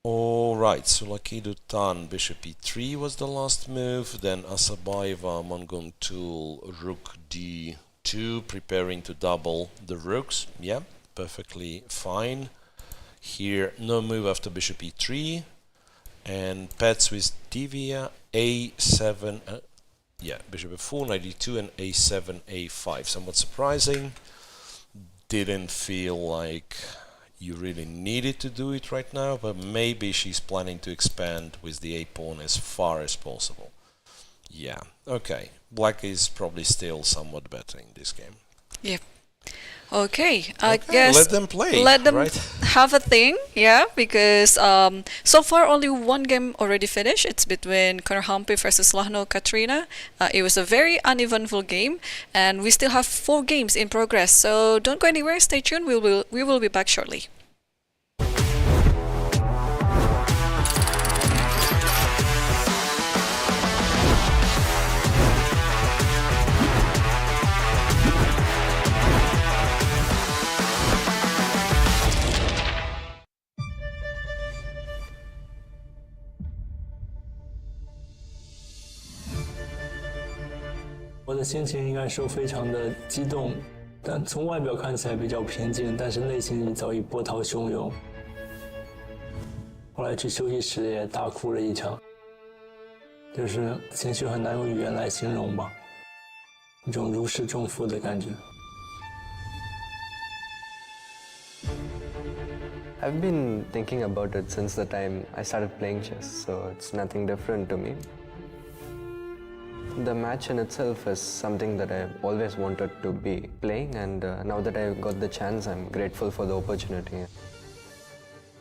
Alright, Tsolakidou Tan, bishop e3 was the last move, then Assaubayeva, Munguntuul, rook d2, preparing to double the rooks. Yeah, perfectly fine. Here, no move after bishop e3, and Paehtz with Divya, a7, bishop f4, knight d2, and a7, a5. Somewhat surprising. Didn't feel like you really needed to do it right now, but maybe she's planning to expand with the a-pawn as far as possible. Yeah, okay. Black is probably still somewhat better in this game.
Yeah. Okay, I guess
let them play.
Let them
right?
have a thing, yeah, because so far only one game already finished. It's between Humpy versus Lagno Kateryna. It was a very uneventful game, and we still have 4 games in progress. So don't go anywhere. Stay tuned. We will be back shortly.
我的心情应该说非常的激动，但从外表看起来比较平静，但是内心里早已波涛汹涌。后来去休息室也大哭了一场，就是情绪很难用语言来形容吧，一种如释重负的感觉。
I've been thinking about it since the time I started playing chess, so it's nothing different to me. The match in itself is something that I've always wanted to be playing, and now that I got the chance, I'm grateful for the opportunity.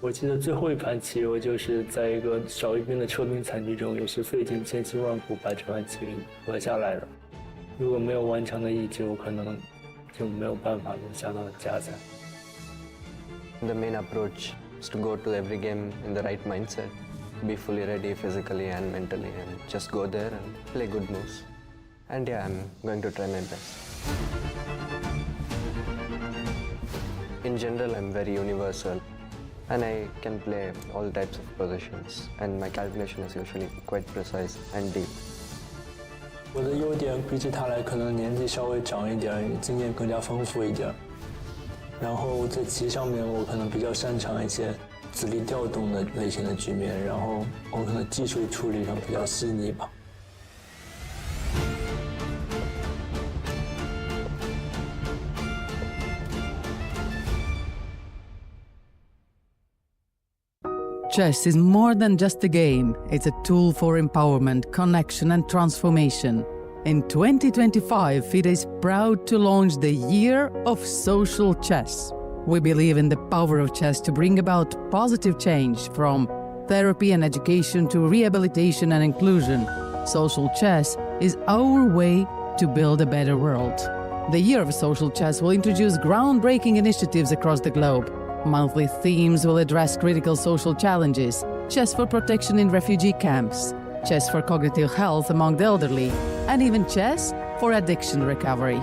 我记得最后一盘棋，我就是在一个少一兵的撤兵惨剧中，也是费尽千辛万苦把这盘棋夺下来了。如果没有顽强的意志，我可能就没有办法能下到加赛。
The main approach is to go to every game in the right mindset, be fully ready physically and mentally, and just go there and play good moves. And I'm going to try my best. In general, I'm very universal, and I can play all types of positions, and my calculation is usually quite precise and deep.
我的优点比起他来，可能年纪稍微长一点，经验更加丰富一点。然后在棋上面我可能比较擅长一些子力调动的类型的局面，然后我可能技术处理上比较细腻吧。
Chess is more than just a game. It's a tool for empowerment, connection, and transformation. In 2025, FIDE is proud to launch the Year of Social Chess. We believe in the power of chess to bring about positive change, from therapy and education to rehabilitation and inclusion. Social chess is our way to build a better world. The Year of Social Chess will introduce groundbreaking initiatives across the globe. Monthly themes will address critical social challenges: chess for protection in refugee camps, chess for cognitive health among the elderly, and even chess for addiction recovery.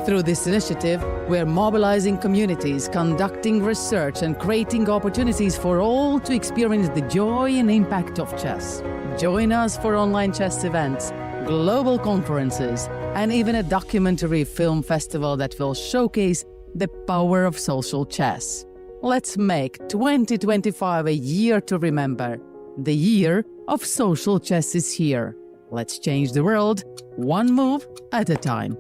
Through this initiative, we are mobilizing communities, conducting research, and creating opportunities for all to experience the joy and impact of chess. Join us for online chess events, global conferences, and even a documentary film festival that will showcase the power of social chess. Let's make 2025 a year to remember. The Year of Social Chess is here. Let's change the world, one move at a time.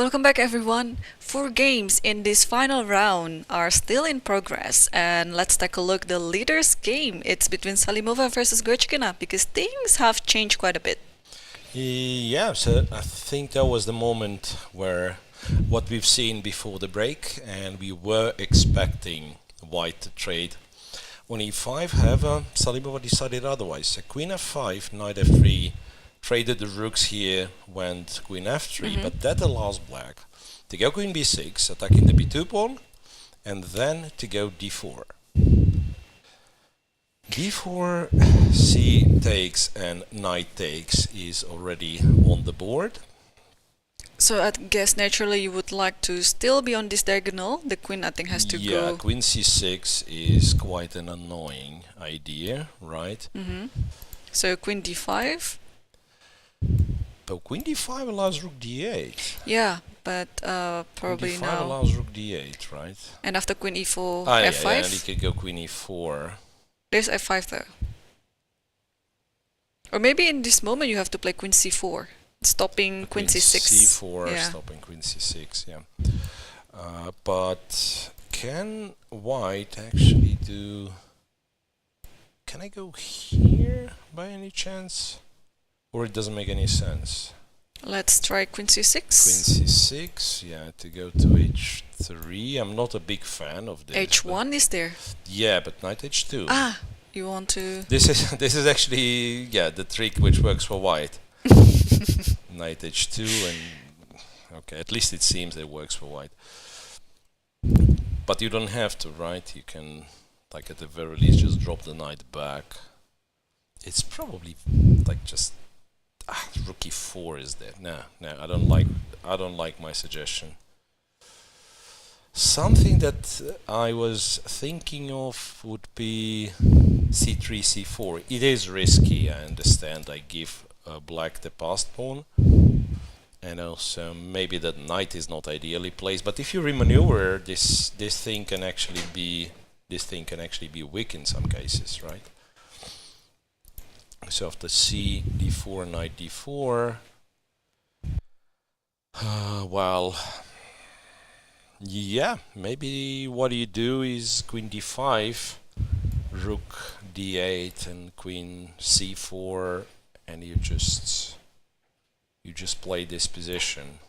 Welcome back, everyone. 4 games in this final round are still in progress, and let's take a look. The leaders game, it's between Salimova versus Goryachkina, because things have changed quite a bit.
Yeah, so I think that was the moment where what we've seen before the break, and we were expecting white to trade on e5. However, Salimova decided otherwise. So queen f5, knight f3, traded the rooks here, went queen f3, but that allows black to go queen b6, attacking the b2 pawn, and then to go d4. d4, c takes and knight takes is already on the board.
So I guess naturally you would like to still be on this diagonal. The queen, I think, has to go.
Yeah, queen c6 is quite an annoying idea, right?
So queen d5.
But queen d5 allows rook d8.
Yeah, but probably
queen d5
now.
allows rook d8, right?
And after queen e4,
Yeah,
f5.
yeah, and he could go queen e4.
There's f5 though. Or maybe in this moment you have to play queen c4, stopping queen c6.
c4,
Yeah.
stopping queen c6, yeah. But can white actually do... Can I go here by any chance? Or it doesn't make any sense?
Let's try queen c6.
Queen c6, yeah, to go to h3. I'm not a big fan of this.
h1 is there.
Yeah, but knight h2.
Ah, you want to...
This is actually, yeah, the trick which works for white. Knight h2, and okay, at least it seems it works for white. But you don't have to, right? You can, like, at the very least, just drop the knight back. It's probably like just rook e4 is there. No, I don't like my suggestion. Something that I was thinking of would be c3, c4. It is risky, I understand. I give black the passed pawn, and also maybe that knight is not ideally placed. But if you remaneuver, this thing can actually be weak in some cases, right? So after c, d4, knight d4. Well, yeah, maybe what you do is queen d5, rook d8, and queen c4, and you just play this position.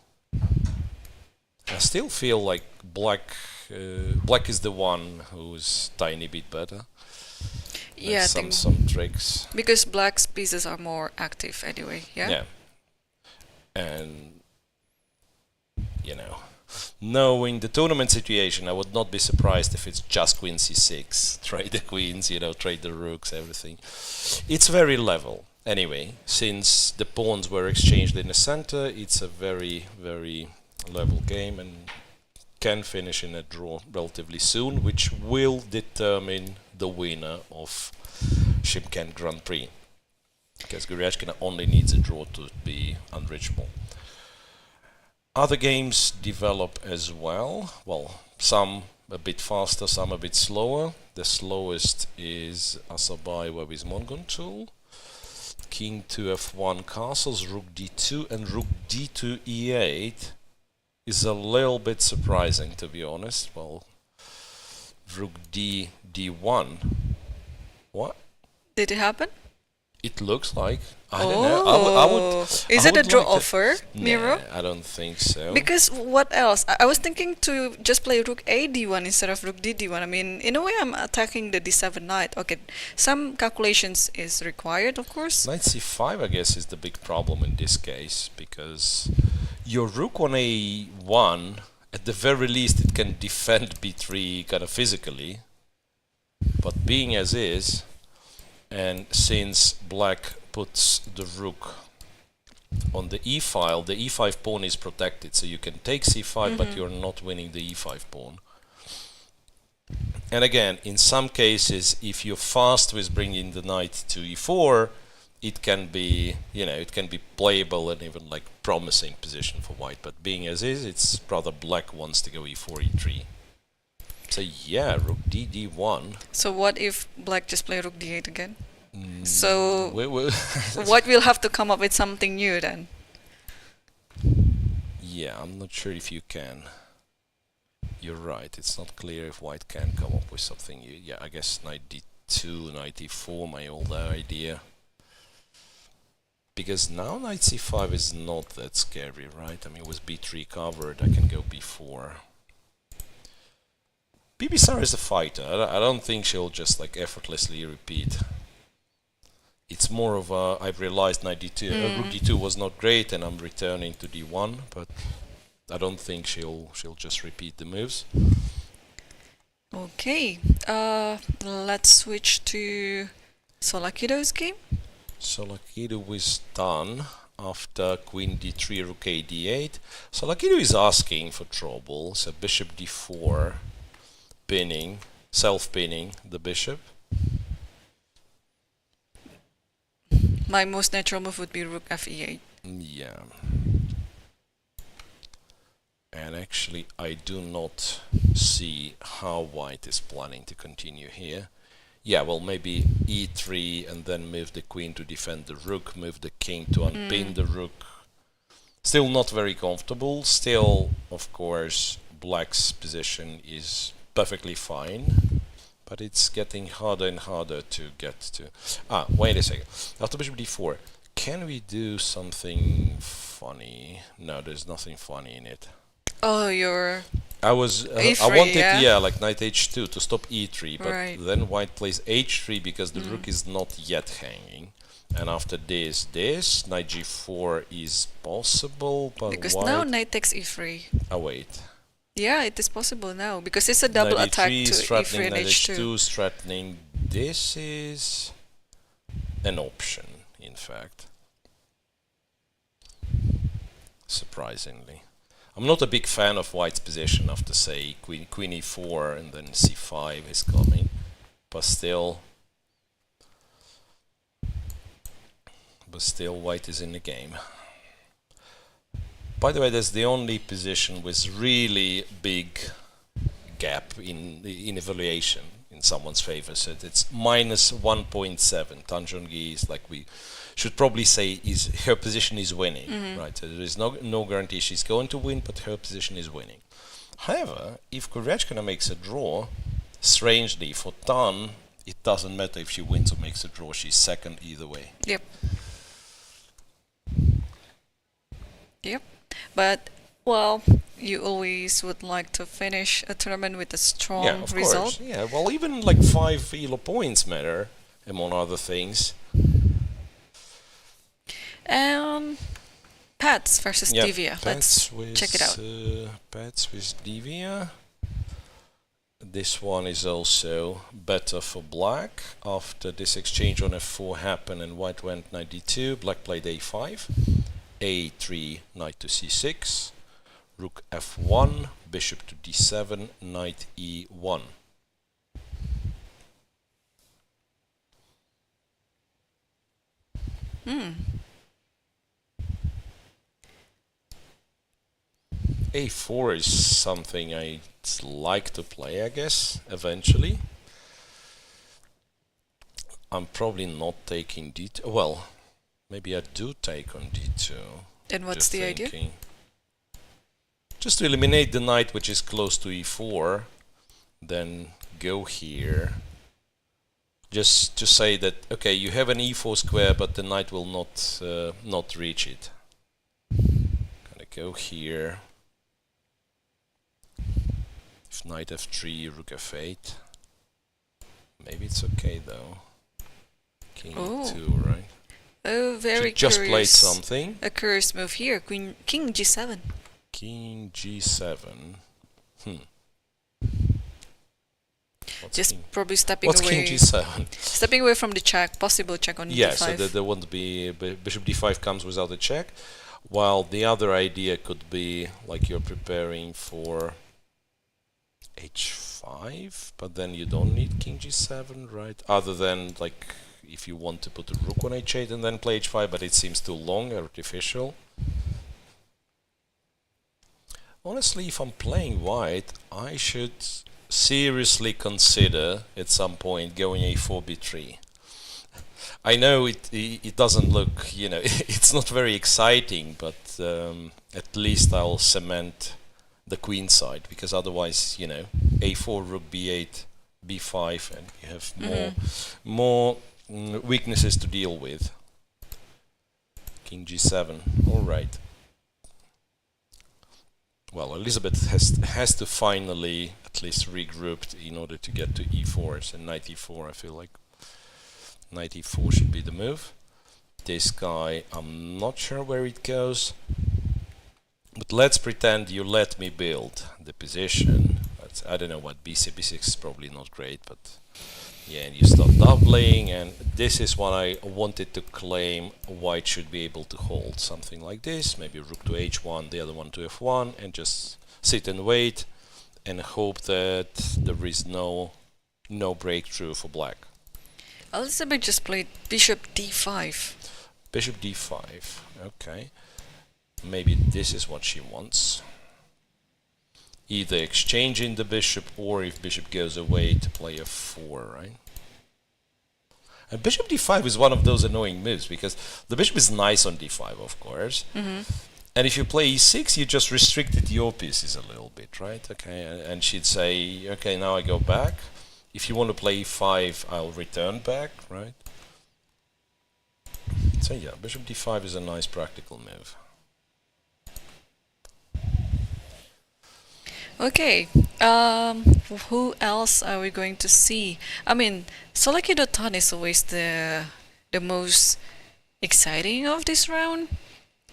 I still feel like black is the one who's tiny bit better.
Yeah,
some tricks.
Because black's pieces are more active anyway, yeah?
Yeah. And, you know, knowing the tournament situation, I would not be surprised if it's just queen c6. Trade the queens, you know, trade the rooks, everything. It's very level. Anyway, since the pawns were exchanged in the center, it's a very, very level game and can finish in a draw relatively soon, which will determine the winner of Shymkent Grand Prix, because Goryachkina only needs a draw to be unreachable. Other games develop as well. Well, some a bit faster, some a bit slower. The slowest is Assaubayeva with Munguntuul. King to f1 castles, rook d2, and rook d2 e8 is a little bit surprising, to be honest. Well, rook d1. What?
Did it happen?
It looks like. I don't know.
Is it a draw offer, Miro?
Nah, I don't think so.
Because what else? I was thinking to just play rook a d1 instead of rook d1. I mean, in a way, I'm attacking the d7 knight. Okay, some calculations is required, of course.
Knight c5, I guess, is the big problem in this case, because your rook on a1, at the very least, it can defend b3 kind of physically. But being as is, and since black puts the rook on the e-file, the e5 pawn is protected, so you can take c5, but you're not winning the e5 pawn. And again, in some cases, if you're fast with bringing the knight to e4, it can be, you know, it can be playable and even like promising position for white. But being as is, it's rather black wants to go e4, e3. So yeah, rook d1.
So what if black just play rook d8 again? So white will have to come up with something new then.
Yeah, I'm not sure if you can. You're right, it's not clear if white can come up with something. Yeah, I guess 92, 94, my old idea. Because now knight c5 is not that scary, right? I mean, with b3 covered, I can go b4. Bibisara is a fighter. I don't think she'll just like effortlessly repeat. It's more of a, I've realized knight d2, rook d2 was not great, and I'm returning to d1, but I don't think she'll just repeat the moves.
Okay, let's switch to Tsolakidou's game.
Tsolakidou is done after queen d3, rook a d8. Tsolakidou is asking for trouble, so bishop d4, pinning, self-pinning the bishop.
My most natural move would be rook f8.
Yeah. And actually, I do not see how white is planning to continue here. Yeah, well, maybe e3 and then move the queen to defend the rook, move the king to unpin the rook. Still not very comfortable. Still, of course, black's position is perfectly fine, but it's getting harder and harder to get to. Ah, wait a second. After bishop d4, can we do something funny? No, there's nothing funny in it.
Oh, you're...
I was, I
E3,
wanted,
yeah?
like knight h2 to stop e3, but
Right.
then white plays h3 because the rook is not yet hanging. And after this, knight g4 is possible, but
Because
white...
now knight takes e3.
Oh, wait.
Yeah, it is possible now, because it's a double
Knight
attack
e3
to
is
e3
threatening,
and
knight
h2.
h2 is threatening. This is an option, in fact. Surprisingly. I'm not a big fan of white's position after, say, queen e4 and then c5 is coming, but still white is in the game. By the way, that's the only position with really big gap in evaluation in someone's favor. So it's minus 1.7. Tan Zhongyi is like, we should probably say, is her position is winning, right? So there is no guarantee she's going to win, but her position is winning. However, if Goryachkina makes a draw, strangely for Tan, it doesn't matter if she wins or makes a draw. She's second either way.
Yep. Yep. But, well, you always would like to finish a tournament with a strong
Yeah, of
result.
course. Yeah, well, even like 5 ELO points matter, among other things.
Paehtz versus
Yeah,
Divya. Let's check it out.
Paehtz with Divya. This one is also better for black. After this exchange on f4 happened and white went knight d2, black played a5, a3, knight to c6, rook f1, bishop to d7, knight e1. a4 is something I'd like to play, I guess, eventually. I'm probably not taking d2. Well, maybe I do take on d2.
And what's
Just
the idea?
thinking. Just to eliminate the knight which is close to e4, then go here. Just to say that, okay, you have an e4 square, but the knight will not reach it. Gonna go here. If knight f3, rook f8. Maybe it's okay though. King e2, right?
Oh, very
She just played
curious.
something.
A curious move here. King g7.
King g7. What's
Just
king?
probably stepping
What's
away.
king g7?
Stepping away from the check. Possible check on
Yeah,
d5.
so there won't be bishop d5 comes without a check. While the other idea could be like you're preparing for h5, but then you don't need king g7, right? Other than like if you want to put a rook on h8 and then play h5, but it seems too long, artificial. Honestly, if I'm playing white, I should seriously consider at some point going a4 b3. I know it doesn't look, you know, it's not very exciting, but at least I'll cement the queen side, because otherwise, you know, a4, rook b8, b5, and you have more weaknesses to deal with. King g7. All right. Well, Elisabeth has to finally at least regroup in order to get to e4. So knight e4, I feel like knight e4 should be the move. This guy, I'm not sure where it goes, but let's pretend you let me build the position. I don't know what b6 is probably not great, but yeah, and you start doubling, and this is what I wanted to claim white should be able to hold. Something like this, maybe rook to h1, the other one to f1, and just sit and wait and hope that there is no breakthrough for black.
Elisabeth just played bishop d5.
Bishop d5, okay. Maybe this is what she wants. Either exchanging the bishop, or if bishop goes away, to play f4, right? And bishop d5 is one of those annoying moves, because the bishop is nice on d5, of course. And if you play e6, you just restricted your pieces a little bit, right? Okay, and she'd say, okay, now I go back. If you want to play e5, I'll return back, right? So yeah, bishop d5 is a nice practical move.
Okay, who else are we going to see? I mean, Tsolakidou Tan is always the most exciting of this round.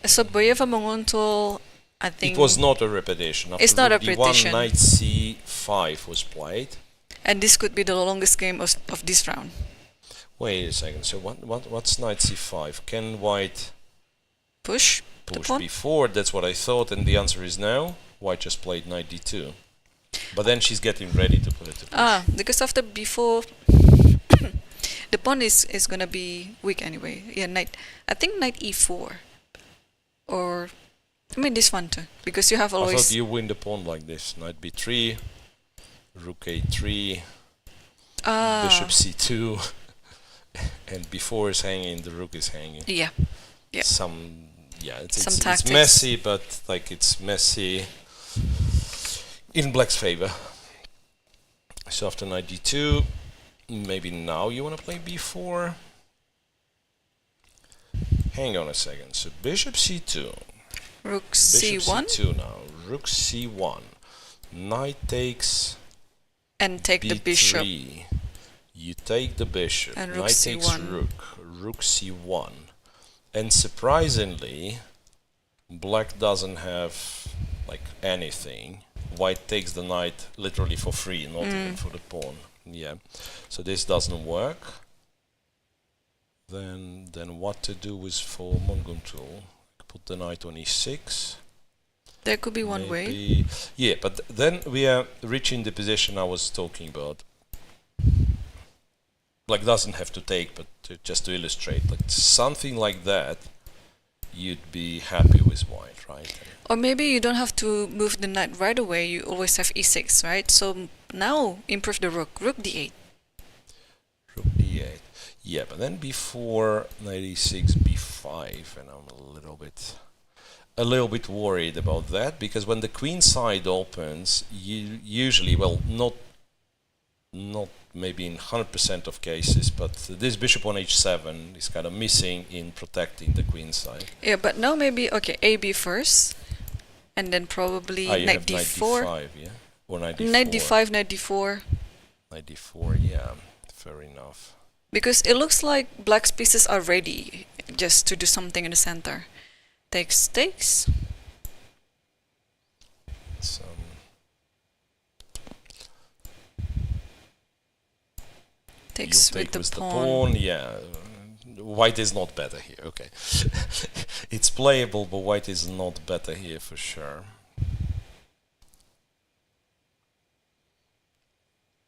Assaubayeva Munguntuul, I think...
It was not a repetition. After
it's not a
d1,
repetition.
knight c5 was played.
And this could be the longest game of this round.
Wait a second, so what's knight c5? Can white
Push the pawn?
before? That's what I thought, and the answer is no. White just played knight d2. But then she's getting ready to put it to push.
Because after before, the pawn is gonna be weak anyway. Yeah, I think knight e4. Or, I mean this one too. Because you have
I
always...
thought you win the pawn like this. Knight b3, rook a3, bishop c2, and before is hanging, the rook is hanging.
Yeah.
It's messy, but like it's messy in black's favor. So after knight d2, maybe now you want to play b4. Hang on a second. So bishop c2.
Rook
Bishop
c1.
c2 now. Rook c1. Knight takes
And take
b3.
the bishop.
You take the bishop.
And rook
Knight takes
c1.
rook. Rook c1. And surprisingly, black doesn't have like anything. White takes the knight literally for free, not even for the pawn. Yeah. So this doesn't work. Then what to do is for Munguntuul. Put the knight on e6.
There could be one way.
Maybe. Yeah, but then we are reaching the position I was talking about. Black doesn't have to take, but just to illustrate, like something like that, you'd be happy with white, right?
Or maybe you don't have to move the knight right away. You always have e6, right? So now improve the rook. Rook d8.
Rook d8. Yeah, but then before knight e6, b5, and I'm a little bit worried about that, because when the queen side opens, you usually, well, not maybe in 100% of cases, but this bishop on h7 is kind of missing in protecting the queen side.
Yeah, but now maybe, okay, AB first, and then probably
You
knight
have
d4.
knight d5, yeah? Or knight d4.
Knight d5, knight d4.
Knight d4, yeah, fair enough.
Because it looks like black's pieces are ready just to do something in the center. Takes. Takes with the pawn.
Yeah. White is not better here, okay. It's playable, but white is not better here for sure.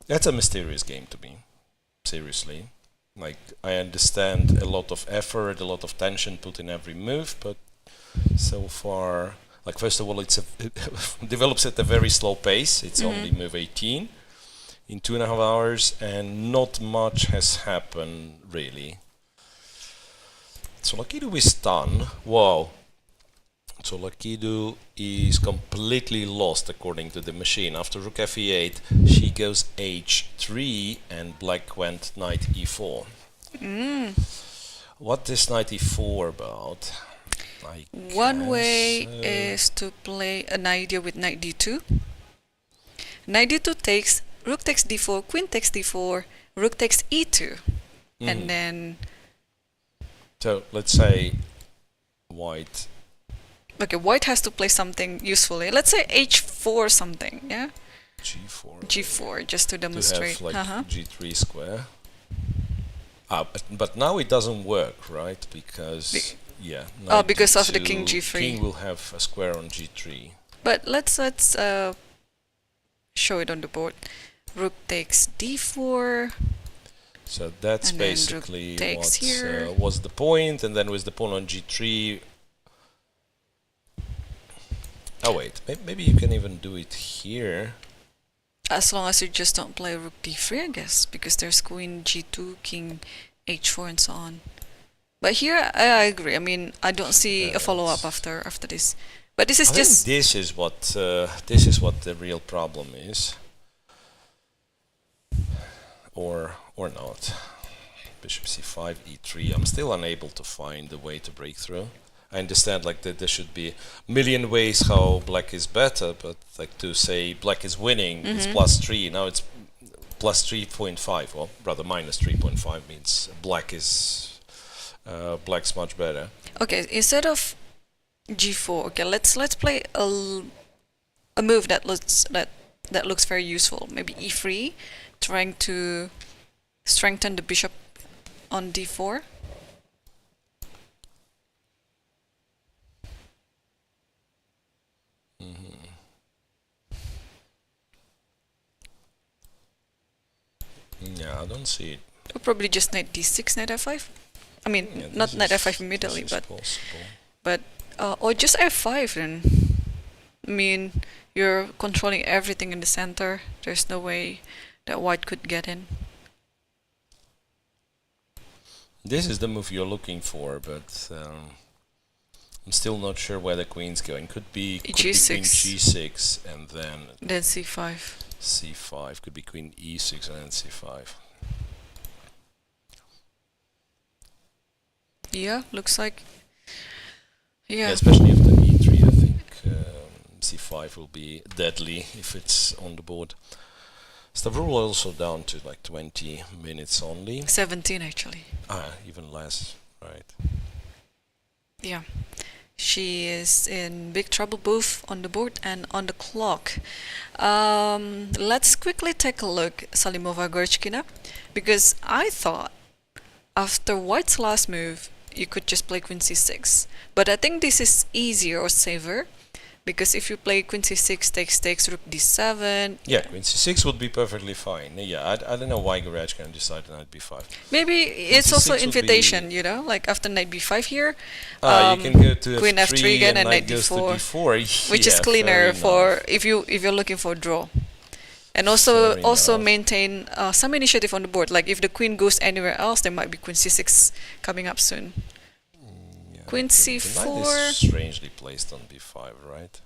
That's a mysterious game to me, seriously. Like, I understand a lot of effort, a lot of tension put in every move, but so far, like, first of all, it develops at a very slow pace. It's only move 18 in 2.5 hours, and not much has happened, really. Tsolakidou is done. Wow. Tsolakidou is completely lost according to the machine. After rook f8, she goes h3 and black went knight e4. What is knight e4 about?
One way is to play an idea with knight d2. Knight d2 takes, rook takes d4, queen takes d4, rook takes e2. And then...
So let's say white...
Okay, white has to play something usefully. Let's say h4 something, yeah?
g4.
g4, just to demonstrate.
To have like g3 square. But now it doesn't work, right? Because... yeah.
Because of the king g3.
King will have a square on g3.
But let's show it on the board. Rook takes d4.
So that's
and
basically
what
was the point, and then with the pawn on g3. Oh wait, maybe you can even do it here.
As long as you just don't play rook d3, I guess, because there's queen g2, king h4, and so on. But here, I agree. I mean, I don't see a follow-up after this. But this is just...
think this is what the real problem is. Or not. Bishop c5, e3. I'm still unable to find a way to break through. I understand like that there should be a million ways how black is better, but like to say black is winning, it's +3. Now it's +3.5, or rather -3.5 means black's much better.
Okay, instead of g4, okay, let's play a move that looks very useful. Maybe e3, trying to strengthen the bishop on d4.
Yeah, I don't see it.
Or probably just knight d6, knight f5. I mean,
Yeah,
not knight f5 immediately, but or just f5 then. I mean, you're controlling everything in the center. There's no way that white could get in.
This is the move you're looking for, but I'm still not sure where the queen's going. Could be queen g6 and then
c5.
c5. Could be queen e6 and then c5.
Yeah, looks like. Yeah.
Especially after e3, I think c5 will be deadly if it's on the board. Stavroula also down to like 20 minutes only.
17 actually.
Even less, right?
Yeah. She is in big trouble both on the board and on the clock. Let's quickly take a look Salimova Goryachkina, because I thought after white's last move you could just play queen c6, but I think this is easier or safer, because if you play queen c6 takes rook d7.
Yeah, queen c6 would be perfectly fine. Yeah, I don't know why Goryachkina decided knight b5.
Maybe it's also invitation, you know, like after knight b5 here,
you can go to
queen f3 again and knight
d4,
which is cleaner for if you're looking for a draw. And also maintain some initiative on the board. Like if the queen goes anywhere else, there might be queen c6 coming up soon.
Yeah,
queen c4.
The knight is strangely placed on b5, right?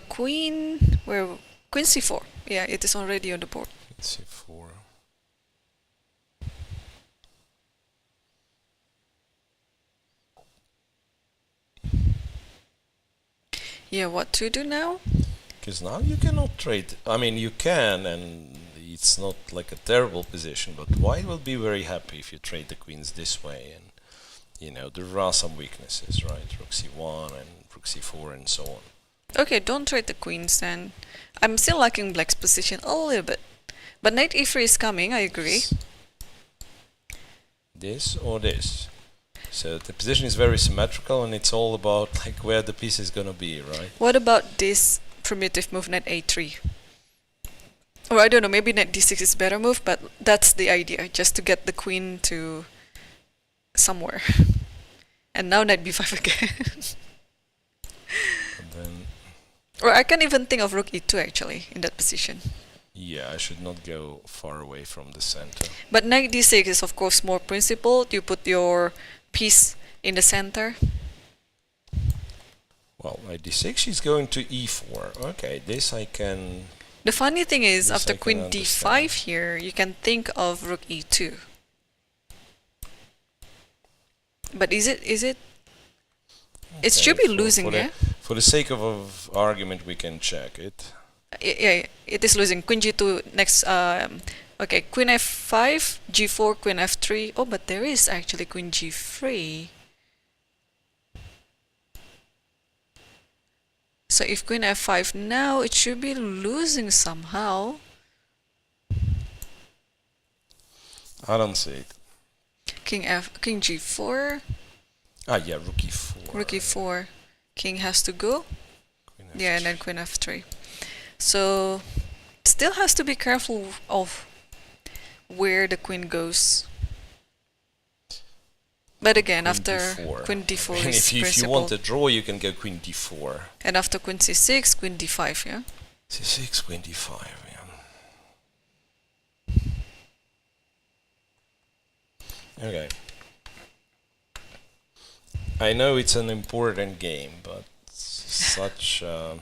Queen c4. Yeah, it is already on the board.
c4.
Yeah, what to do now?
Because now you cannot trade. I mean, you can, and it's not like a terrible position, but white will be very happy if you trade the queens this way. And, you know, there are some weaknesses, right? Rook c1 and rook c4 and so on.
Okay, don't trade the queens then. I'm still liking black's position a little bit. But knight e3 is coming, I agree.
This or this. So the position is very symmetrical, and it's all about like where the piece is gonna be, right?
What about this primitive move, knight a3? Or I don't know, maybe knight d6 is a better move, but that's the idea, just to get the queen to somewhere. And now knight b5 again.
And then,
or I can even think of rook e2 actually, in that position.
yeah, I should not go far away from the center.
But knight d6 is of course more principled. You put your piece in the center.
Well, knight d6, she's going to e4. Okay, this I can...
The funny thing is,
This
after
I can
queen
understand.
d5 here, you can think of rook e2. But is it? It should be losing, yeah?
For the sake of argument, we can check it.
Yeah, it is losing. Queen g2 next. Okay, queen f5, g4, queen f3. Oh, but there is actually queen g3. So if queen f5 now, it should be losing somehow.
I don't see it.
King g4,
Ah, yeah, rook e4.
rook e4. King has to go.
Queen
Yeah, and then queen f3. So still has to be careful of where the queen goes. But again, after
d4.
queen d4
And
is
if you
principal.
want a draw, you can go queen d4.
And after queen c6, queen d5, yeah?
c6, queen d5, yeah. Okay. I know it's an important game, but such a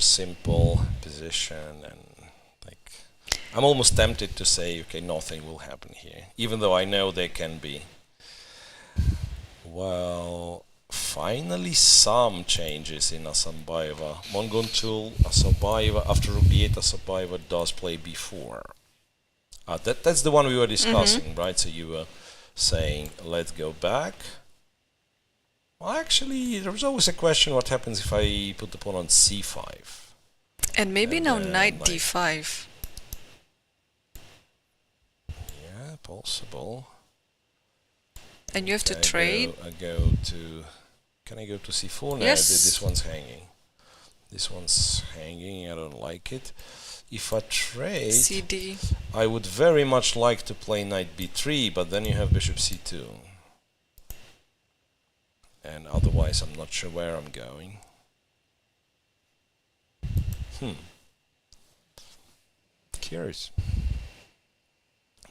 simple position, and like I'm almost tempted to say, okay, nothing will happen here, even though I know there can be. Well, finally some changes in Assaubayeva. Munguntuul, Assaubayeva, after rook d8, Assaubayeva does play b4. That's the one we were discussing, right? So you were saying, let's go back. Well, actually, there was always a question what happens if I put the pawn on c5.
And maybe
And
now
then,
knight
like-
d5.
Yeah, possible.
And you have to
I
trade.
go to... Can I go to c4? No,
Yes.
this one's hanging. This one's hanging, I don't like it. If I trade,
CD.
I would very much like to play knight b3, but then you have bishop c2. And otherwise I'm not sure where I'm going. Curious.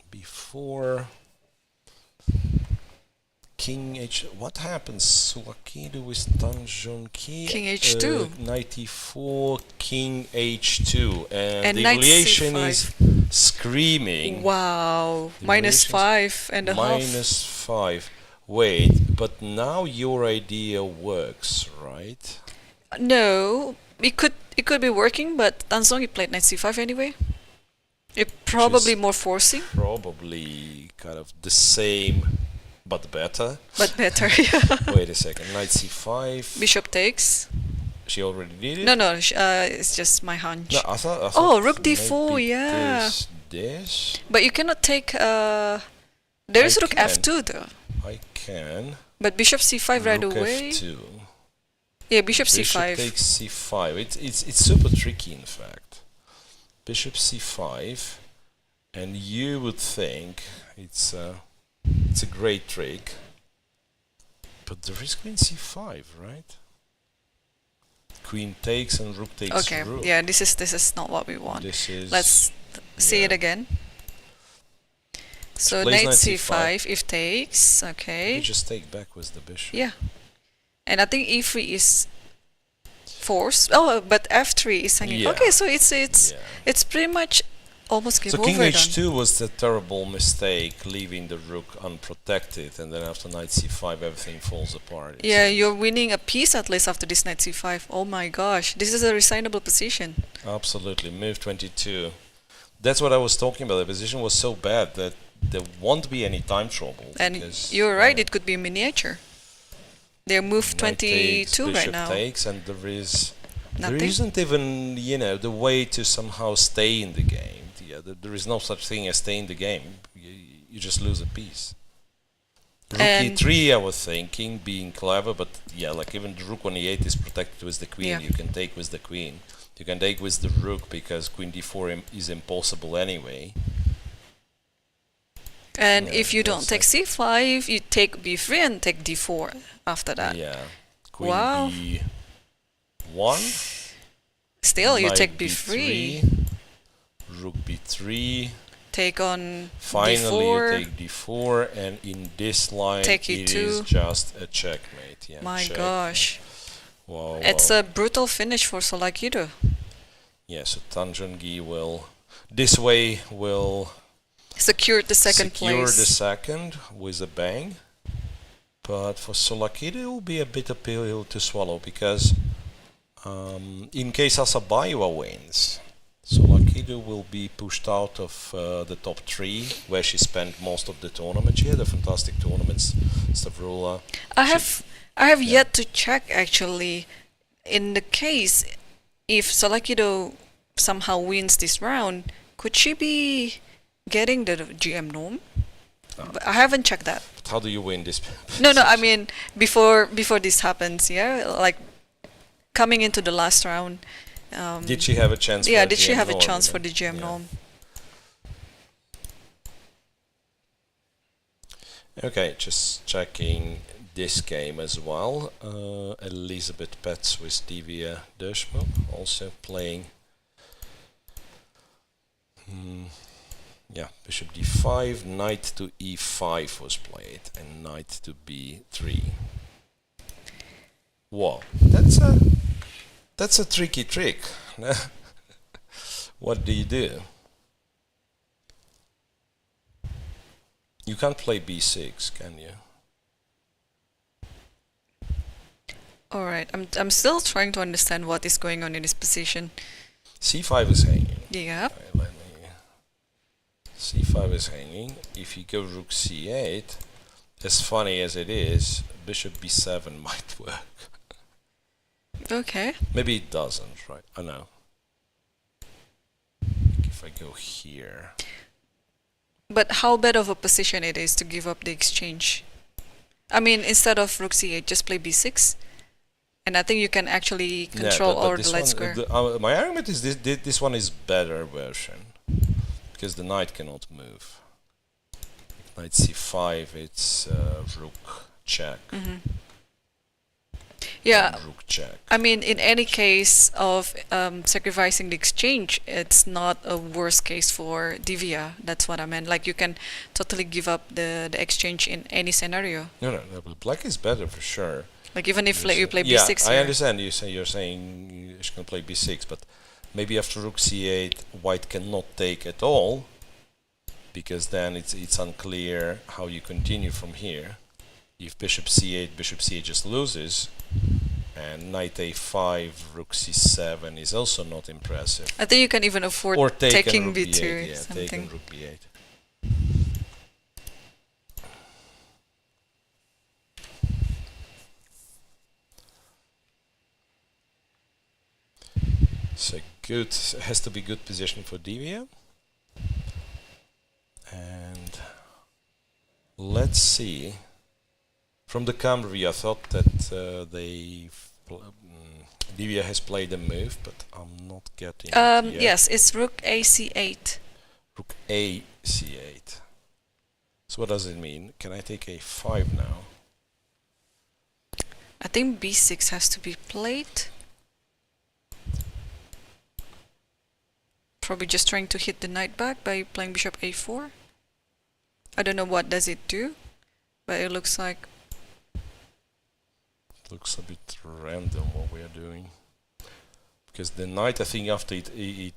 Before King H... What happens? Tsolakidou with Tan Zhongyi.
King H2.
Knight e4, King H2.
And
the
knight
evaluation
C5.
is screaming.
Wow.
The
Minus
relations-
5.5.
Minus 5. Wait, but now your idea works, right?
No, it could be working, but Tan Zhongyi played knight c5 anyway. It probably more forcing,
Probably kind of the same, but better.
but better. Yeah.
Wait a second, knight c5.
Bishop takes.
She already did it?
No, it's just my hunch.
No, I thought
Oh, rook
maybe
d4, yeah.
This.
But you cannot take. There is
I
rook
can.
f2 though.
I can.
But bishop c5 right
Rook
away.
f2.
Yeah, bishop
Bishop
c5.
takes c5. It's super tricky, in fact. Bishop c5, and you would think it's a great trick, but there is queen c5, right? Queen takes and rook takes
Okay,
rook.
yeah, this is not what we want.
This is.
Let's see
yeah.
it again. So
Plays
knight
knight
c5 if takes,
You
okay.
just take back with the bishop.
Yeah. And I think e3 is forced. Oh, but f3 is hanging.
Yeah.
Okay, so it's
Yeah.
pretty much almost game
So
over
king
done.
h2 was the terrible mistake, leaving the rook unprotected, and then after knight c5 everything falls apart. it
Yeah,
seems.
you're winning a piece at least after this knight c5. Oh my gosh, this is a resignable position.
Absolutely, move 22. That's what I was talking about. The position was so bad that there won't be any time trouble.
And
because,
you're right, it could be miniature. They're move
knight takes,
22 right
bishop
now.
takes, and there
Nothing?
isn't even, the way to somehow stay in the game. Yeah, there is no such thing as stay in the game. You just lose a piece. Rook
And-
e3, I was thinking, being clever, but yeah, like even the rook on e8 is protected with the queen.
Yeah.
You can take with the queen. You can take with the rook because queen d4 is impossible anyway.
And
Yeah,
if you don't take
that's
c5, you take b3 and take d4 after that.
Yeah. Queen
Wow.
b1.
Still, you
knight
take b3.
Rook b3.
take on
Finally,
d4.
you take d4, and in this line,
Take
it
e2.
is just a checkmate. Yeah,
My
check.
gosh.
Wow,
It's
wow.
a brutal finish for Tsolakidou.
Yeah, so Tan Zhongyi will, this way, will
Secured the second
secure
place.
the second with a bang. But for Tsolakidou, it will be a bit of pill to swallow, because in case Assaubayeva wins, Tsolakidou will be pushed out of the top 3, where she spent most of the tournament. She had a fantastic tournament, Stavroula.
I have yet to check, actually, in the case if Tsolakidou somehow wins this round, could she be getting the GM norm? But I haven't checked that.
But how do you win this?
No, I mean before this happens, yeah, like coming into the last round.
Did she have a chance?
Yeah,
for
did she
GM
have a
norm,
chance
you
for
know?
the GM
Yeah.
norm?
Okay, just checking this game as well. Elisabeth Paehtz with Divya Deshmukh also playing. Yeah, bishop d5, knight to e5 was played, and knight to b3. Wow, that's a tricky trick. What do you do? You can't play b6, can you?
All right, I'm still trying to understand what is going on in this position.
c5 is hanging.
Yeah.
Okay, let me. c5 is hanging. If you go rook c8, as funny as it is, bishop b7 might work.
Okay.
Maybe it doesn't, right? I know. If I go here.
But how bad of a position it is to give up the exchange? I mean, instead of rook c8, just play b6. And I think you can actually control all the light square.
My argument is this one is better version, because the knight cannot move. Knight c5, it's rook check.
Yeah,
Rook check.
I mean, in any case of sacrificing the exchange, it's not a worst case for Divya. That's what I meant. Like, you can totally give up the exchange in any scenario.
No, but black is better for sure.
Like, even if like, you play
Yeah,
b6
I
here.
understand you're saying she can play b6, but maybe after rook c8, white cannot take at all, because then it's unclear how you continue from here. If bishop c8 just loses, and knight a5, rook c7 is also not impressive.
I think you can even afford
Or
taking
rook
b2
yeah,
something.
taking rook b8. So good, has to be good position for Divya. And let's see. From the camera view, I thought that Divya has played a move, but I'm not getting it yet.
Yes, it's rook a c8.
Rook a c8. So what does it mean? Can I take a5 now?
I think b6 has to be played. Probably just trying to hit the knight back by playing bishop a4. I don't know what does it do, but it looks like...
Looks a bit random what we are doing. Because the knight, I think after it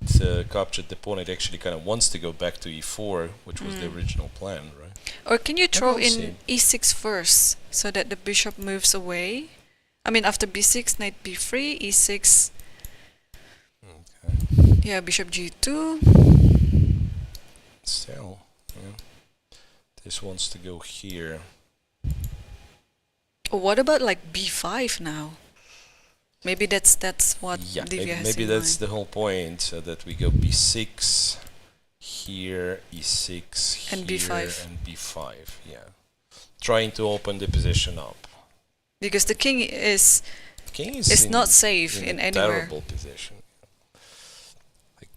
captured the pawn, it actually kind of wants to go back to e4, which was the original plan, right?
Or can you throw
we'll
in e6 first, so that the bishop moves away? I mean, after b6, knight b3, e6...
Okay.
Yeah, bishop g2.
Still, yeah. This wants to go here.
Or what about like b5 now? Maybe that's what
Yeah,
Divya has
maybe
in
that's
mind.
the whole point, so that we go b6, here, e6,
And
here,
b5.
and b5, yeah. Trying to open the position up.
Because the king is
King
it's not safe in
a
anywhere.
terrible position. Like,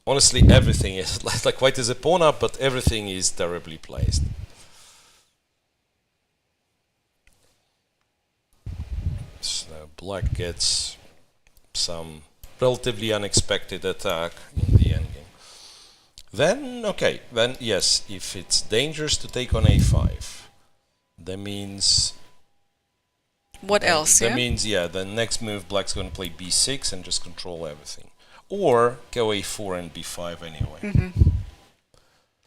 honestly, everything is like white is a pawn up, but everything is terribly placed. So black gets some relatively unexpected attack in the endgame. Then, okay, then yes, if it's dangerous to take on a5, that means...
What else,
That
yeah?
means, yeah, the next move, black's going to play b6 and just control everything. Or go a4 and b5 anyway.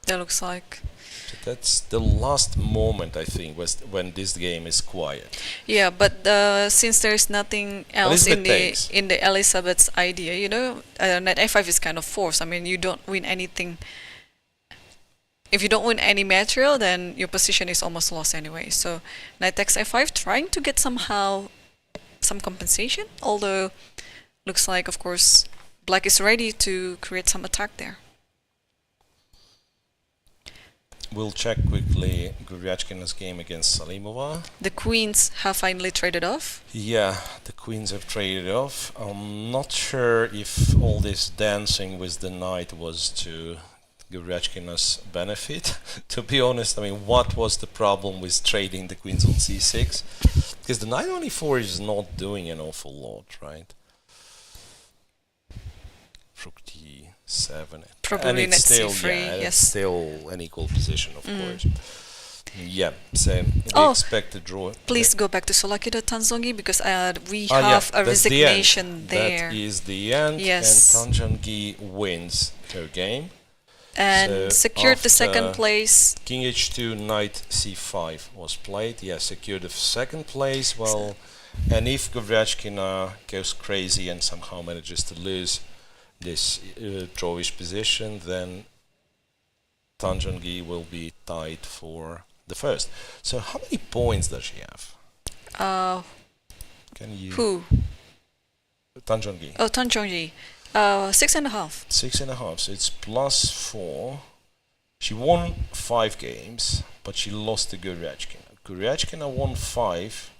That looks like...
So that's the last moment, I think, was when this game is quiet.
Yeah, but since there's nothing else in the Elisabeth's idea, you know, knight a5 is kind of forced. I mean, you don't win anything. If you don't win any material, then your position is almost lost anyway. So knight takes a5, trying to get somehow some compensation. Although, looks like, of course, black is ready to create some attack there.
We'll check quickly Goryachkina's game against Salimova.
The queens have finally traded off.
Yeah, the queens have traded off. I'm not sure if all this dancing with the knight was to Goryachkina's benefit. To be honest, I mean, what was the problem with trading the queens on c6? Because the knight on e4 is not doing an awful lot, right? Rook d7.
Probably
and it's
net
still,
c3,
yeah,
yes.
it's still an equal position, of course. Yeah, so we expect a draw.
Please go back to Tsolakidou, Tan Zhongyi, because we
Yeah,
have a
that's the
resignation
end.
there.
That is the end,
Yes.
and Tan Zhongyi wins her game.
And
So
secured the second
after
place.
King h2, knight c5 was played. Yeah, secured the second place. Well, and if Goryachkina goes crazy and somehow manages to lose this drawish position, then Tan Zhongyi will be tied for the first. So how many points does she have? Can you...
Who?
Tan Zhongyi.
Oh, Tan Zhongyi. 6.5.
6.5, so it's +4. She won 5 games, but she lost to Goryachkina. Goryachkina won 5,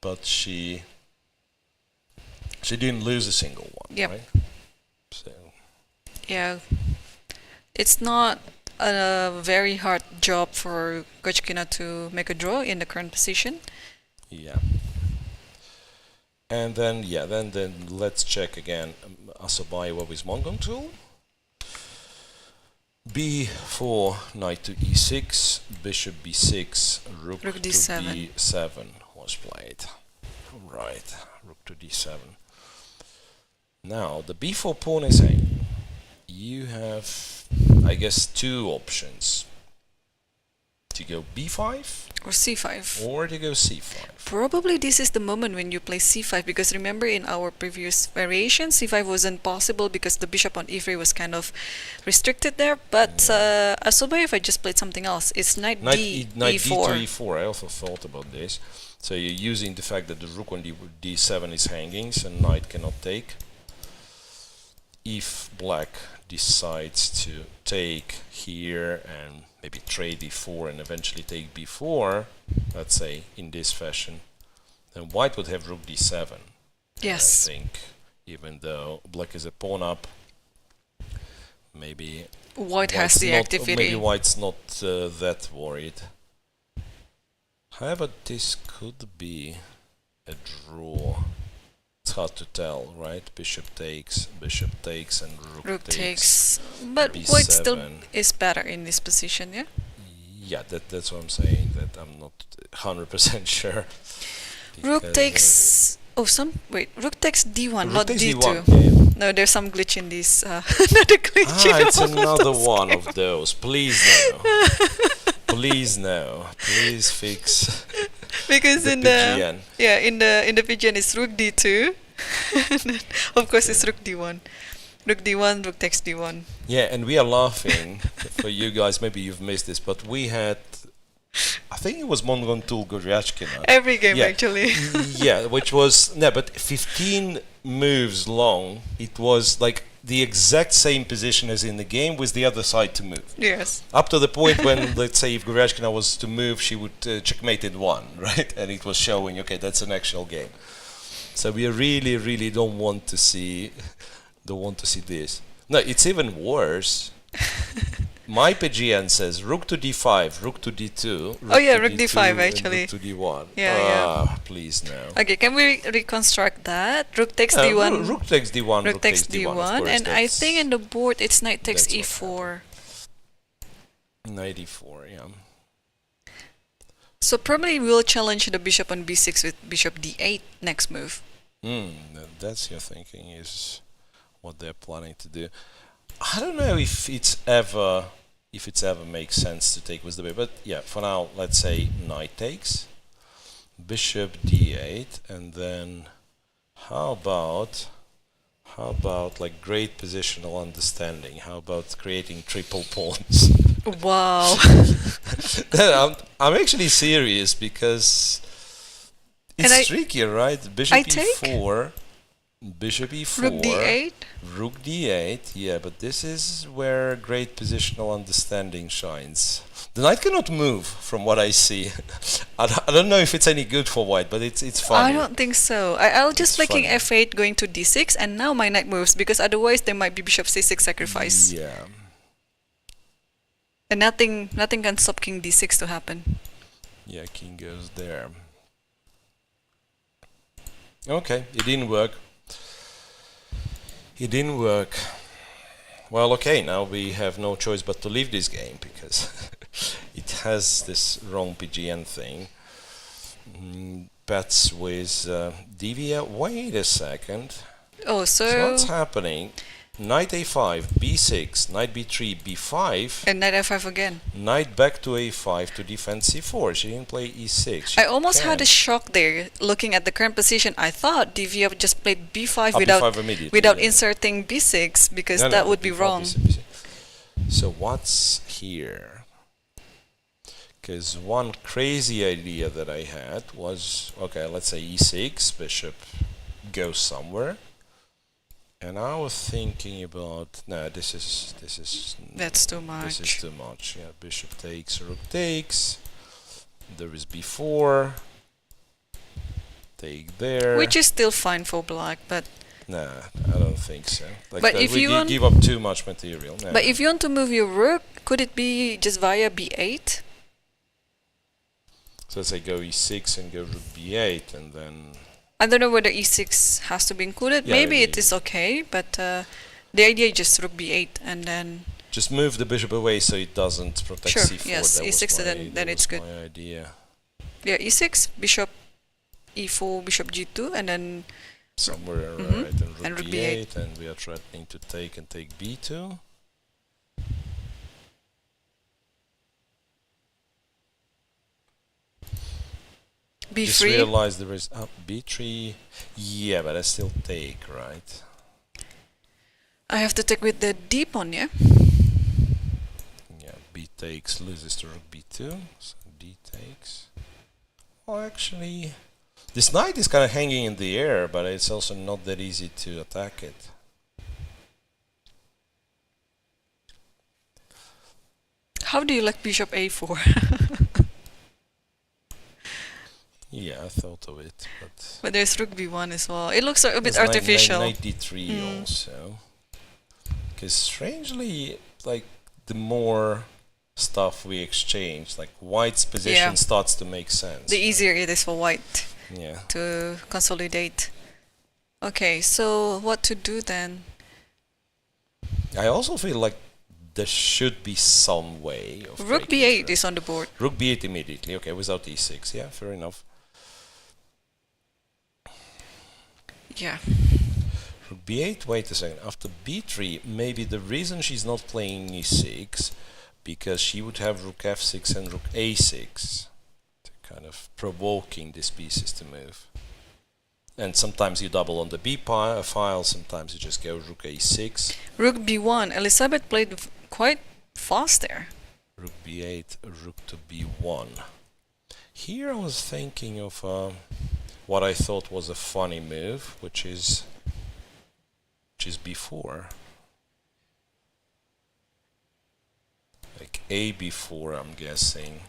but she didn't lose a single one,
Yep.
right? So
Yeah. It's not a very hard job for Goryachkina to make a draw in the current position.
yeah. And then then let's check again Assaubayeva with Munguntuul. b4, knight to e6, bishop b6, rook to
d7.
d7 was played. Right, rook to d7. Now the b4 pawn is hanging. You have, I guess, 2 options. To go b5
Or c5.
or to go c5.
Probably this is the moment when you play c5, because remember in our previous variation, c5 wasn't possible because the bishop on e3 was kind of restricted there. But Assaubayeva just played something else. It's knight d
d to
e4.
e4. I also thought about this. So you're using the fact that the rook on d7 is hanging, so knight cannot take. If black decides to take here and maybe trade e4 and eventually take b4, let's say in this fashion, then white would have rook d7.
Yes.
I think, even though black is a pawn up, maybe
White has the activity.
Maybe white's not that worried. However, this could be a draw. It's hard to tell, right? Bishop takes, and rook takes.
But
b7.
white still is better in this position, yeah?
Yeah, that's what I'm saying, that I'm not 100% sure.
Rook takes... Oh, rook takes d1,
Rook
not
takes
d2.
d1, yeah.
No, there's some glitch in this. Another glitch in
It's
all of
another
those
one
games.
of those. Please no. Please no. Please fix
Because
the
in
PGN.
in the PGN it's rook d2. And then, of course, it's rook d1. Rook d1, rook takes d1.
Yeah, and we are laughing for you guys. Maybe you've missed this, but we had, I think it was Munguntuul Goryachkina.
Every game,
Yeah.
actually.
Yeah, which was but 15 moves long. It was like the exact same position as in the game with the other side to move.
Yes.
Up to the point when, let's say, if Goryachkina was to move, she would checkmate in 1, right? And it was showing, okay, that's an actual game. So we really, really don't want to see this. No, it's even worse. My PGN says rook to d5, rook to d2.
Oh yeah,
to
rook d5
and
actually.
Rook to d1.
Yeah.
Please no.
Okay, can we reconstruct that? Rook takes
Uh,
d1.
Rook takes d1.
Rook takes d1,
of course,
and I
that's-
think in the board it's knight takes
that's what
e4.
Knight e4, yeah.
So probably we'll challenge the bishop on b6 with bishop d8 next move.
That's your thinking, is what they're planning to do. I don't know if it's ever makes sense to take with the bishop, but yeah, for now let's say knight takes, bishop d8, and then how about like great positional understanding? How about creating triple pawns?
Wow.
I'm actually serious because it's tricky, right? Bishop e4, bishop e4,
rook d8.
rook d8. Yeah, but this is where great positional understanding shines. The knight cannot move, from what I see. I don't know if it's any good for white, but it's funny.
I don't think so. I'll just play king
funny.
f8 going to d6, and now my knight moves because otherwise there might be bishop c6 sacrifice.
Yeah.
And nothing can stop king d6 to happen.
Yeah, king goes there. Okay, it didn't work. It didn't work. Well, okay, now we have no choice but to leave this game because it has this wrong PGN thing. Bets with Divya. Wait a second.
Oh,
So what's happening? Knight a5, b6, knight b3, b5.
And knight f5 again.
Knight back to a5 to defend c4. She didn't play e6. She
I almost had a
can't.
shock there. Looking at the current position, I thought Divya just played b5
B5 immediately,
without
yeah.
inserting b6 because
No,
that
no,
would be
B5,
wrong.
B6. So what's here? Because one crazy idea that I had was, okay, let's say e6, bishop goes somewhere. And I was thinking about, no, this is
That's too much.
This is too much. Yeah, bishop takes, rook takes. There is b4. Take there.
Which is still fine for black, but
Nah, I don't think so. Like
But
that,
if
we
you want-
give up too much material. Nah.
but if you want to move your rook, could it be just via b8?
So let's say go e6 and go rook b8, and then
I don't know whether e6 has to be included.
Yeah,
Maybe it
maybe.
is okay, but the idea is just rook b8 and then
just move the bishop away so it doesn't protect
Sure,
c4.
yes,
That was
e6
my-
then
that
it's
was
good.
my idea.
yeah, e6, bishop e4, bishop g2, and then
Somewhere
Mhm.
right, and rook,
And rook
b8, and we are threatening to take and take b2. Just
b3.
realize there is b3. Yeah, but I still take, right?
I have to take with the d pawn, yeah?
Yeah, b takes, loses to rook b2, so d takes. Oh, actually, this knight is kind of hanging in the air, but it's also not that easy to attack it.
How do you like bishop a4?
Yeah, I thought of it, but
But there's rook b1 as well. It looks a bit
there's
artificial.
Knight d3 also. Because strangely, like, the more stuff we exchange, like, white's position
Yeah.
starts to make sense.
The
right?
easier it is for white
Yeah.
to consolidate. Okay, so what to do then?
I also feel like there should be some way of
Rook
breaking
b8
through.
is on the board.
Rook b8 immediately, okay, without e6, yeah, fair enough.
Yeah.
Rook b8, wait a second, after b3, maybe the reason she's not playing e6, because she would have rook f6 and rook a6, to kind of provoking these pieces to move. And sometimes you double on the b file, sometimes you just go rook a6,
Rook b1. Elisabeth played quite fast there.
rook b8, rook to b1. Here I was thinking of what I thought was a funny move, which is b4. Like a b4, I'm guessing.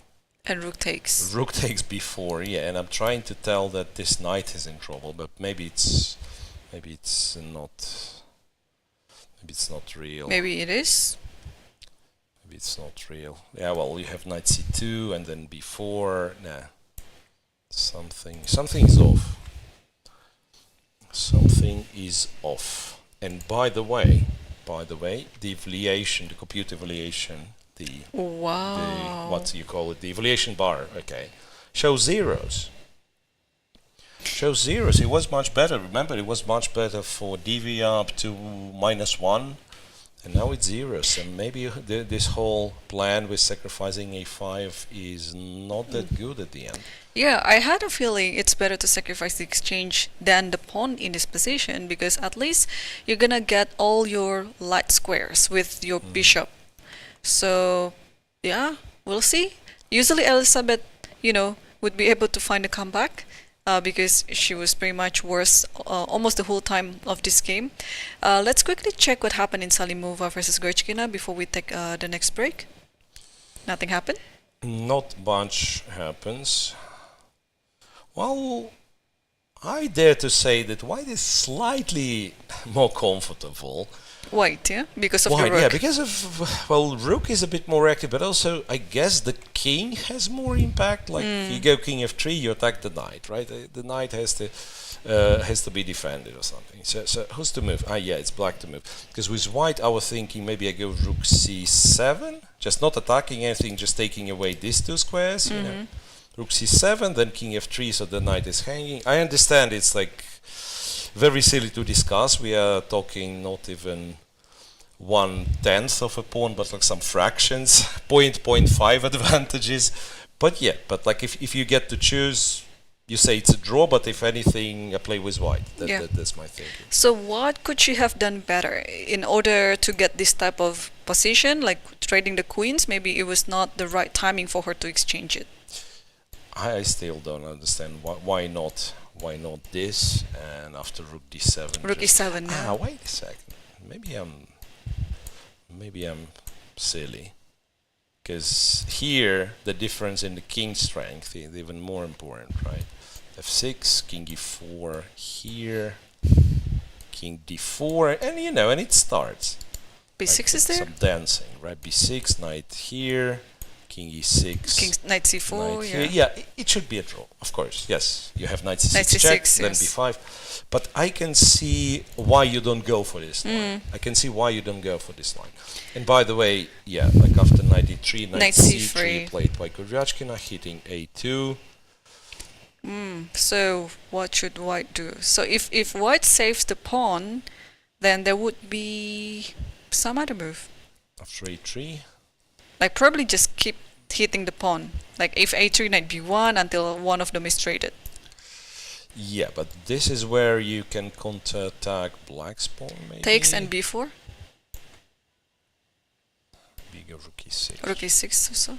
And rook takes.
Rook takes b4, yeah, and I'm trying to tell that this knight is in trouble, but maybe it's not real.
Maybe it is.
Maybe it's not real. Yeah, well, you have knight c2 and then b4. Nah, something is off. Something is off. And by the way, the evaluation, the computer evaluation, what do you call it? The evaluation bar, okay, shows zeros. It was much better. Remember, it was much better for Divya up to -1, and now it's zeros. And maybe this whole plan with sacrificing a5 is not that good at the end.
Yeah, I had a feeling it's better to sacrifice the exchange than the pawn in this position, because at least you're gonna get all your light squares with your bishop. So, yeah, we'll see. Usually Elisabeth, would be able to find a comeback. Because she was pretty much worse almost the whole time of this game. Let's quickly check what happened in Salimova versus Goryachkina before we take the next break. Nothing happened?
Not much happens. Well, I dare to say that white is slightly more comfortable.
White, yeah? Because of the
White,
rook.
yeah, because of, well, rook is a bit more active, but also I guess the king has more impact. Like you go king f3, you attack the knight, right? The knight has to be defended or something. So who's to move? Yeah, it's black to move. Because with white, I was thinking maybe I go rook c7, just not attacking anything, just taking away these two squares. You know, rook c7, then king f3, so the knight is hanging. I understand it's like very silly to discuss. We are talking not even 1/10 of a pawn, but like some fractions, 0.5 advantages. But yeah, but like if you get to choose, you say it's a draw, but if anything, I play with white. That's my thinking.
So what could she have done better in order to get this type of position, like trading the queens? Maybe it was not the right timing for her to exchange it.
I still don't understand why not this, and after rook d7.
Rook e7 now.
Wait a second. Maybe I'm silly. Because here the difference in the king strength is even more important, right? f6, king e4 here, king d4, and it starts.
b6
like
is there?
Some dancing, right? b6, knight here. King e6,
knight c4,
yeah, it should be a draw, of course. Yes, you have knight c6 check, then b5. But I can see why you don't go for this line. I can see why you don't go for this line. And by the way, yeah, like after knight e3, knight c3 played by Goryachkina, hitting a2.
So what should white do? So if white saves the pawn, then there would be some other move.
After a3.
Like probably just keep hitting the pawn. Like if a3, knight b1 until one of them is traded.
Yeah, but this is where you can counter-attack black's pawn, maybe.
Takes and b4.
Bigger rook e6.
Rook e6 or so.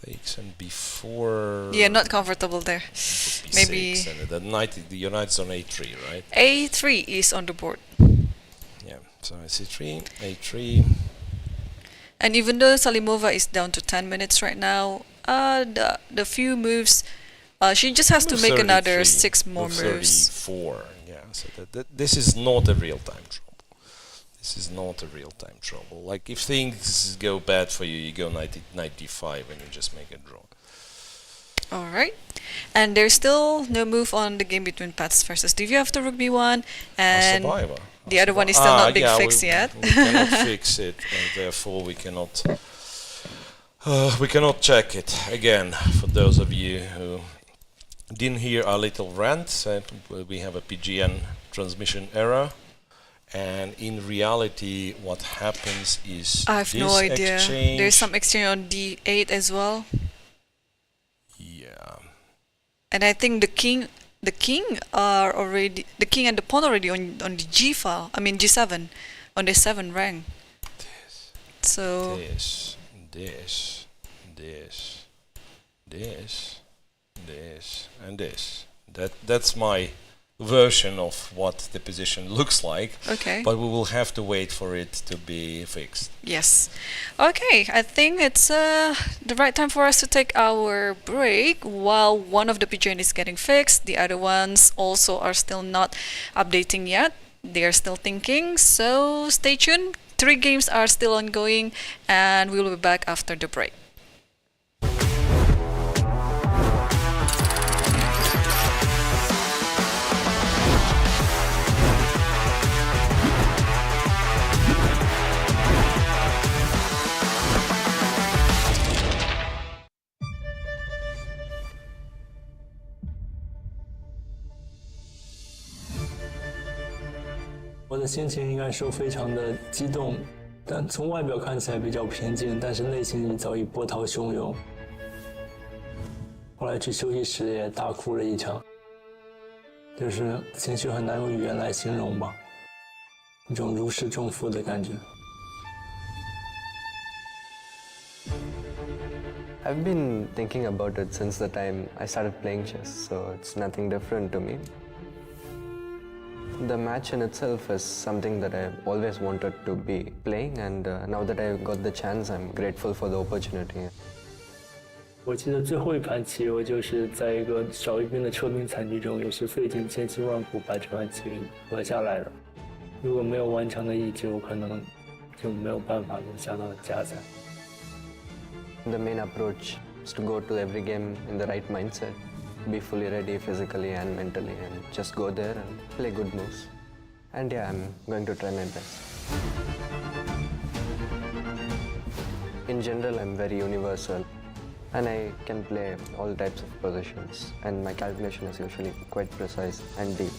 Takes and b4.
Yeah, not comfortable there.
B6,
Maybe
and your knight's on a3, right?
a3 is on the board.
Yeah, so c3, a3.
And even though Salimova is down to 10 minutes right now, the few moves, she just has to make another 6 more moves.
34, yeah. So this is not a real-time trouble. This is not a real-time trouble. Like if things go bad for you, you go knight d5 and you just make a draw.
All right. And there's still no move on the game between Paehtz versus Divya after rook b1, and
Assaubayeva.
The other one is still not fixed yet.
We cannot fix it, and therefore we cannot check it. Again, for those of you who didn't hear our little rant, we have a PGN transmission error, and in reality what happens is
I have no idea.
Exchange.
There's some exchange on d8 as well.
Yeah.
And I think the king and the pawn already on the G file. I mean G7, on the 7 rank. So
this, and this. That's my version of what the position looks like.
Okay.
But we will have to wait for it to be fixed.
Yes. Okay, I think it's the right time for us to take our break while one of the PGN is getting fixed. The other ones also are still not updating yet. They are still thinking. So stay tuned. 3 games are still ongoing, and we will be back after the break.
我的心情应该说非常的激动，但从外表看起来比较平静，但是内心里早已波涛汹涌。后来去休息室也大哭了一场，就是情绪很难用语言来形容吧，一种如释重负的感觉。
I've been thinking about it since the time I started playing chess, so it's nothing different to me. The match in itself is something that I've always wanted to be playing, and now that I got the chance, I'm grateful for the opportunity.
我记得最后一盘棋，我就是在一个少一兵的撤兵惨剧中，也是费尽千辛万苦把这盘棋夺下来了。如果没有顽强的意志，我可能就没有办法能下到加赛。
The main approach is to go to every game in the right mindset, be fully ready physically and mentally, and just go there and play good moves. And yeah, I'm going to try my best. In general, I'm very universal, and I can play all types of positions, and my calculation is usually quite precise and deep.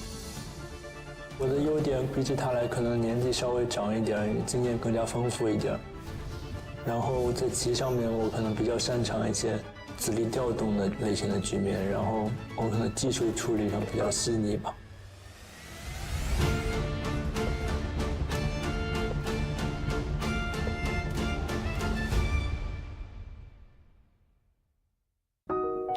我的优点比起他来，可能年纪稍微长一点，经验更加丰富一点。然后在棋上面，我可能比较擅长一些子力调动的类型的局面，然后我可能技术处理上比较细腻吧。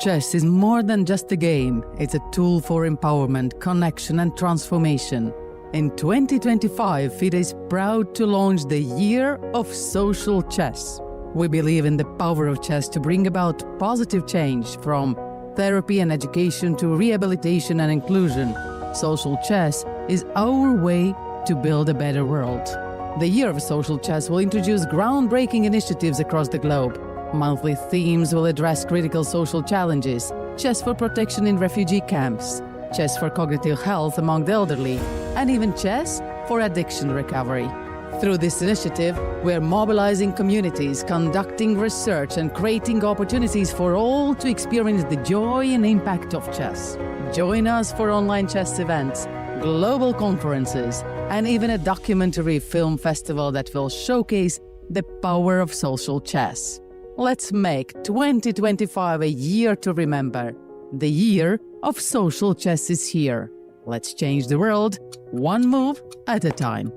Chess is more than just a game. It's a tool for empowerment, connection, and transformation. In 2025, FIDE is proud to launch the Year of Social Chess. We believe in the power of chess to bring about positive change, from therapy and education to rehabilitation and inclusion. Social chess is our way to build a better world. The Year of Social Chess will introduce groundbreaking initiatives across the globe. Monthly themes will address critical social challenges: chess for protection in refugee camps, chess for cognitive health among the elderly, and even chess for addiction recovery. Through this initiative, we are mobilizing communities, conducting research, and creating opportunities for all to experience the joy and impact of chess. Join us for online chess events, global conferences, and even a documentary film festival that will showcase the power of social chess. Let's make 2025 a year to remember. The Year of Social Chess is here. Let's change the world, one move at a time.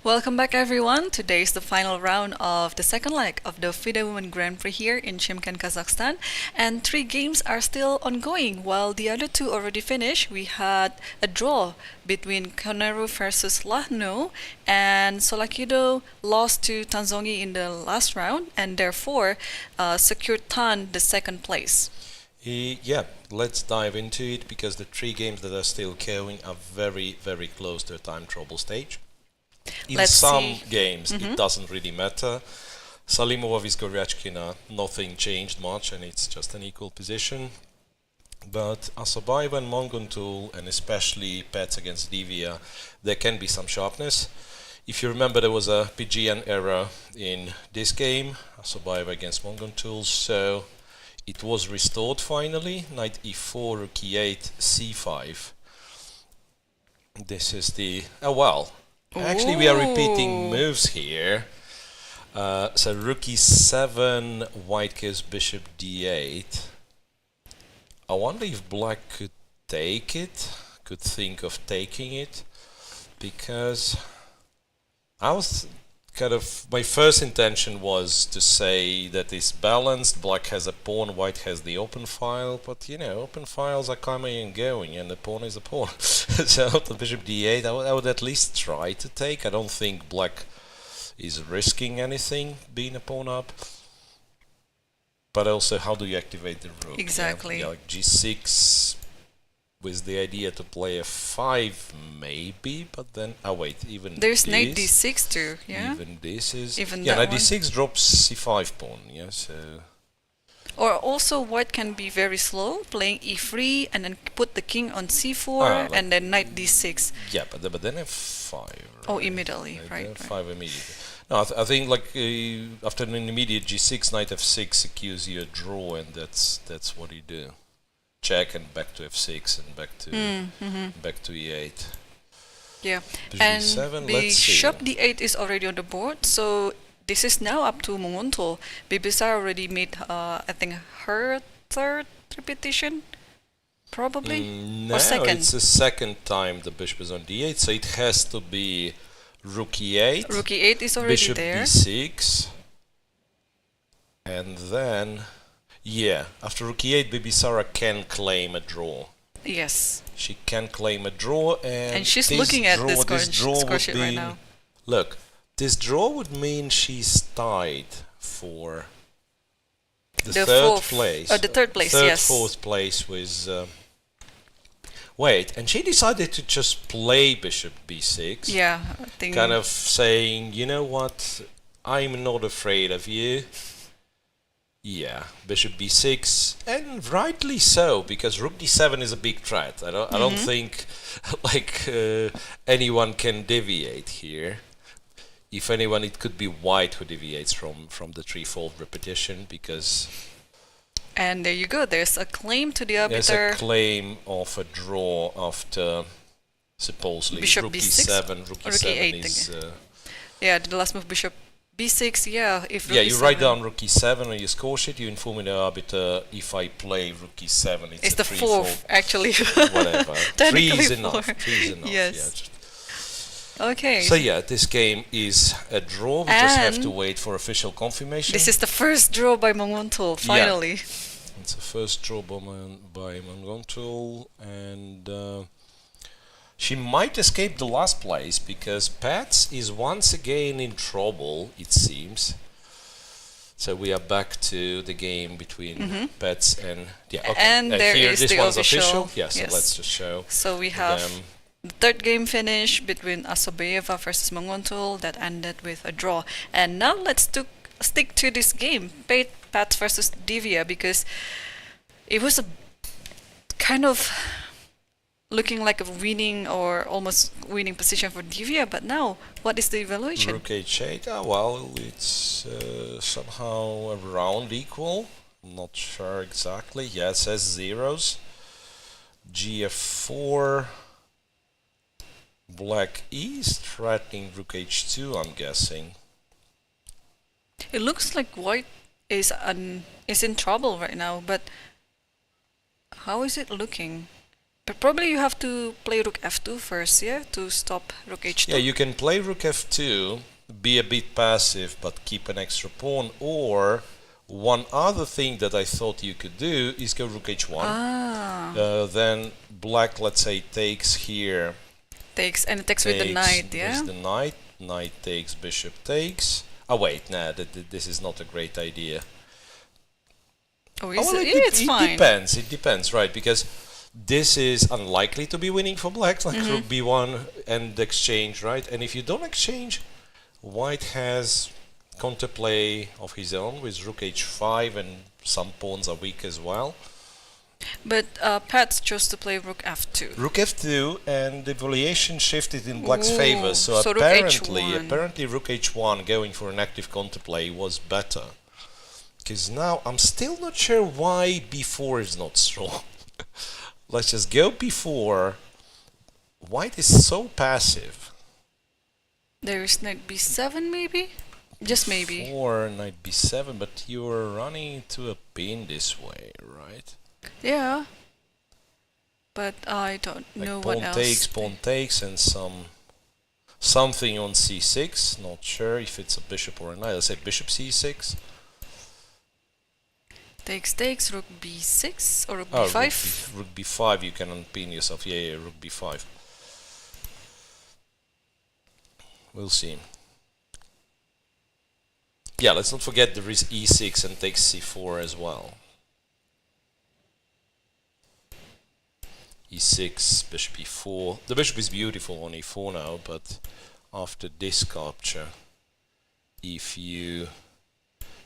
Welcome back, everyone. Today is the final round of the second leg of the FIDE Women Grand Prix here in Shymkent, Kazakhstan. And 3 games are still ongoing. While the other 2 already finished, we had a draw between Koneru versus Lagno, and Tsolakidou lost to Tan Zhongyi in the last round, and therefore secured Tan the second place.
Yeah, let's dive into it, because the 3 games that are still going are very, very close to a time trouble stage. In some games, it doesn't really matter. Salimova with Goryachkina, nothing changed much, and it's just an equal position. But Assaubayeva and Munguntuul, and especially Paehtz against Divya, there can be some sharpness. If you remember, there was a PGN error in this game, Assaubayeva against Munguntuul, so it was restored finally. Knight e4, rook e8, c5. This is the... oh, well. Actually, we are repeating moves here. So rook e7, white goes bishop d8. I wonder if black could take it, could think of taking it, because I was kind of, my first intention was to say that it's balanced, black has a pawn, white has the open file, but you know, open files are coming and going, and the pawn is a pawn. So the bishop d8, I would at least try to take. I don't think black is risking anything being a pawn up. But also, how do you activate the rook?
Exactly.
Yeah, like g6 with the idea to play f5 maybe, but then wait, even
there's
this,
knight d6 too, yeah.
Even this is
even
yeah,
that
knight d6 drops c5 pawn, yeah. So
or also white can be very slow, playing e3 and then put the king on c4 and then knight d6.
Yeah, but then f5. Right?
Oh, immediately, right?
f5 immediately. No, I think like after an immediate g6, knight f6 secures you a draw, and that's what you do. Check and back to f6 and back to e8.
Yeah,
Bishop
and
e7,
bishop d8 is already on the board, so this is now up to Munguntuul. Bibisara already made, I think, her 3rd repetition, probably,
no,
or second.
It's the second time the bishop is on d8, so it has to be rook e8.
Rook e8 is already
bishop
there.
d6, and then yeah, after rook e8, Bibisara can claim a draw.
Yes.
She can claim a draw, and
she's looking at this score sheet right now.
Look, this draw would mean she's tied for the 3rd place.
The 3rd place, yes.
4th place with... wait, and she decided to just play bishop b6.
Yeah, I think...
kind of saying, you know what, I'm not afraid of you. Yeah, bishop b6, and rightly so, because rook d7 is a big threat. I don't think like anyone can deviate here. If anyone, it could be white who deviates from the threefold repetition, because...
And there you go, there's a claim to the arbiter.
There's a claim of a draw after supposedly
bishop
rook
b6,
e7, rook e7 is...
yeah, the last move, bishop b6, yeah, if rook
yeah, you
e7.
write down rook e7 on your score sheet, you inform the arbiter, if I play rook e7, it's
the 4th, actually.
Whatever. 3 is enough. 3 is enough.
Yes.
Yeah,
okay.
So yeah, this game is a draw. We just have to wait for official confirmation.
This is the first draw by Munguntuul, finally.
Yeah. It's the first draw by Munguntuul, and she might escape the last place, because Paehtz is once again in trouble, it seems. So we are back to the game between Paehtz and... yeah, okay.
And there
here,
is
this
the
one's
official.
Yeah, so let's just show.
So we have the 3rd game finish between Assaubayeva versus Munguntuul that ended with a draw. And now let's stick to this game, Paehtz versus Divya, because it was a kind of looking like a winning or almost winning position for Divya, but now, what is the evaluation?
Rook h8, well, it's somehow around equal. Not sure exactly. Yeah, it says zeros. Gf4. Black is threatening rook h2, I'm guessing.
It looks like white is in trouble right now, but how is it looking? But probably you have to play rook f2 first, yeah, to stop rook h2.
Yeah, you can play rook f2, be a bit passive, but keep an extra pawn. Or one other thing that I thought you could do is go rook h1. Then black, let's say, takes here.
Takes with the knight, yeah?
With the knight. Knight takes, bishop takes. Oh wait, nah, this is not a great idea.
Oh,
Well,
it's fine.
It depends, right? Because this is unlikely to be winning for black, like rook b1 and exchange, right? And if you don't exchange, white has counterplay of his own with rook h5, and some pawns are weak as well.
But Paehtz chose to play rook f2.
Rook f2, and the valuation shifted in black's
Ooh,
favor. So
so rook
apparently rook h1 going for an active counterplay was better. Because now I'm still not sure why b4 is not strong. Let's just go b4. White is so passive.
There is knight b7 maybe? Just maybe.
Or knight b7, but you're running into a pin this way, right?
Yeah. But I don't know what else.
Pawn takes, and something on c6. Not sure if it's a bishop or a knight. Let's say bishop c6.
Takes, rook b6 or rook b5.
Rook b5, you can unpin yourself. Yeah, rook b5. We'll see. Yeah, let's not forget there is e6 and takes c4 as well. e6, bishop e4. The bishop is beautiful on e4 now, but after this capture, if you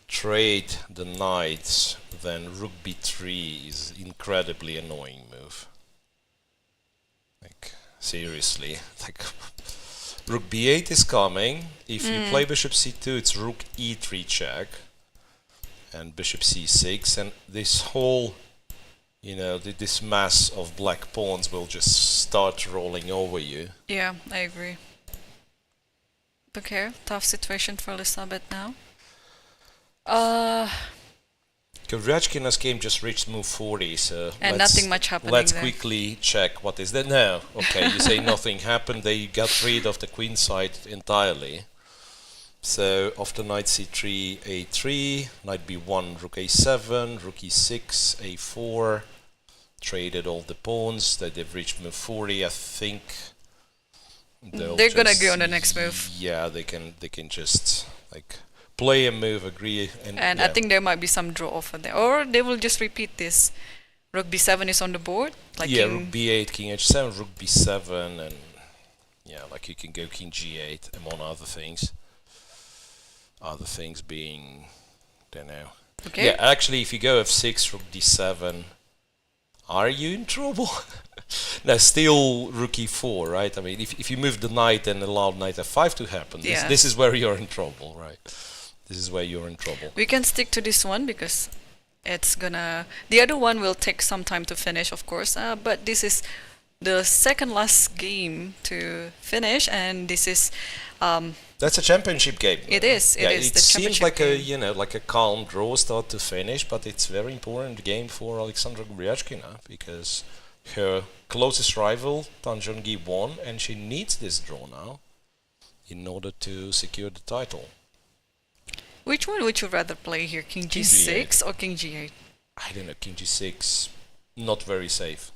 trade the knights, then rook b3 is incredibly annoying move. Like, seriously. Like, rook b8 is coming. If you play bishop c2, it's rook e3 check. And bishop c6, and this whole, you know, this mass of black pawns will just start rolling over you.
Yeah, I agree. Okay, tough situation for Elisabeth now.
Goryachkina's game just reached move 40, so
and nothing much happening
let's
there.
quickly check what is there. No, okay, you say nothing happened. They got rid of the queen side entirely. So after knight c3, a3, knight b1, rook a7, rook e6, a4. Traded all the pawns. That they've reached move 40. I think
they're gonna go on the next move.
Yeah, they can just like play a move, agree, and
I think there might be some draw offer there, or they will just repeat this. Rook b7 is on the board. Like
yeah, rook b8, king h7, rook b7, and yeah, like you can go king g8 among other things. Other things being, don't know.
Okay.
Yeah, actually, if you go f6, rook d7, are you in trouble? No, still rook e4, right? I mean, if you move the knight and allow knight f5 to happen, this is where you're in trouble, right? This is where you're in trouble.
We can stick to this one because it's gonna... The other one will take some time to finish, of course, but this is the second last game to finish, and this is...
That's a championship game.
It is.
It seems like a calm draw start to finish, but it's a very important game for Aleksandra Goryachkina because her closest rival Tan Zhongyi won, and she needs this draw now in order to secure the title.
Which one would you rather play here, king g6 or king g8?
I don't know, king g6, not very safe.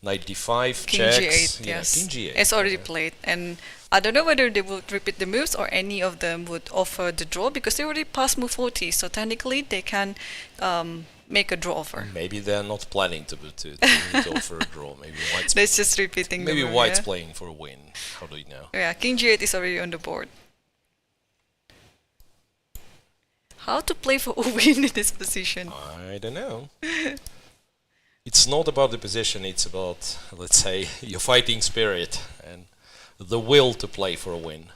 Knight d5,
king
checks.
g8,
Yeah,
yes.
king g8.
It's already played, and I don't know whether they will repeat the moves or any of them would offer the draw because they already passed move 40, so technically they can make a draw offer.
Maybe they're not planning to offer a draw. Maybe White's
That's just repeating
maybe
the move,
White's
yeah?
playing for a win. How do you know?
Yeah, king g8 is already on the board. How to play for a win in this position?
I don't know. It's not about the position, it's about, let's say, your fighting spirit and the will to play for a win.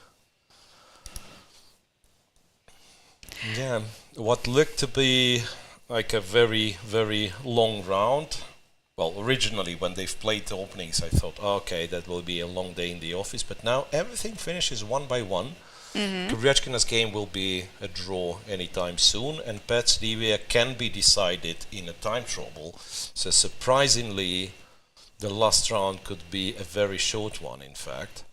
Yeah, what looked to be like a very, very long round. Well, originally when they've played the openings, I thought, okay, that will be a long day in the office, but now everything finishes one by one. Goryachkina's game will be a draw anytime soon, and Paehtz Divya can be decided in a time trouble. So surprisingly, the last round could be a very short one, in fact.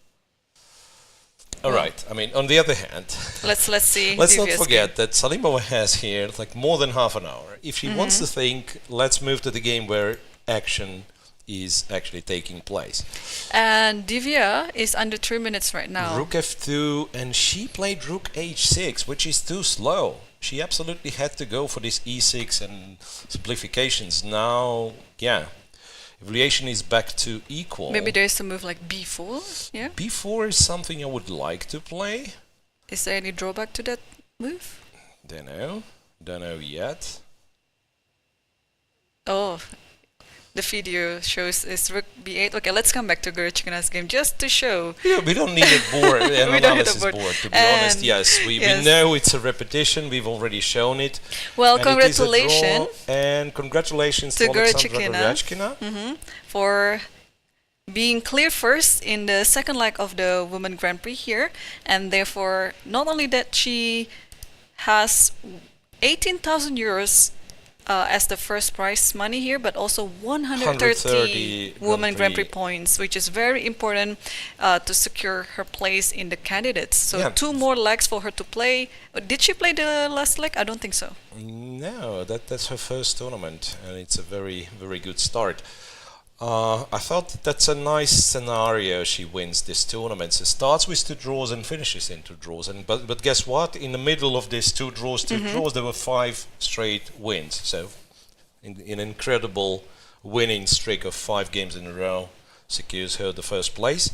All right. I mean, on the other hand,
let's see.
let's not
Divya's
forget
game.
that Salimova has here like more than half an hour. If she wants to think, let's move to the game where action is actually taking place.
And Divya is under 3 minutes right now.
Rook f2, and she played rook h6, which is too slow. She absolutely had to go for this e6 and simplifications. Now, yeah, evaluation is back to equal.
Maybe there's a move like b4. Yeah.
b4 is something I would like to play.
Is there any drawback to that move?
Don't know yet.
Oh, the video shows is rook b8. Okay, let's come back to Goryachkina's game just to show.
Yeah, we don't need a board, an
We don't need a
analysis
board.
board, to be honest. Yes, we
yes.
know it's a repetition. We've already shown it.
Well,
And it is a draw,
congratulations
and congratulations
to
to Aleksandra
Goryachkina.
Goryachkina.
For being clear first in the second leg of the Women Grand Prix here, and therefore not only that she has 18,000 euros as the first prize money here, but also 130 Women Grand Prix points, which is very important to secure her place in the candidates. So
Yeah.
2 more legs for her to play. Did she play the last leg? I don't think so.
No, that's her first tournament, and it's a very, very good start. I thought that's a nice scenario. She wins this tournament. So starts with 2 draws and finishes in 2 draws. And but guess what? In the middle of these 2 draws, there were 5 straight wins. So, an incredible winning streak of 5 games in a row secures her the first place.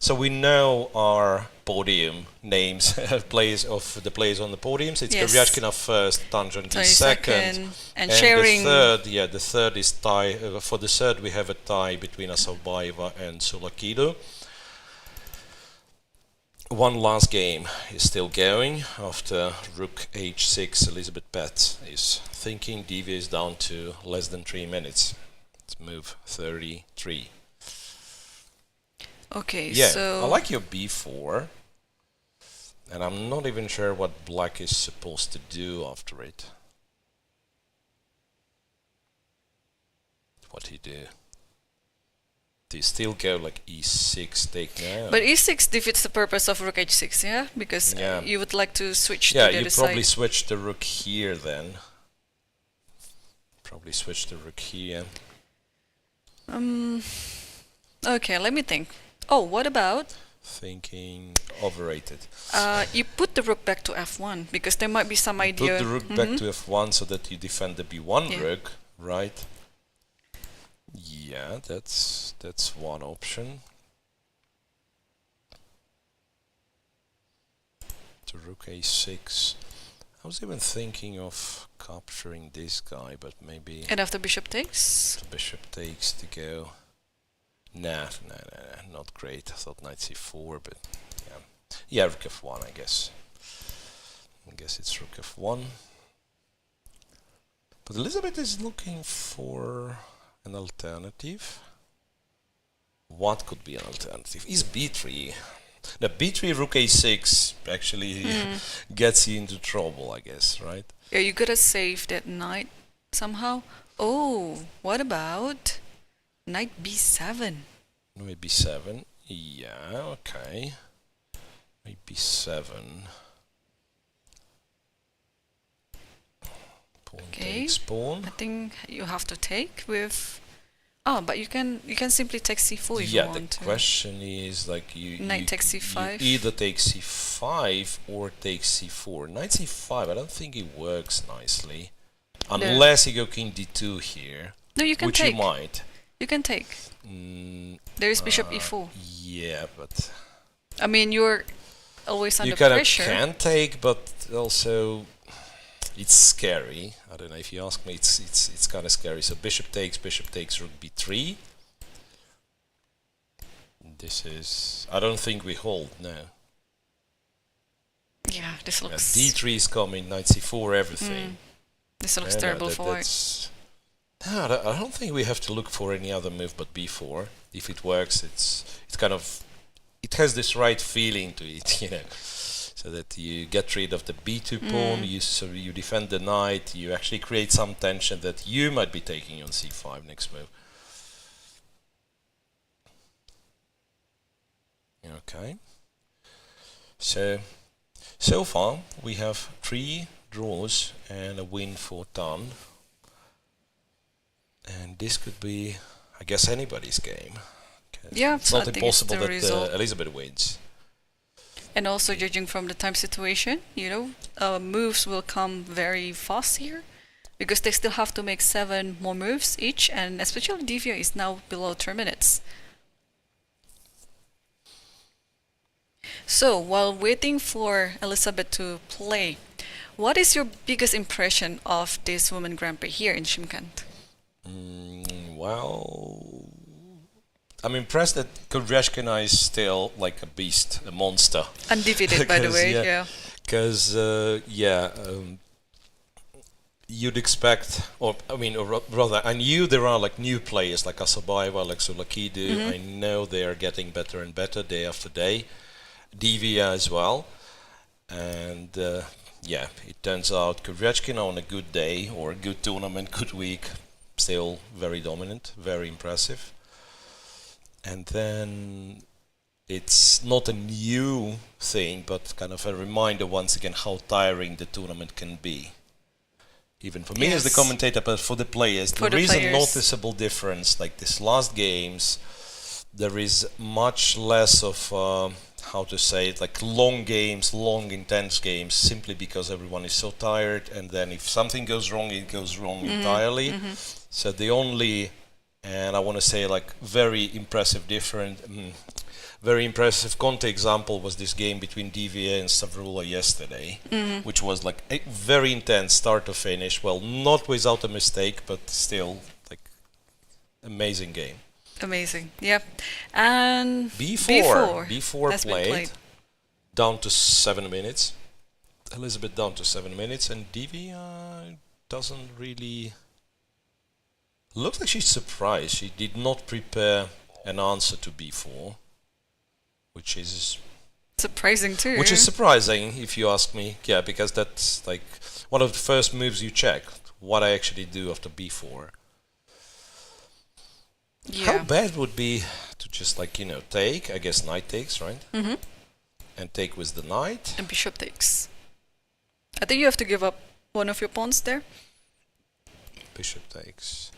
So we know our podium names, players of the players on the podiums. It's
Yes.
Goryachkina first, Tan Zhongyi second,
and sharing.
the third is tie. For the third, we have a tie between Assaubayeva and Tsolakidou. One last game is still going after rook h6. Elisabeth Paehtz is thinking. Divya is down to less than 3 minutes. Let's move 33.
Okay,
Yeah,
so
I like your b4, and I'm not even sure what black is supposed to do after it. What do you do? Do you still go like e6 take now?
But e6 defeats the purpose of rook h6, yeah? Because
Yeah.
you would like to switch
Yeah,
to the
you
other
probably
side.
switch the rook here then. Probably switch the rook here.
Okay, let me think. Oh, what about
Thinking overrated.
you put the rook back to f1 because there might be some idea.
Put the rook back to f1 so that you defend the b1
Yeah.
rook, right? Yeah, that's one option. To rook a6. I was even thinking of capturing this guy, but maybe
And after bishop takes.
the bishop takes to go. Nah, not great. I thought knight c4, but yeah. Yeah, rook f1, I guess. I guess it's rook f1. But Elisabeth is looking for an alternative. What could be an alternative? Is b3. Now b3 rook a6 actually gets you into trouble, I guess, right?
Yeah, you gotta save that knight somehow. Oh, what about knight b7?
Knight b7. Yeah, okay. Knight b7. Pawn
Okay.
takes pawn.
I think you have to take with. Oh, but you can simply take c4 if you
Yeah, the
want to.
question is like
Knight takes
you
c5.
either take c5 or take c4. Knight c5, I don't think it works nicely. Unless you go king d2 here.
No, you can
which
take.
you might.
You can take. There is bishop e4.
Yeah, but
I mean, you're always under
you kind of
pressure.
can take, but also it's scary. I don't know if you ask me. It's kind of scary. So bishop takes, rook b3. This is. I don't think we hold. No.
Yeah, this looks.
d3 is coming. Knight c4. Everything.
This looks
Yeah, no,
terrible for white.
No, I don't think we have to look for any other move but b4. If it works, it's kind of. It has this right feeling to it, you know. So that you get rid of the b2 pawn, so you defend the knight, you actually create some tension that you might be taking on c5 next move. Okay. So far we have 3 draws and a win for Tan. And this could be, I guess, anybody's game.
Yeah,
it's not
I think
impossible
it's the
that
result.
Elizabeth wins.
And also judging from the time situation, moves will come very fast here because they still have to make 7 more moves each, and especially Divya is now below 3 minutes. So while waiting for Elisabeth to play, what is your biggest impression of this Women Grand Prix here in Shymkent?
Well, I'm impressed that Goryachkina is still like a beast, a monster.
Undefeated, by the way, yeah.
Because, you'd expect, or rather, I knew there are like new players like Assaubayeva, like Tsolakidou. I know they are getting better and better day after day. Divya as well. And it turns out Goryachkina on a good day or a good tournament, good week, still very dominant, very impressive. And then it's not a new thing, but kind of a reminder once again how tiring the tournament can be. Even for me as the commentator, but for the players, there is a noticeable difference. Like this last games, there is much less of, how to say it, like long games, long intense games, simply because everyone is so tired, and then if something goes wrong, it goes wrong entirely. So the only, and I want to say like very impressive Conte example was this game between Divya and Stavroula yesterday, which was like a very intense start to finish. Well, not without a mistake, but still like amazing game.
Amazing, yep. And
before played down to 7 minutes. Elisabeth down to 7 minutes, and Divya doesn't really. Looks like she's surprised. She did not prepare an answer to b4, which is
surprising too.
Which is surprising, if you ask me. Yeah, because that's like one of the first moves you check. What I actually do after b4.
Yeah.
How bad would be to just take? I guess knight takes, right? And take with the knight.
And bishop takes. I think you have to give up one of your pawns there.
Bishop takes.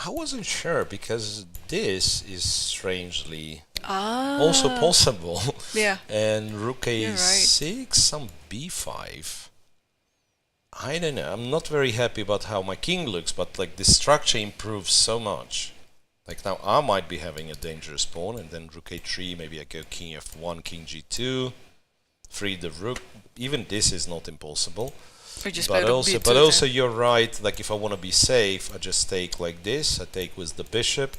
I wasn't sure because this is strangely also possible.
Yeah.
And rook a6, some b5. I don't know. I'm not very happy about how my king looks, but like the structure improves so much. Like now I might be having a dangerous pawn, and then rook a3, maybe I go king f1, king g2, free the rook. Even this is not impossible. But also you're right, like if I want to be safe, I just take like this, I take with the bishop.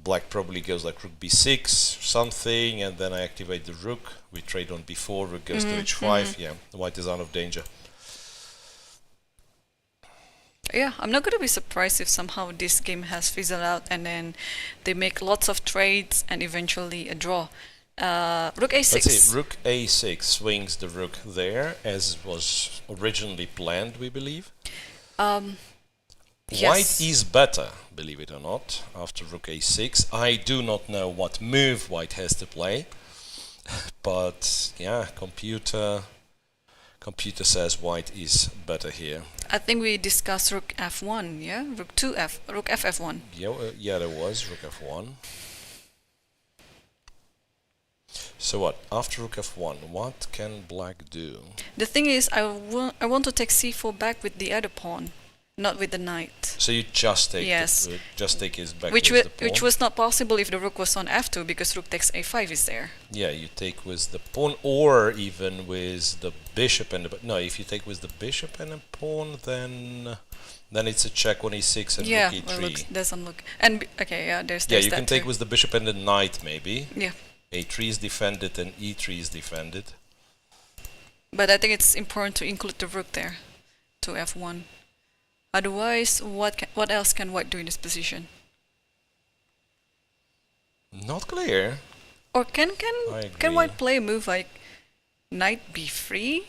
Black probably goes like rook b6, something, and then I activate the rook. We trade on b4, rook goes to h5, yeah, white is out of danger.
Yeah, I'm not going to be surprised if somehow this game has fizzled out and then they make lots of trades and eventually a draw. Rook a6.
Let's see, rook a6 swings the rook there, as was originally planned, we believe.
Yes.
White is better, believe it or not, after rook a6. I do not know what move white has to play, but yeah, computer says white is better here.
I think we discussed rook f1, yeah? Rook ff1.
Yeah, there was rook f1. So what? After rook f1, what can black do?
The thing is, I want to take c4 back with the other pawn, not with the knight.
So you just take take his back with the pawn?
Which was not possible if the rook was on f2, because rook takes a5 is there.
Yeah, you take with the pawn, or even with the bishop and the... No, if you take with the bishop and a pawn, then it's a check on e6 and rook e3.
Well, doesn't look... And, okay, yeah, there's
you can take
too.
with the bishop and the knight, maybe.
Yeah.
a3 is defended and e3 is defended.
But I think it's important to include the rook there, to f1. Otherwise, what else can white do in this position?
Not clear.
Or can white play a move like knight b3?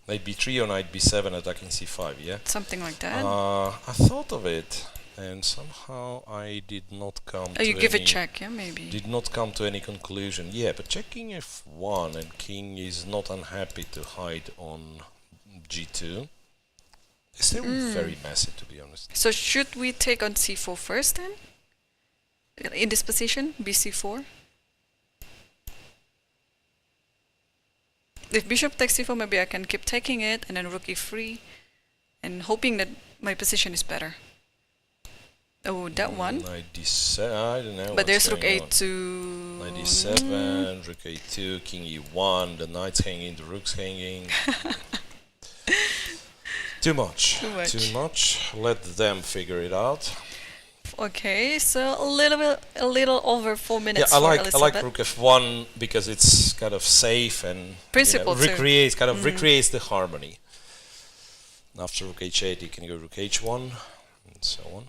Knight b3 or knight b7 attacking c5, yeah?
Something like that.
I thought of it. and somehow I did not come
Oh,
to
you give a
any-
check, yeah, maybe.
Did not come to any conclusion. Yeah, but checking f1 and king is not unhappy to hide on g2. It's still very messy, to be honest.
So should we take on c4 first then? In this position, bc4? If bishop takes c4, maybe I can keep taking it and then rook e3 and hoping that my position is better. Oh, that one.
Knight d7, I don't know.
But there's
what's
rook
going on.
a2.
Knight d7, rook a2, king e1, the knight's hanging, the rook's hanging. Too much.
Too much.
Too much. Let them figure it out.
Okay, so a little over 4
Yeah,
minutes
I
for
like
Elisabeth.
rook f1 because it's kind of safe and
Principle too.
recreates recreates the harmony. After rook h8, you can go rook h1 and so on.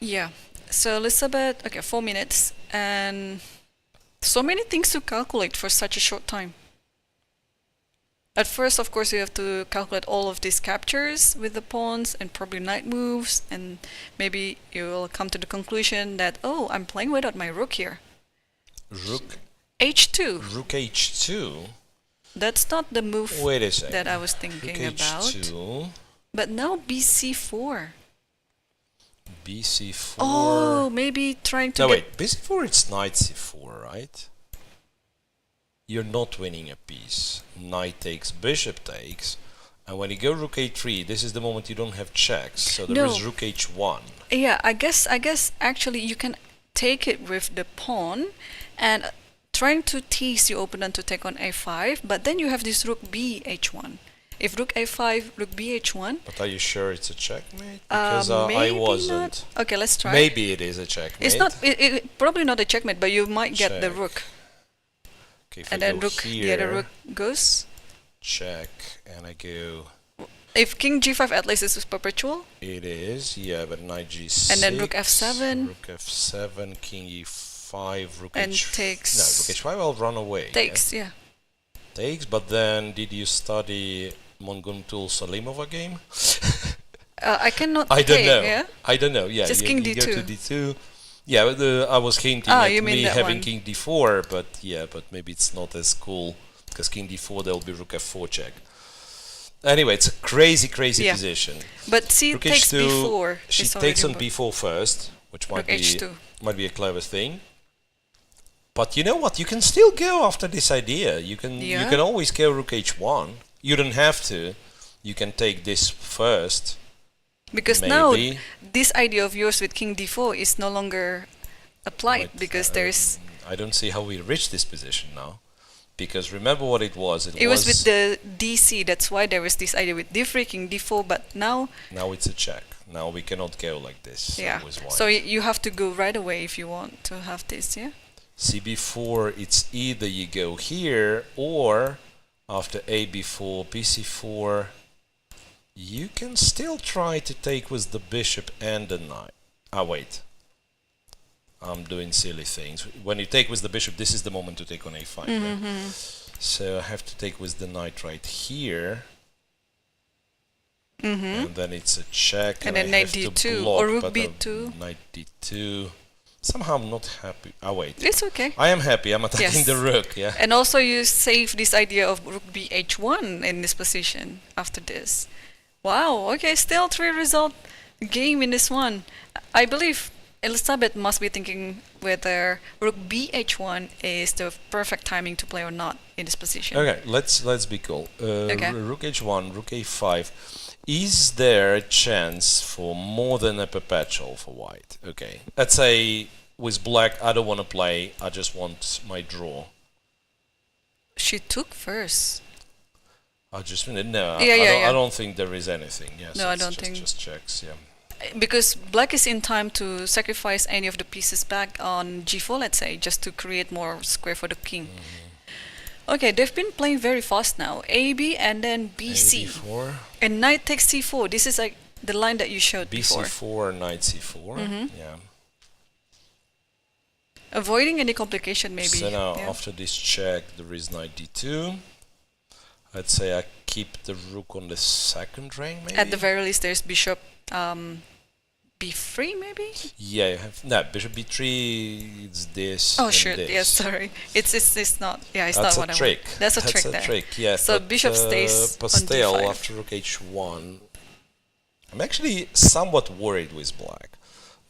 Yeah, so Elisabeth, okay, 4 minutes, and so many things to calculate for such a short time. At first, of course, you have to calculate all of these captures with the pawns and probably knight moves, and maybe you will come to the conclusion that, oh, I'm playing without my rook here.
Rook
h2.
Rook h2.
That's not the move
Wait a second.
that I was thinking
Rook
about.
h2.
But now bc4.
bc4.
Oh, maybe trying to
No,
get...
wait. bc4, it's knight c4, right? You're not winning a piece. Knight takes, bishop takes. And when you go rook a3, this is the moment you don't have checks. So there is
No.
rook h1.
Yeah, I guess actually you can take it with the pawn and trying to tease your opponent to take on a5, but then you have this rook b h1. If rook a5, rook b h1.
But are you sure it's a checkmate? Because I
maybe
wasn't.
Not. Okay, let's try.
Maybe it is a checkmate.
It's not. Probably not a checkmate, but you might get the
Check.
rook.
Okay, if
And
I
then
go
rook,
here,
the other rook goes.
check, and I go.
If king g5 at least is perpetual.
It is, yeah, but knight g6.
And then rook f7.
Rook f7, king e5, rook
And
h5.
takes.
No, rook h5 will run away.
Takes, yeah.
Takes, but then did you study Munguntuul Salimova game?
I cannot
I don't
take,
know.
yeah?
I don't know. Yeah,
Just
you,
king
you go to
d2.
d2. Yeah, but, I was hinting
Ah,
at
you mean
me
that
having
one.
king d4, but yeah, but maybe it's not as cool because king d4 there'll be rook f4 check. Anyway, it's a crazy
Yeah.
position.
But c
Rook
takes
h2,
b4.
she
is
takes on
already
b4 first, which
Rook h2.
might be a clever thing. But you know what? You can still go after this idea. You
Yeah.
can always go rook h1. You don't have to. You can take this first.
Because now
Maybe.
this idea of yours with king d4 is no longer applied
But,
because there's
I don't see how we reached this position now. Because remember what it was.
it was with the dc, that's why there was this idea with d3 king d4, but now
Now it's a check. Now we cannot go like this.
yeah.
With white.
So you have to go right away if you want to have this, yeah?
CB4, it's either you go here or after AB4, BC4, you can still try to take with the bishop and the knight. Ah, wait. I'm doing silly things. When you take with the bishop, this is the moment to take on A5. Yeah? So I have to take with the knight right here. And then it's a check.
And
I
then knight
have to
d2
block,
or rook
but,
b2.
Knight d2. Somehow I'm not happy. Ah, wait.
It's okay.
I am happy. I'm attacking
Yes.
the rook, yeah.
And also you save this idea of rook b h1 in this position after this. Wow, okay, still 3-result game in this one. I believe Elisabeth must be thinking whether rook b h1 is the perfect timing to play or not in this position.
Okay, let's be cool.
Okay.
Rook h1, rook a5. Is there a chance for more than a perpetual for white? Okay. Let's say with black, I don't want to play. I just want my draw.
She took first.
I just no.
Yeah.
I don't think there is anything. Yes.
No, I
it's
don't
just,
think-
just checks. Yeah.
Because black is in time to sacrifice any of the pieces back on g4, let's say, just to create more square for the king. Okay, they've been playing very fast now. AB and then BC.
AB4,
And knight takes c4. This is like the line that you showed before.
BC4, knight c4. Yeah.
Avoiding any complication maybe.
So now
yeah.
after this check, there is knight d2. I'd say I keep the rook on the second rank, maybe?
At the very least, there's bishop b3, maybe?
Yeah, you have... No, bishop b3, it's this
Oh,
and
shit,
this.
yes, sorry. It's not, yeah, it's
That's
not what
a
I
trick.
want. That's a trick there.
That's a trick, yeah.
So
but,
bishop stays on
Pastel
d5.
after rook h1. I'm actually somewhat worried with black.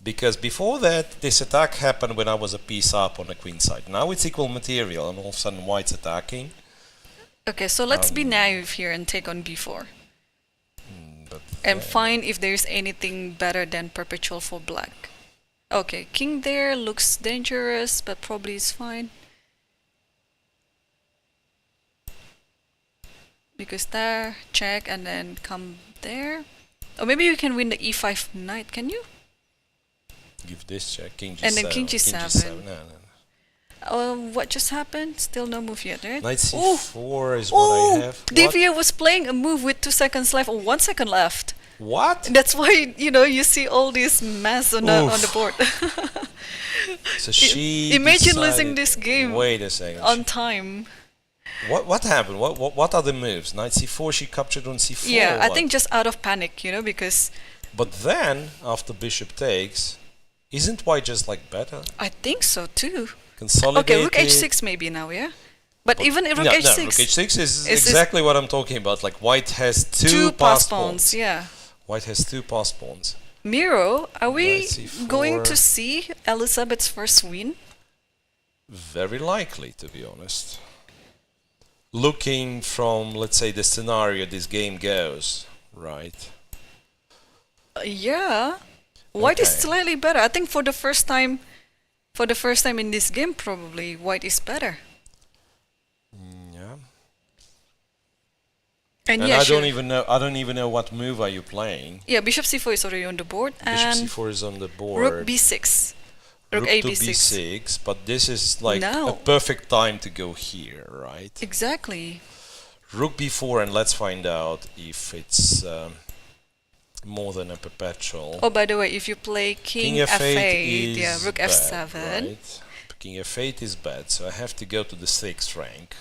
Because before that, this attack happened when I was a piece up on the queen side. Now it's equal material, and all of a sudden white's attacking.
Okay, so let's be naive here and take on b4. And find if there's anything better than perpetual for black. Okay, king there looks dangerous, but probably it's fine. Because there, check, and then come there. Or maybe you can win the e5 knight, can you?
Give this check, king g7.
And then king g7.
No.
What just happened? Still no move yet, right?
Knight c4 is what I have.
Divya was playing a move with 2 seconds left or 1 second left.
What?
That's why, you know, you see all this mess on the board.
So she
Imagine
decided,
losing this game
wait a second.
on time.
What happened? What are the moves? Knight c4, she captured on c4.
Yeah, I think just out of panic, you know, because...
But then, after bishop takes, isn't white just like better?
I think so too.
Consolidated.
Okay, rook h6 maybe now, yeah? But even if rook h6...
No, rook h6 is exactly what I'm talking about. Like, white has two passed pawns.
Yeah.
White has 2 passed pawns.
Miro, are we
c4.
going to see Elisabeth's first win?
Very likely, to be honest. Looking from, let's say, the scenario this game goes, right?
Yeah. White is slightly better. I think for the first time in this game, probably white is better.
Yeah.
And
And
yeah,
I don't even know what move are you playing.
Yeah, bishop c4 is already on the board,
Bishop
and
c4 is on the board.
rook b6. Rook
to
a b6.
b6, but this is like
No.
a perfect time to go here, right?
Exactly.
Rook b4, and let's find out if it's more than a perpetual.
Oh, by the way, if you play king f8, yeah, rook
bad,
f7.
Right? King f8 is bad, so I have to go to the 6th rank.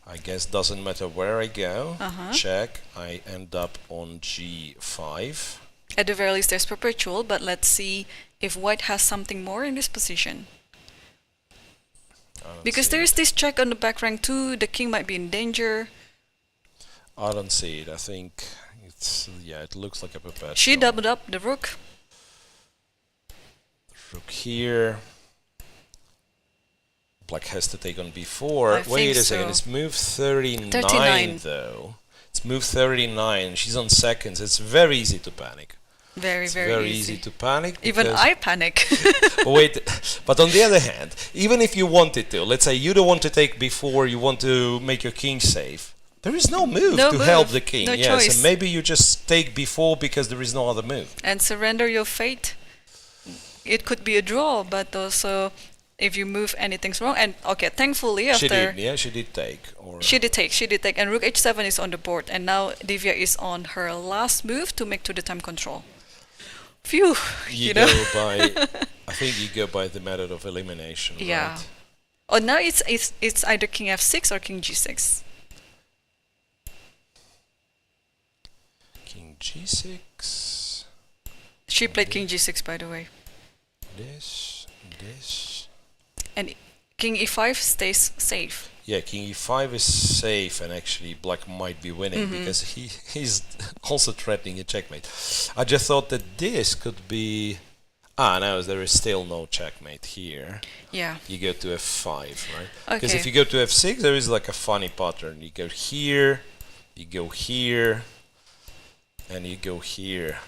I guess doesn't matter where I go. Check. I end up on g5.
At the very least, there's perpetual, but let's see if white has something more in this position. Because there's this check on the back rank too. The king might be in danger.
I don't see it. I think it's, yeah, it looks like a perpetual.
She doubled up the rook.
Rook here. Black has to take on b4.
I
Wait
think
a second,
so.
it's move 39,
39
though. It's move 39. She's on seconds. It's very easy to panic.
Very
easy to panic.
Even I panic.
Wait, but on the other hand, even if you wanted to, let's say you don't want to take b4, you want to make your king safe. There is no move to help the king.
No
yeah,
choice.
so maybe you just take b4 because there is no other move.
And surrender your fate. It could be a draw, but also if you move anything's wrong. And okay, thankfully after
she did take. Or
she did take, and rook h7 is on the board, and now Divya is on her last move to make to the time control. Phew, you know.
Go by, I think you go by the method of elimination.
Yeah.
Right?
Oh, now it's either king f6 or king g6.
King g6.
She played king g6, by the way.
This.
And king e5 stays safe.
Yeah, king e5 is safe, and actually black might be winning because he's also threatening a checkmate. I just thought that this could be... no, there is still no checkmate here.
Yeah.
You go to f5, right? Because
Okay.
if you go to f6, there is like a funny pattern. You go here, you go here, and you go here.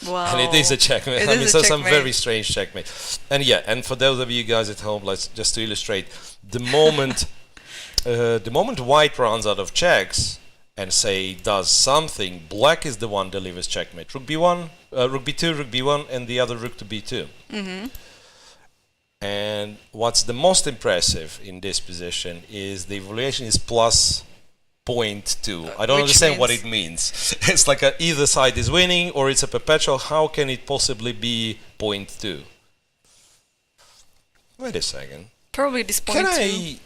Wow.
And it is a checkmate.
It
I
is
mean,
a
so some
checkmate.
very strange checkmate. And yeah, and for those of you guys at home, let's just to illustrate, the moment white runs out of checks and say does something, black is the one delivers checkmate. Rook b1, rook b2, rook b1, and the other rook to b2. And what's the most impressive in this position is the evaluation is plus 0.2. I don't
Which
understand what
means-
it means. It's like either side is winning or it's a perpetual. How can it possibly be 0.2? Wait a second.
Probably this point
Can
too.
I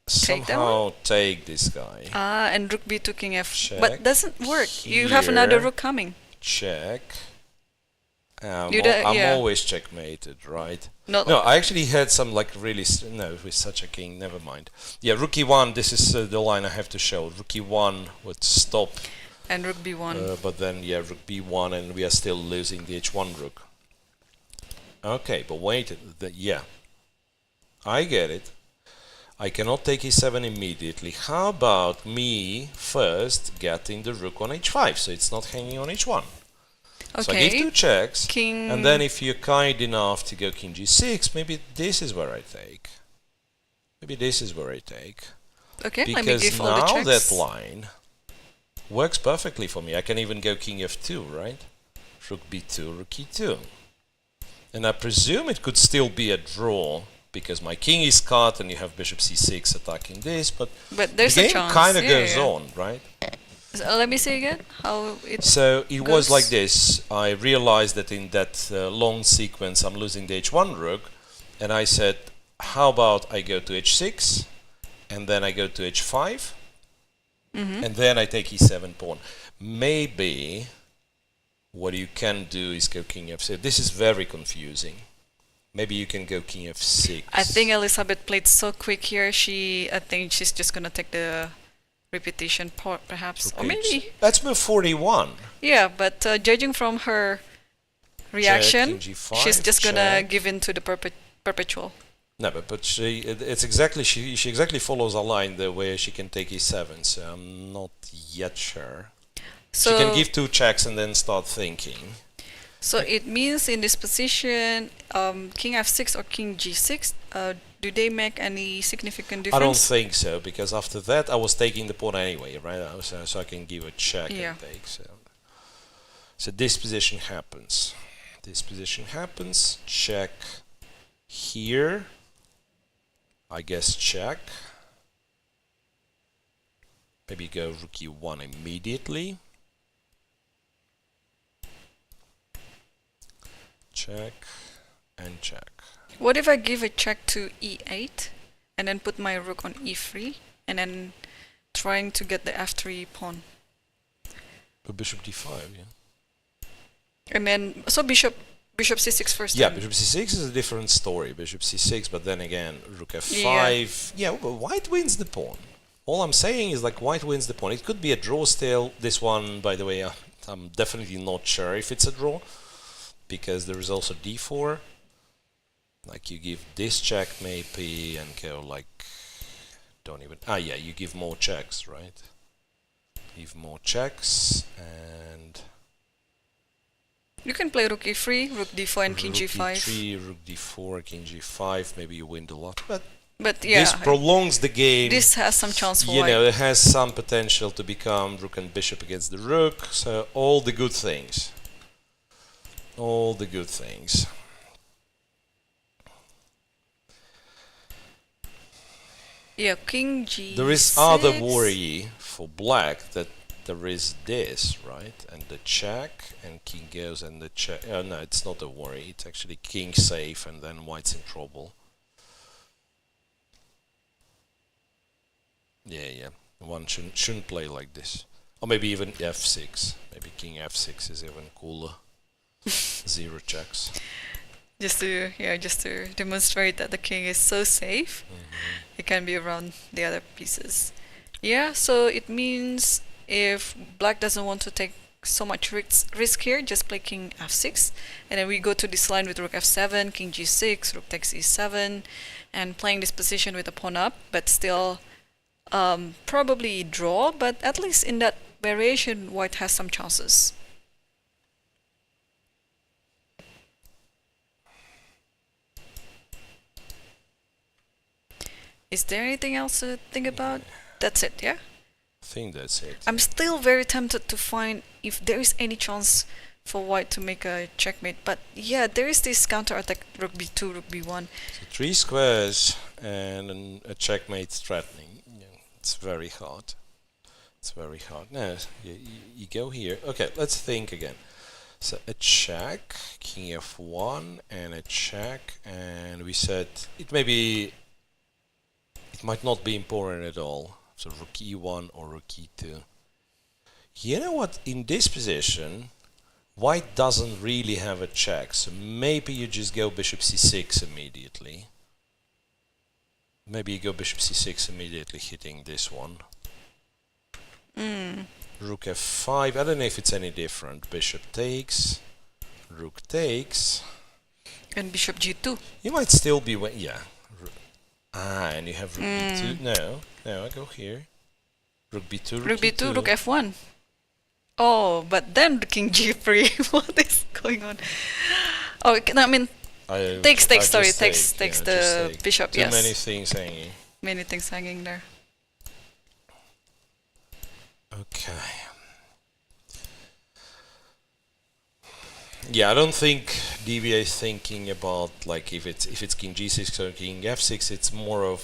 somehow take this guy.
And rook b2 king f.
Check.
But doesn't work. You have another
Here.
rook coming.
Check. I'm
yeah.
always checkmated, right?
No,
I actually had some like really with such a king. Never mind. Yeah, rook e1. This is the line I have to show. Rook e1 would stop.
And rook b1.
But then yeah, rook b1, and we are still losing the h1 rook. Okay, but wait. Yeah, I get it. I cannot take e7 immediately. How about me first getting the rook on h5, so it's not hanging on h1?
Okay.
So I give 2 checks,
King.
and then if you're kind enough to go king g6, maybe this is where I take. Maybe this is where I take.
Okay, let me
Because
give all the
now
checks.
that line works perfectly for me. I can even go king f2, right? Rook b2, rook e2. And I presume it could still be a draw, because my king is cut and you have bishop c6 attacking this, but
there's
the
a
game
chance.
kind of
Yeah,
goes
yeah.
on, right?
So, let me see again how it
So it
goes.
was like this. I realized that in that long sequence I'm losing the h1 rook, and I said, how about I go to h6, and then I go to h5, and then I take e7 pawn. Maybe what you can do is go king f6. This is very confusing. Maybe you can go king f6.
I think Elisabeth played so quick here. I think she's just gonna take the repetition part, perhaps, or maybe.
That's move 41.
Yeah, but judging from her reaction,
king g5,
she's just gonna
check.
give in to the perpetual.
No, but she exactly follows a line the way she can take e7. So I'm not yet sure.
So
She can give 2 checks and then start thinking.
So it means in this position, king f6 or king g6, do they make any significant difference?
I don't think so, because after that I was taking the pawn anyway, right? So I can give a check and take. So this position happens. This position happens. Check here. I guess check. Maybe go rook e1 immediately. Check and check.
What if I give a check to e8 and then put my rook on e3 and then trying to get the f3 pawn?
But bishop d5, yeah.
And then, so bishop c6 first.
Yeah,
then.
bishop c6 is a different story. Bishop c6, but then again, rook f5. Yeah, but white wins the pawn. All I'm saying is like white wins the pawn. It could be a draw still. This one, by the way, I'm definitely not sure if it's a draw, because there is also d4. Like you give this check maybe and go like, don't even, yeah, you give more checks, right? Give more checks and
You can play rook e3, rook d4 and king
rook
g5.
e3, rook d4, king g5, maybe you win the lot. But
yeah,
this prolongs the game.
this has some chance for
You
white.
know, it has some potential to become rook and bishop against the rook. So all the good things. All the good things.
Yeah, king g6.
There is other worry for black that there is this, right? And the check, and king goes and the check. No, it's not a worry. It's actually king safe, and then white's in trouble. Yeah. One shouldn't play like this. Or maybe even f6. Maybe king f6 is even cooler. 0 checks.
Just to demonstrate that the king is so safe, it can be around the other pieces. Yeah, so it means if black doesn't want to take so much risk here, just play king f6, and then we go to this line with rook f7, king g6, rook takes e7, and playing this position with the pawn up, but still probably draw, but at least in that variation white has some chances. Is there anything else to think about? That's it, yeah?
I think that's it.
I'm still very tempted to find if there is any chance for white to make a checkmate. But yeah, there is this counter-attack, rook b2, rook b1.
So 3 squares and a checkmate threatening. Yeah, it's very hard. It's very hard. No, you go here. Okay, let's think again. So a check, king f1, and a check, and we said it might not be important at all. So rook e1 or rook e2. You know what? In this position, white doesn't really have a check, so maybe you just go bishop c6 immediately. Maybe you go bishop c6 immediately, hitting this one. Rook f5. I don't know if it's any different. Bishop takes, rook takes,
And bishop g2.
you might still be yeah. And you have rook b2. No, I go here. Rook b2,
Rook b2, rook f1. Oh, but then the king g3. What is going on? Oh, I mean, takes the bishop.
Too
yes.
many things hanging.
Many things hanging there.
Okay. Yeah, I don't think Divya is thinking about like if it's king g6 or king f6. It's more of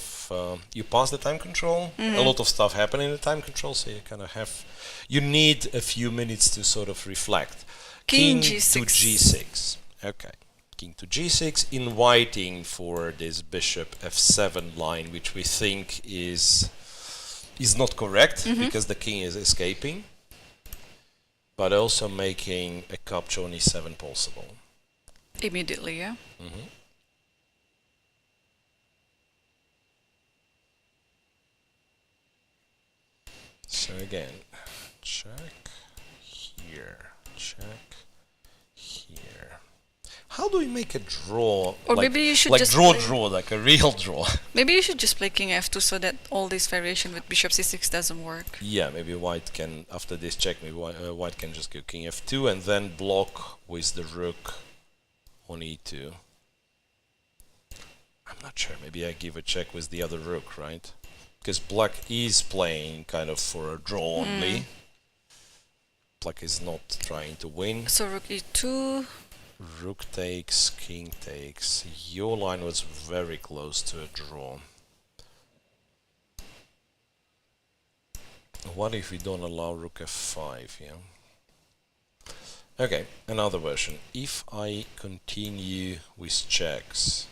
you pass the time control. A lot of stuff happen in the time control, so you kind of have you need a few minutes to sort of reflect.
King
to
g6.
g6. Okay. King to g6, inviting for this bishop f7 line, which we think is not correct because the king is escaping, but also making a capture on e7 possible.
Immediately, yeah.
So again, check here, check here. How do we make a draw?
Or
like,
maybe you should
like
just
draw, like a real draw.
Maybe you should just play king f2 so that all this variation with bishop c6 doesn't work.
Yeah, maybe white can, after this check, maybe white can just go king f2 and then block with the rook on e2. I'm not sure, maybe I give a check with the other rook, right? Because black is playing kind of for a draw only. Black is not trying to win.
So rook e2.
Rook takes, king takes. Your line was very close to a draw. What if we don't allow rook f5, yeah? Okay, another version. If I continue with checks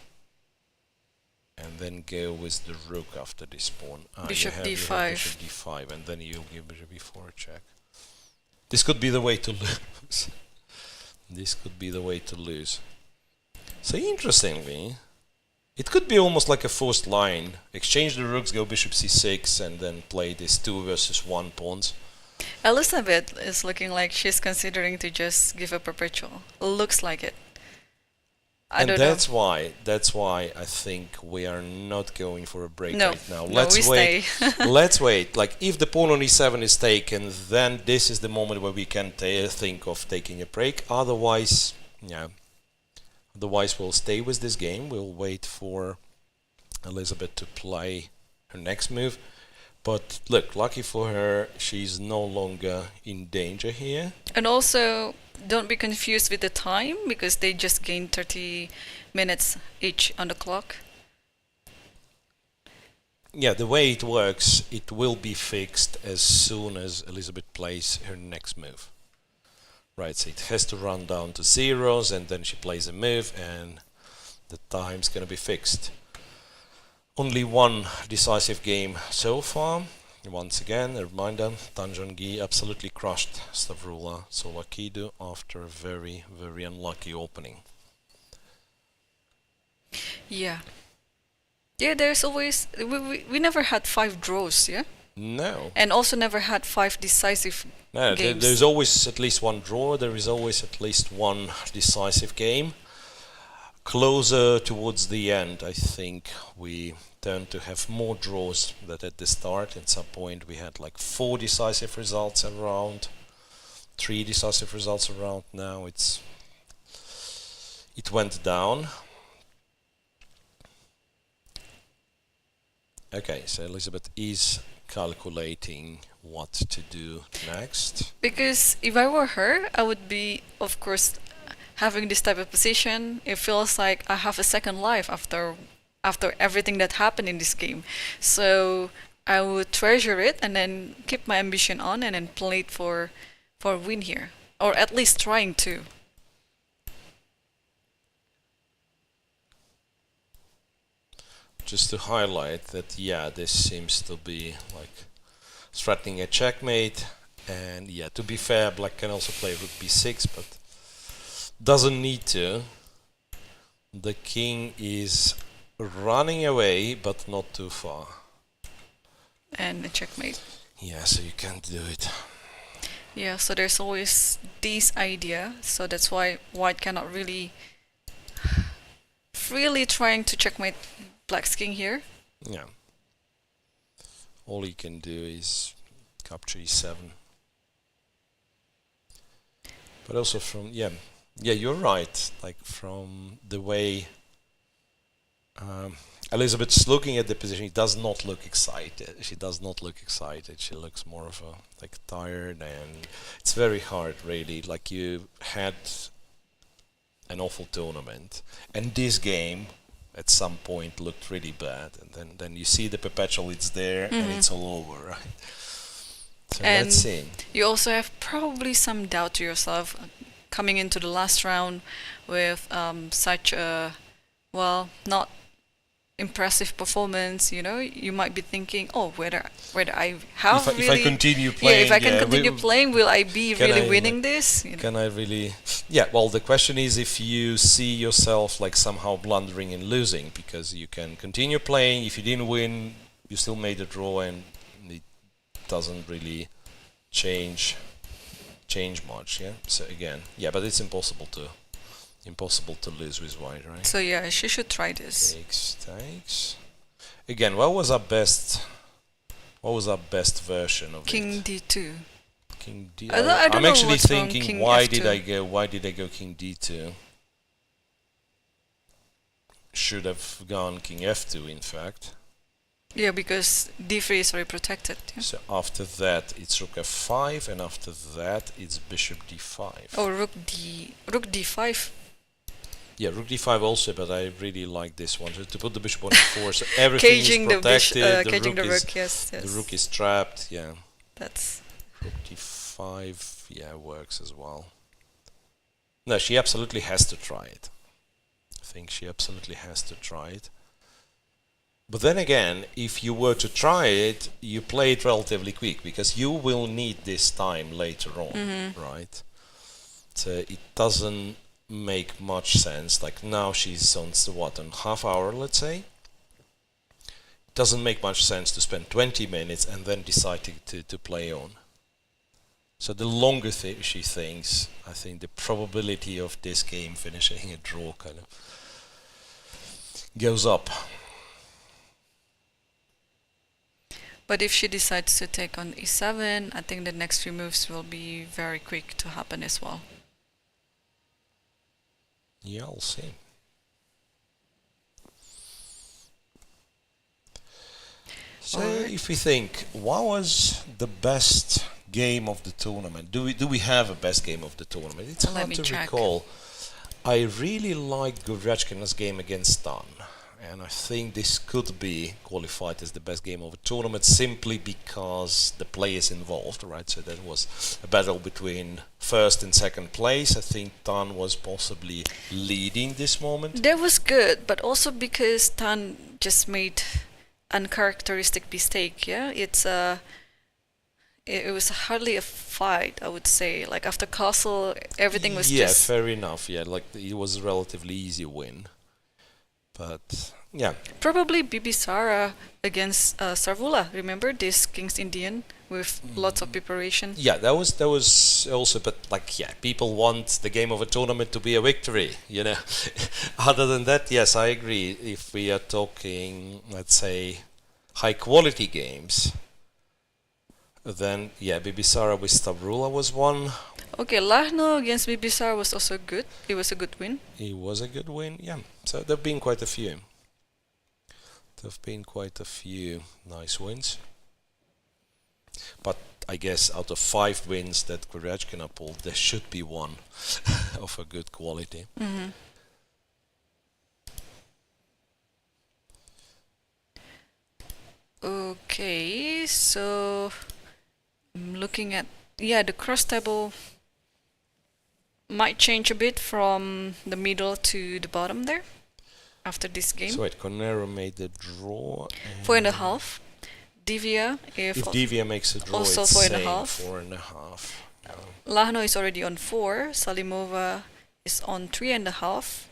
and then go with the rook after this pawn.
Bishop
you
d5.
have bishop d5 and then you give bishop b4 a check. This could be the way to lose. This could be the way to lose. So interestingly, it could be almost like a forced line. Exchange the rooks, go bishop c6, and then play this 2 versus 1 pawns.
Elisabeth is looking like she's considering to just give a perpetual. Looks like it. I don't
that's
know.
why I think we are not going for a break
No,
right now.
no,
Let's
we
wait.
stay.
Let's wait. Like if the pawn on e7 is taken, then this is the moment where we can think of taking a break. Otherwise, yeah. Otherwise, we'll stay with this game. We'll wait for Elisabeth to play her next move. But look, lucky for her, she's no longer in danger here.
And also, don't be confused with the time, because they just gained 30 minutes each on the clock.
Yeah, the way it works, it will be fixed as soon as Elisabeth plays her next move. Right, so it has to run down to zeros, and then she plays a move, and the time's gonna be fixed. Only one decisive game so far. Once again, a reminder, Tan Zhongyi absolutely crushed Stavroula Tsolakidou after a very, very unlucky opening.
Yeah. Yeah, there's always... We never had 5 draws, yeah?
No.
And also never had 5 decisive
No,
games.
there's always at least one draw, there is always at least one decisive game. Closer towards the end, I think we tend to have more draws than at the start. At some point we had like 4 decisive results around, 3 decisive results around. Now it went down. Okay, so Elisabeth is calculating what to do next.
Because if I were her, I would be, of course, having this type of position. It feels like I have a second life after everything that happened in this game. So I would treasure it and then keep my ambition on and then play it for a win here, or at least trying to.
just to highlight that, yeah, this seems to be like threatening a checkmate. And yeah, to be fair, black can also play rook b6, but doesn't need to. The king is running away, but not too far.
And a checkmate.
Yeah, so you can't do it.
Yeah, so there's always this idea, so that's why white cannot really freely trying to checkmate black's king here.
Yeah. All he can do is capture e7. But also from, yeah, you're right, like from the way Elisabeth's looking at the position, she does not look excited. She looks more of a, like, tired, and it's very hard, really. Like, you had an awful tournament, and this game at some point looked really bad, and then you see the perpetual, it's there, and it's all over, right? So
And
let's see.
you also have probably some doubt to yourself coming into the last round with such a, well, not impressive performance. You know, you might be thinking, oh, whether I have
If I continue playing,
yeah, if I can continue playing, will I be
can
really
I,
winning this? You know?
Can I really? Yeah, well, the question is if you see yourself like somehow blundering and losing, because you can continue playing. If you didn't win, you still made a draw, and it doesn't really change much. Yeah. So again, yeah, but it's impossible to lose with white, right?
So yeah, she should try this.
Takes. Again, what was our best version of
King
it?
d2.
King D.
I don't
I'm
know
actually
what's wrong,
thinking,
King
why
F2.
did I go King D2? Should have gone King F2, in fact.
Yeah, because d3 is very protected. Yeah.
So after that, it's Rook F5, and after that, it's Bishop D5.
Oh, Rook d5.
Yeah, Rook D5 also, but I really like this one. So to put the bishop on E4, so everything
Caging
is protected.
caging the
is,
rook, yes.
The rook is trapped, yeah.
That's...
Rook D5, yeah, works as well. No, she absolutely has to try it. I think she absolutely has to try it. But then again, if you were to try it, you play it relatively quick, because you will need this time later on, right? So it doesn't make much sense. Like now she's on half hour, let's say. It doesn't make much sense to spend 20 minutes and then decide to play on. So the longer she thinks, I think the probability of this game finishing a draw kind of goes up.
But if she decides to take on e7, I think the next few moves will be very quick to happen as well.
Yeah, I'll see. So if we think, what was the best game of the tournament? Do we have a best game of the tournament? It's
Let
hard
me
to
check.
recall. I really liked Goryachkina's game against Tan, and I think this could be qualified as the best game of the tournament simply because the players involved, right? So that was a battle between first and second place. I think Tan was possibly leading this moment.
That was good, but also because Tan just made uncharacteristic mistake. Yeah, it was hardly a fight, I would say. Like after castle, everything was just...
Yeah, fair enough. Yeah, like it was a relatively easy win. But yeah,
Probably Bibisara against Stavroula. Remember this King's Indian with lots of preparation?
yeah, that was also, but like, yeah, people want the game of a tournament to be a victory, you know. Other than that, yes, I agree. If we are talking, let's say, high quality games, then yeah, Bibisara with Stavroula was one.
Okay, Lagno against Bibisara was also good. It was a good win.
It was a good win, yeah. So there've been quite a few. Nice wins. But I guess out of 5 wins that Goryachkina pulled, there should be one of a good quality.
Okay, so I'm looking at, yeah, the cross table might change a bit from the middle to the bottom there. after this game.
So wait, Koneru made the draw.
4.5. Divya, if
Divya makes a draw,
also
it's
4.5.
same 4.5.
Lagno is already on 4. Salimova is on 3.5.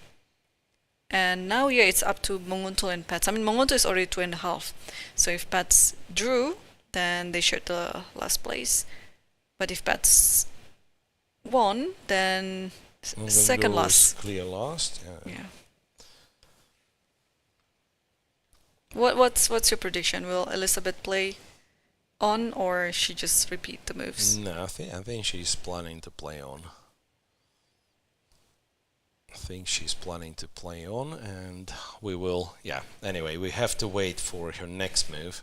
And now, yeah, it's up to Munguntuul and Paehtz. I mean, Munguntuul is already 2.5. So if Paehtz drew, then they shared the last place. But if Paehtz won, then second last.
Clear last.
Yeah. What's your prediction? Will Elisabeth play on, or she just repeat the moves?
No, I think she's planning to play on. And we will. Yeah. Anyway, we have to wait for her next move.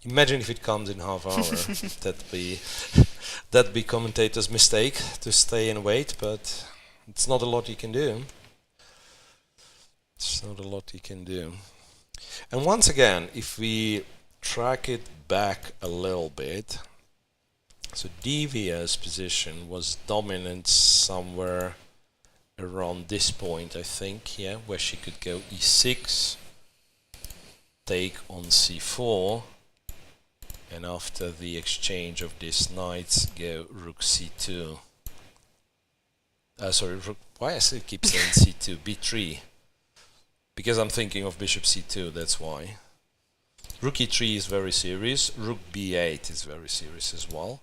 Imagine if it comes in half hour. that'd be commentators' mistake to stay and wait, but it's not a lot you can do. And once again, if we track it back a little bit, so Divya's position was dominant somewhere around this point, I think, yeah, where she could go e6, take on c4, and after the exchange of these knights, go rook c2. Sorry, why I keep saying c2? b3. Because I'm thinking of bishop c2, that's why. Rook e3 is very serious. Rook b8 is very serious as well.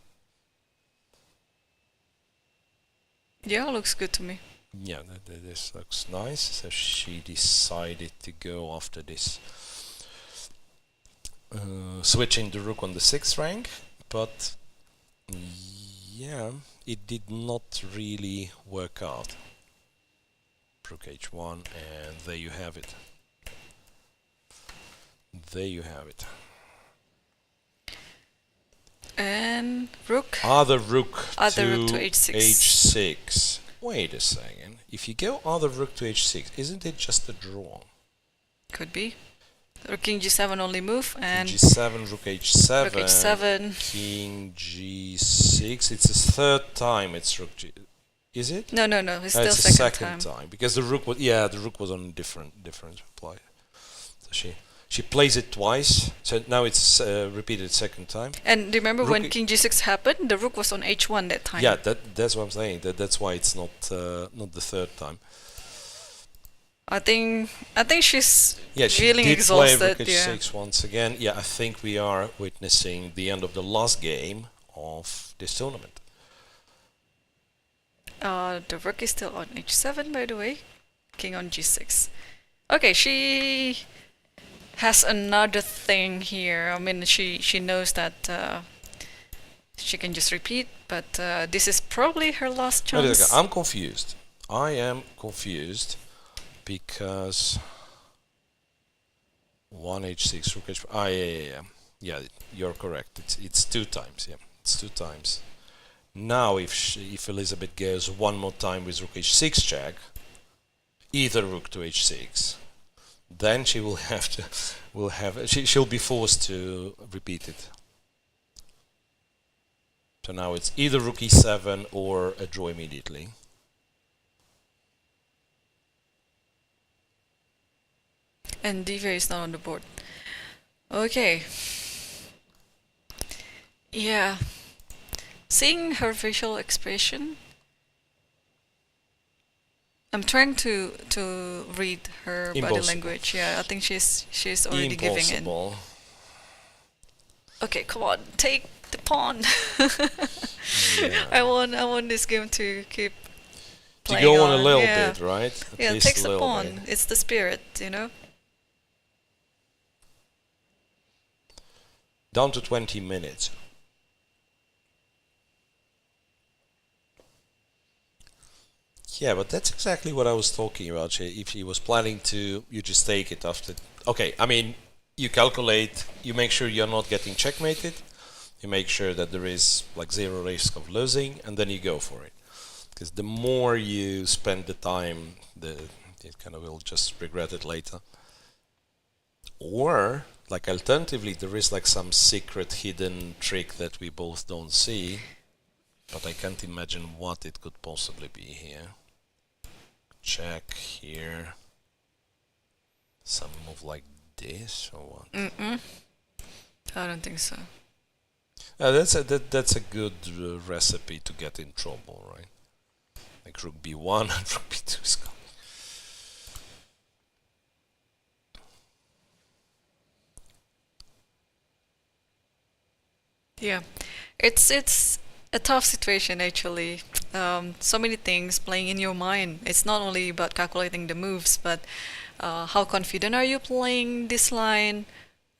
Yeah, looks good to me.
Yeah, this looks nice. So she decided to go after this. Switching the rook on the 6th rank, but yeah, it did not really work out. Rook h1, and there you have it.
And rook.
Other rook to
h6.
h6. Wait a second. If you go other rook to h6, isn't it just a draw?
Could be. Rook king g7 only move, and
g7, rook h7,
rook h7,
king g6. It's the third time it's rook g. Is it?
No. It's still
it's the
second
time because the rook was on a different play. So she plays it twice. So now it's repeated second time.
And remember
rook
when king g6 happened, the rook was on h1 that time.
Yeah, that's what I'm saying. That's why it's not the third time.
I think she's
she
feeling
did
exhausted.
Play rook h6 once again. Yeah, I think we are witnessing the end of the last game of this tournament.
The rook is still on h7, by the way. King on g6. Okay, she has another thing here. I mean, she knows that she can just repeat, but this is probably her last chance.
I'm confused. I am confused because 1 h6 rook h5. Yeah, you're correct. It's 2 times. Yeah, it's 2 times. Now, if Elisabeth goes one more time with rook h6 check, either rook to h6, then she will have to she'll be forced to repeat it. So now it's either rook e7 or a draw immediately.
And Divya is not on the board. Okay. Yeah. Seeing her facial expression, I'm trying to read her body language. Yeah, I think she's already giving in. Okay, come on, take the pawn.
Yeah.
I want this game to keep playing
to go on a little bit, right?
Yeah, it takes the pawn. It's the spirit, you know.
Down to 20 minutes. Yeah, but that's exactly what I was talking about. If he was planning to, you just take it after. Okay, I mean, you calculate, you make sure you're not getting checkmated, you make sure that there is like 0 risk of losing, and then you go for it. Because the more you spend the time, you kind of will just regret it later. Or, like alternatively, there is like some secret hidden trick that we both don't see, but I can't imagine what it could possibly be here. Check here. move like this or what?
I don't think so.
That's a good recipe to get in trouble, right? Like rook b1 and rook b2 is coming.
Yeah, it's a tough situation actually. So many things playing in your mind. It's not only about calculating the moves, but how confident are you playing this line?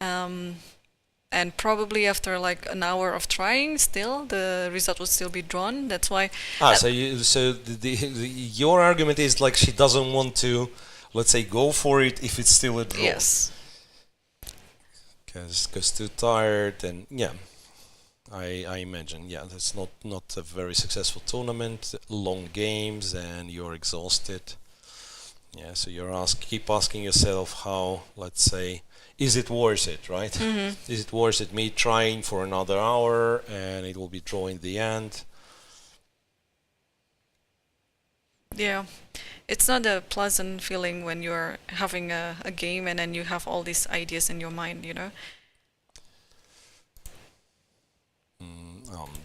And probably after like an hour of trying, still the result would still be drawn. That's why.
So your argument is like she doesn't want to, let's say, go for it if it's still a draw.
Yes.
Because too tired, and yeah, I imagine, yeah, that's not a very successful tournament, long games, and you're exhausted. Yeah, so keep asking yourself how, let's say, is it worth it, right? Is it worth it, me trying for another hour and it will be draw in the end?
Yeah, it's not a pleasant feeling when you're having a game and then you have all these ideas in your mind, you know?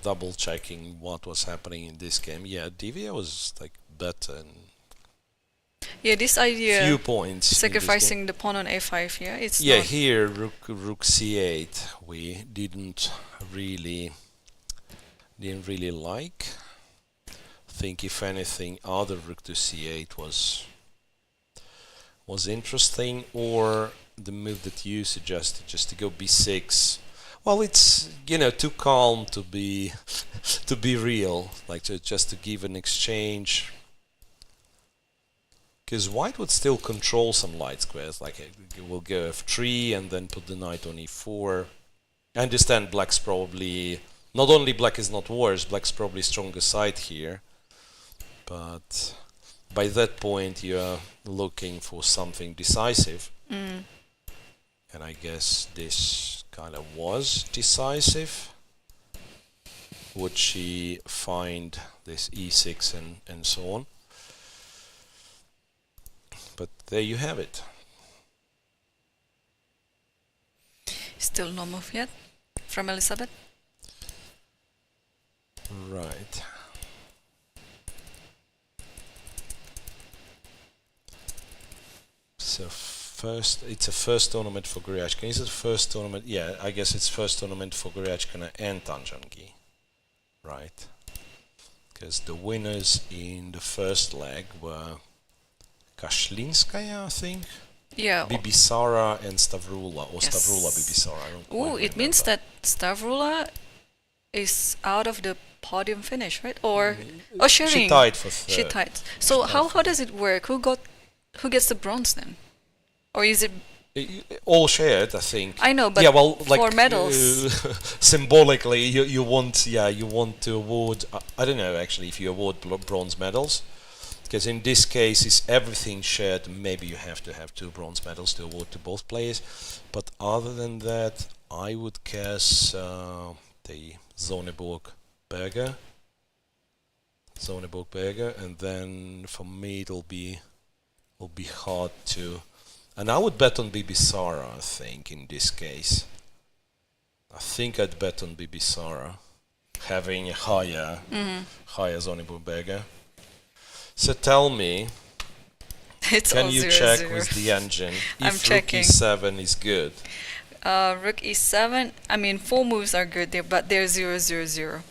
Double checking what was happening in this game. Yeah, Divya was like better in
yeah, this idea
few points.
sacrificing the pawn on a5, yeah, it's
yeah,
not
here rook c8 we didn't really like. I think if anything other rook to c8 was interesting, or the move that you suggested just to go b6. Well, it's, you know, too calm to be to be real, like just to give an exchange. Because white would still control some light squares, like it will go f3 and then put the knight on e4. I understand black's probably, not only black is not worse, black's probably stronger side here. But by that point you're looking for something decisive. And I guess this kind of was decisive. Would she find this e6 and so on? But there you have it.
still no move yet from Elisabeth.
Right. So it's a first tournament for Goryachkina. Is it the first tournament? Yeah, I guess it's first tournament for Goryachkina and Tan Zhongyi. Right. Because the winners in the first leg were Kashlinskaya, I think.
Yeah.
Bibisara and Stavroula, or
Yes.
Stavroula Bibisara. I don't quite
It means
remember.
that Stavroula is out of the podium finish, right? Or Shymkent.
She tied for third.
She tied. So how does it work? Who gets the bronze then? Or is it
all shared, I think.
I know, but
yeah, well, like,
for medals.
Symbolically, you want to award. I don't know actually if you award bronze medals, because in this case, is everything shared. Maybe you have to have 2 bronze medals to award to both players. But other than that, I would guess the Zoneborg Berger, and then for me it'll be hard to. And I would bet on Bibisara, I think, in this case. I think I'd bet on Bibisara, having a higher Zoneborg Berger. So tell me,
It's
can
all
you
0-0.
check with the engine
I'm
if
checking.
Rook e7 is good?
Rook e7. I mean, 4 moves are good there, but they're 0-0-0.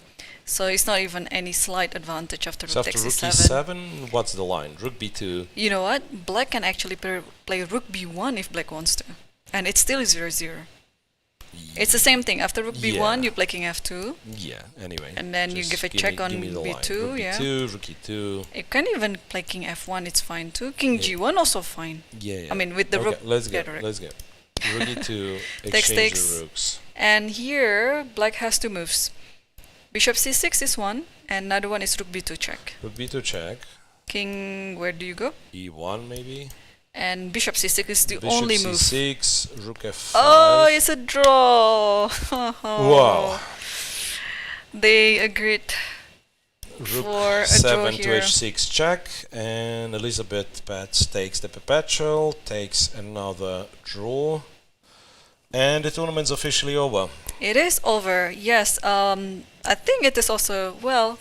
So it's not even any slight advantage after
So
rook
after
takes
Rook
e7.
e7, what's the line? Rook b2.
You know what? Black can actually play rook b1 if black wants to. And it's still 0-0. It's the same thing. After rook b1,
Yeah.
you're playing king f2.
Yeah, anyway.
And then you
just
give a
give
check
me-
on
give me the line.
b2,
Rook
yeah.
b2, rook e2.
You can even play king f1, it's fine too. King g1 also fine.
Yeah.
I mean, with the
Okay,
rook.
let's
yeah,
go.
the rook.
Let's go. Rook e2,
Takes,
exchange
takes.
the rooks.
And here, black has 2 moves. Bishop c6 is one, and another one is rook b2 check.
Rook b2 check.
King, where do you go?
e1 maybe.
And bishop c6 is the
Bishop
only move.
c6, rook f5.
Oh, it's a draw!
Wow.
They agreed for
Rook
a draw
7 to
here.
h6 check, and Elisabeth Paehtz takes the perpetual, takes another draw, and the tournament's officially over.
It is over, yes. I think it is also, well,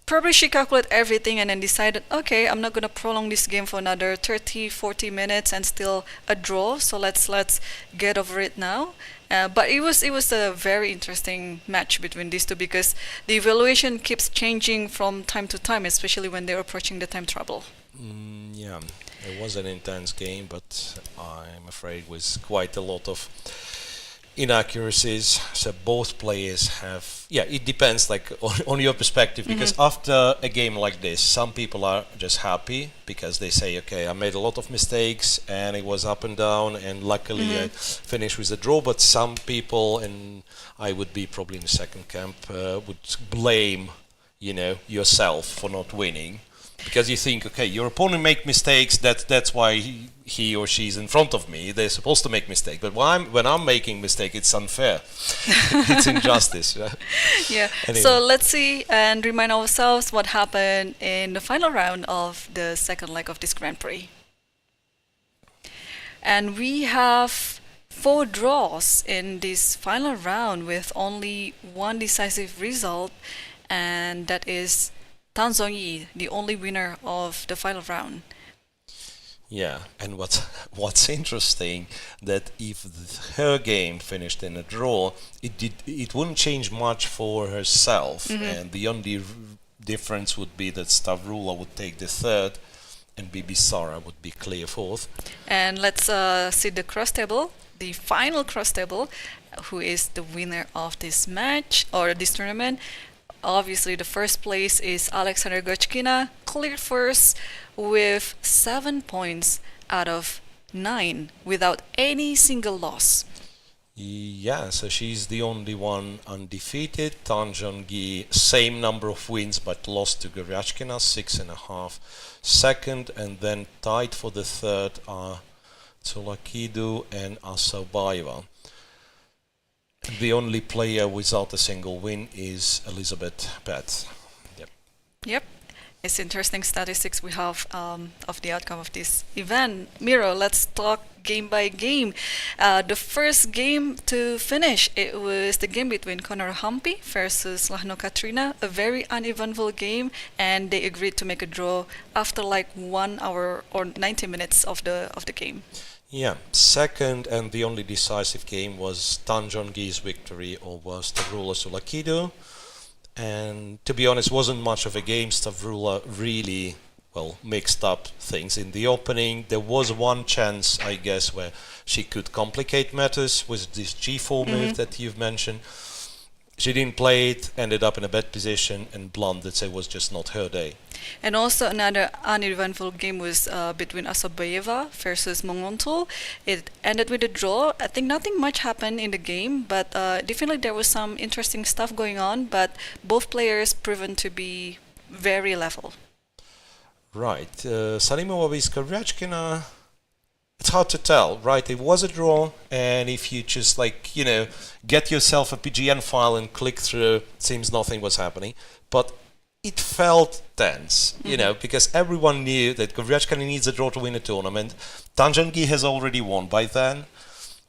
probably she calculated everything and then decided, okay, I'm not going to prolong this game for another 30, 40 minutes and still a draw, so let's get over it now. But it was a very interesting match between these two because the evaluation keeps changing from time to time, especially when they're approaching the time trouble.
Yeah, it was an intense game, but I'm afraid with quite a lot of inaccuracies. So both players have, it depends like on your perspective, because after a game like this, some people are just happy because they say, okay, I made a lot of mistakes and it was up and down and luckily I finished with a draw. But some people, and I would be probably in the second camp, would blame yourself for not winning. Because you think, okay, your opponent make mistakes, that's why he or she's in front of me. They're supposed to make mistakes. But when I'm making mistake, it's unfair. It's injustice.
Yeah.
Anyway.
So let's see and remind ourselves what happened in the final round of the second leg of this Grand Prix. And we have 4 draws in this final round with only one decisive result, and that is Tan Zhongyi, the only winner of the final round.
Yeah, and what's interesting that if her game finished in a draw, it wouldn't change much for herself, and the only difference would be that Stavroula would take the third, and Bibisara would be clear fourth.
And let's see the cross table, the final cross table, who is the winner of this match or this tournament. Obviously, the first place is Aleksandra Goryachkina, clear first with 7 points out of 9 without any single loss.
Yeah, so she's the only one undefeated. Tan Zhongyi, same number of wins but lost to Goryachkina, 6.5. Second, and then tied for the third are Tsolakidou and Assaubayeva. The only player without a single win is Elisabeth Paehtz.
Yep. It's interesting statistics we have of the outcome of this event. Miro, let's talk game by game. The first game to finish, it was the game between Koneru Humpy versus Lagno Kateryna, a very uneventful game, and they agreed to make a draw after like 1 hour or 90 minutes of the game.
Yeah, second and the only decisive game was Tan Zhongyi's victory over Stavroula Tsolakidou. And to be honest, wasn't much of a game. Stavroula really, mixed up things in the opening. There was one chance, I guess, where she could complicate matters with this G4 move that you've mentioned. She didn't play it, ended up in a bad position and blundered, so it was just not her day.
And also another uneventful game was between Assaubayeva versus Munguntuul. It ended with a draw. I think nothing much happened in the game, but definitely there was some interesting stuff going on, but both players proven to be very level.
Right. Salimova with Goryachkina, it's hard to tell, right? It was a draw, and if you just get yourself a PGN file and click through, it seems nothing was happening. But it felt tense, because everyone knew that Goryachkina needs a draw to win a tournament. Tan Zhongyi has already won by then,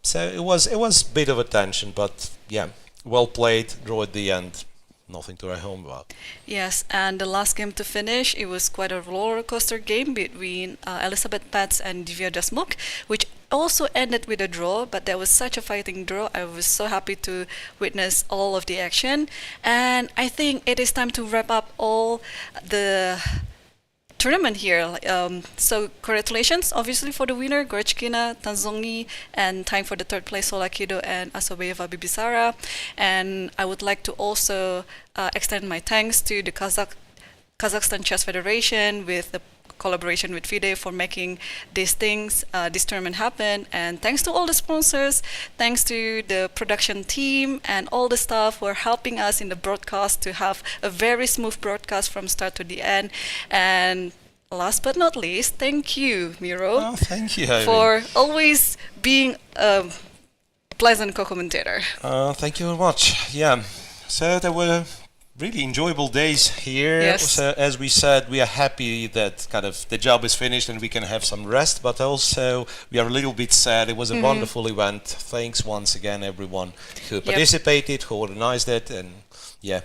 so it was a bit of a tension. But yeah, well played, draw at the end. Nothing to write home about.
Yes, and the last game to finish, it was quite a roller coaster game between Elisabeth Paehtz and Divya Deshmukh, which also ended with a draw, but that was such a fighting draw. I was so happy to witness all of the action, and I think it is time to wrap up all the tournament here. So congratulations, obviously, for the winner, Goryachkina, Tan Zhongyi, and time for the third place, Tsolakidou and Assaubayeva Bibisara. And I would like to also extend my thanks to the Kazakhstan Chess Federation with the collaboration with FIDE for making these things, this tournament happen. And thanks to all the sponsors, thanks to the production team and all the staff who are helping us in the broadcast to have a very smooth broadcast from start to the end. And last but not least, thank you, Miro.
Oh, thank you, Irene.
For always being a pleasant co-commentator.
Thank you very much. Yeah, so there were really enjoyable days here.
Yes.
So, as we said, we are happy that kind of the job is finished and we can have some rest, but also we are a little bit sad. It was a wonderful event. Thanks once again everyone who participated, who organized it, and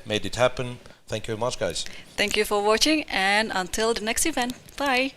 made it happen. Thank you very much, guys.
Thank you for watching, and until the next event. Bye.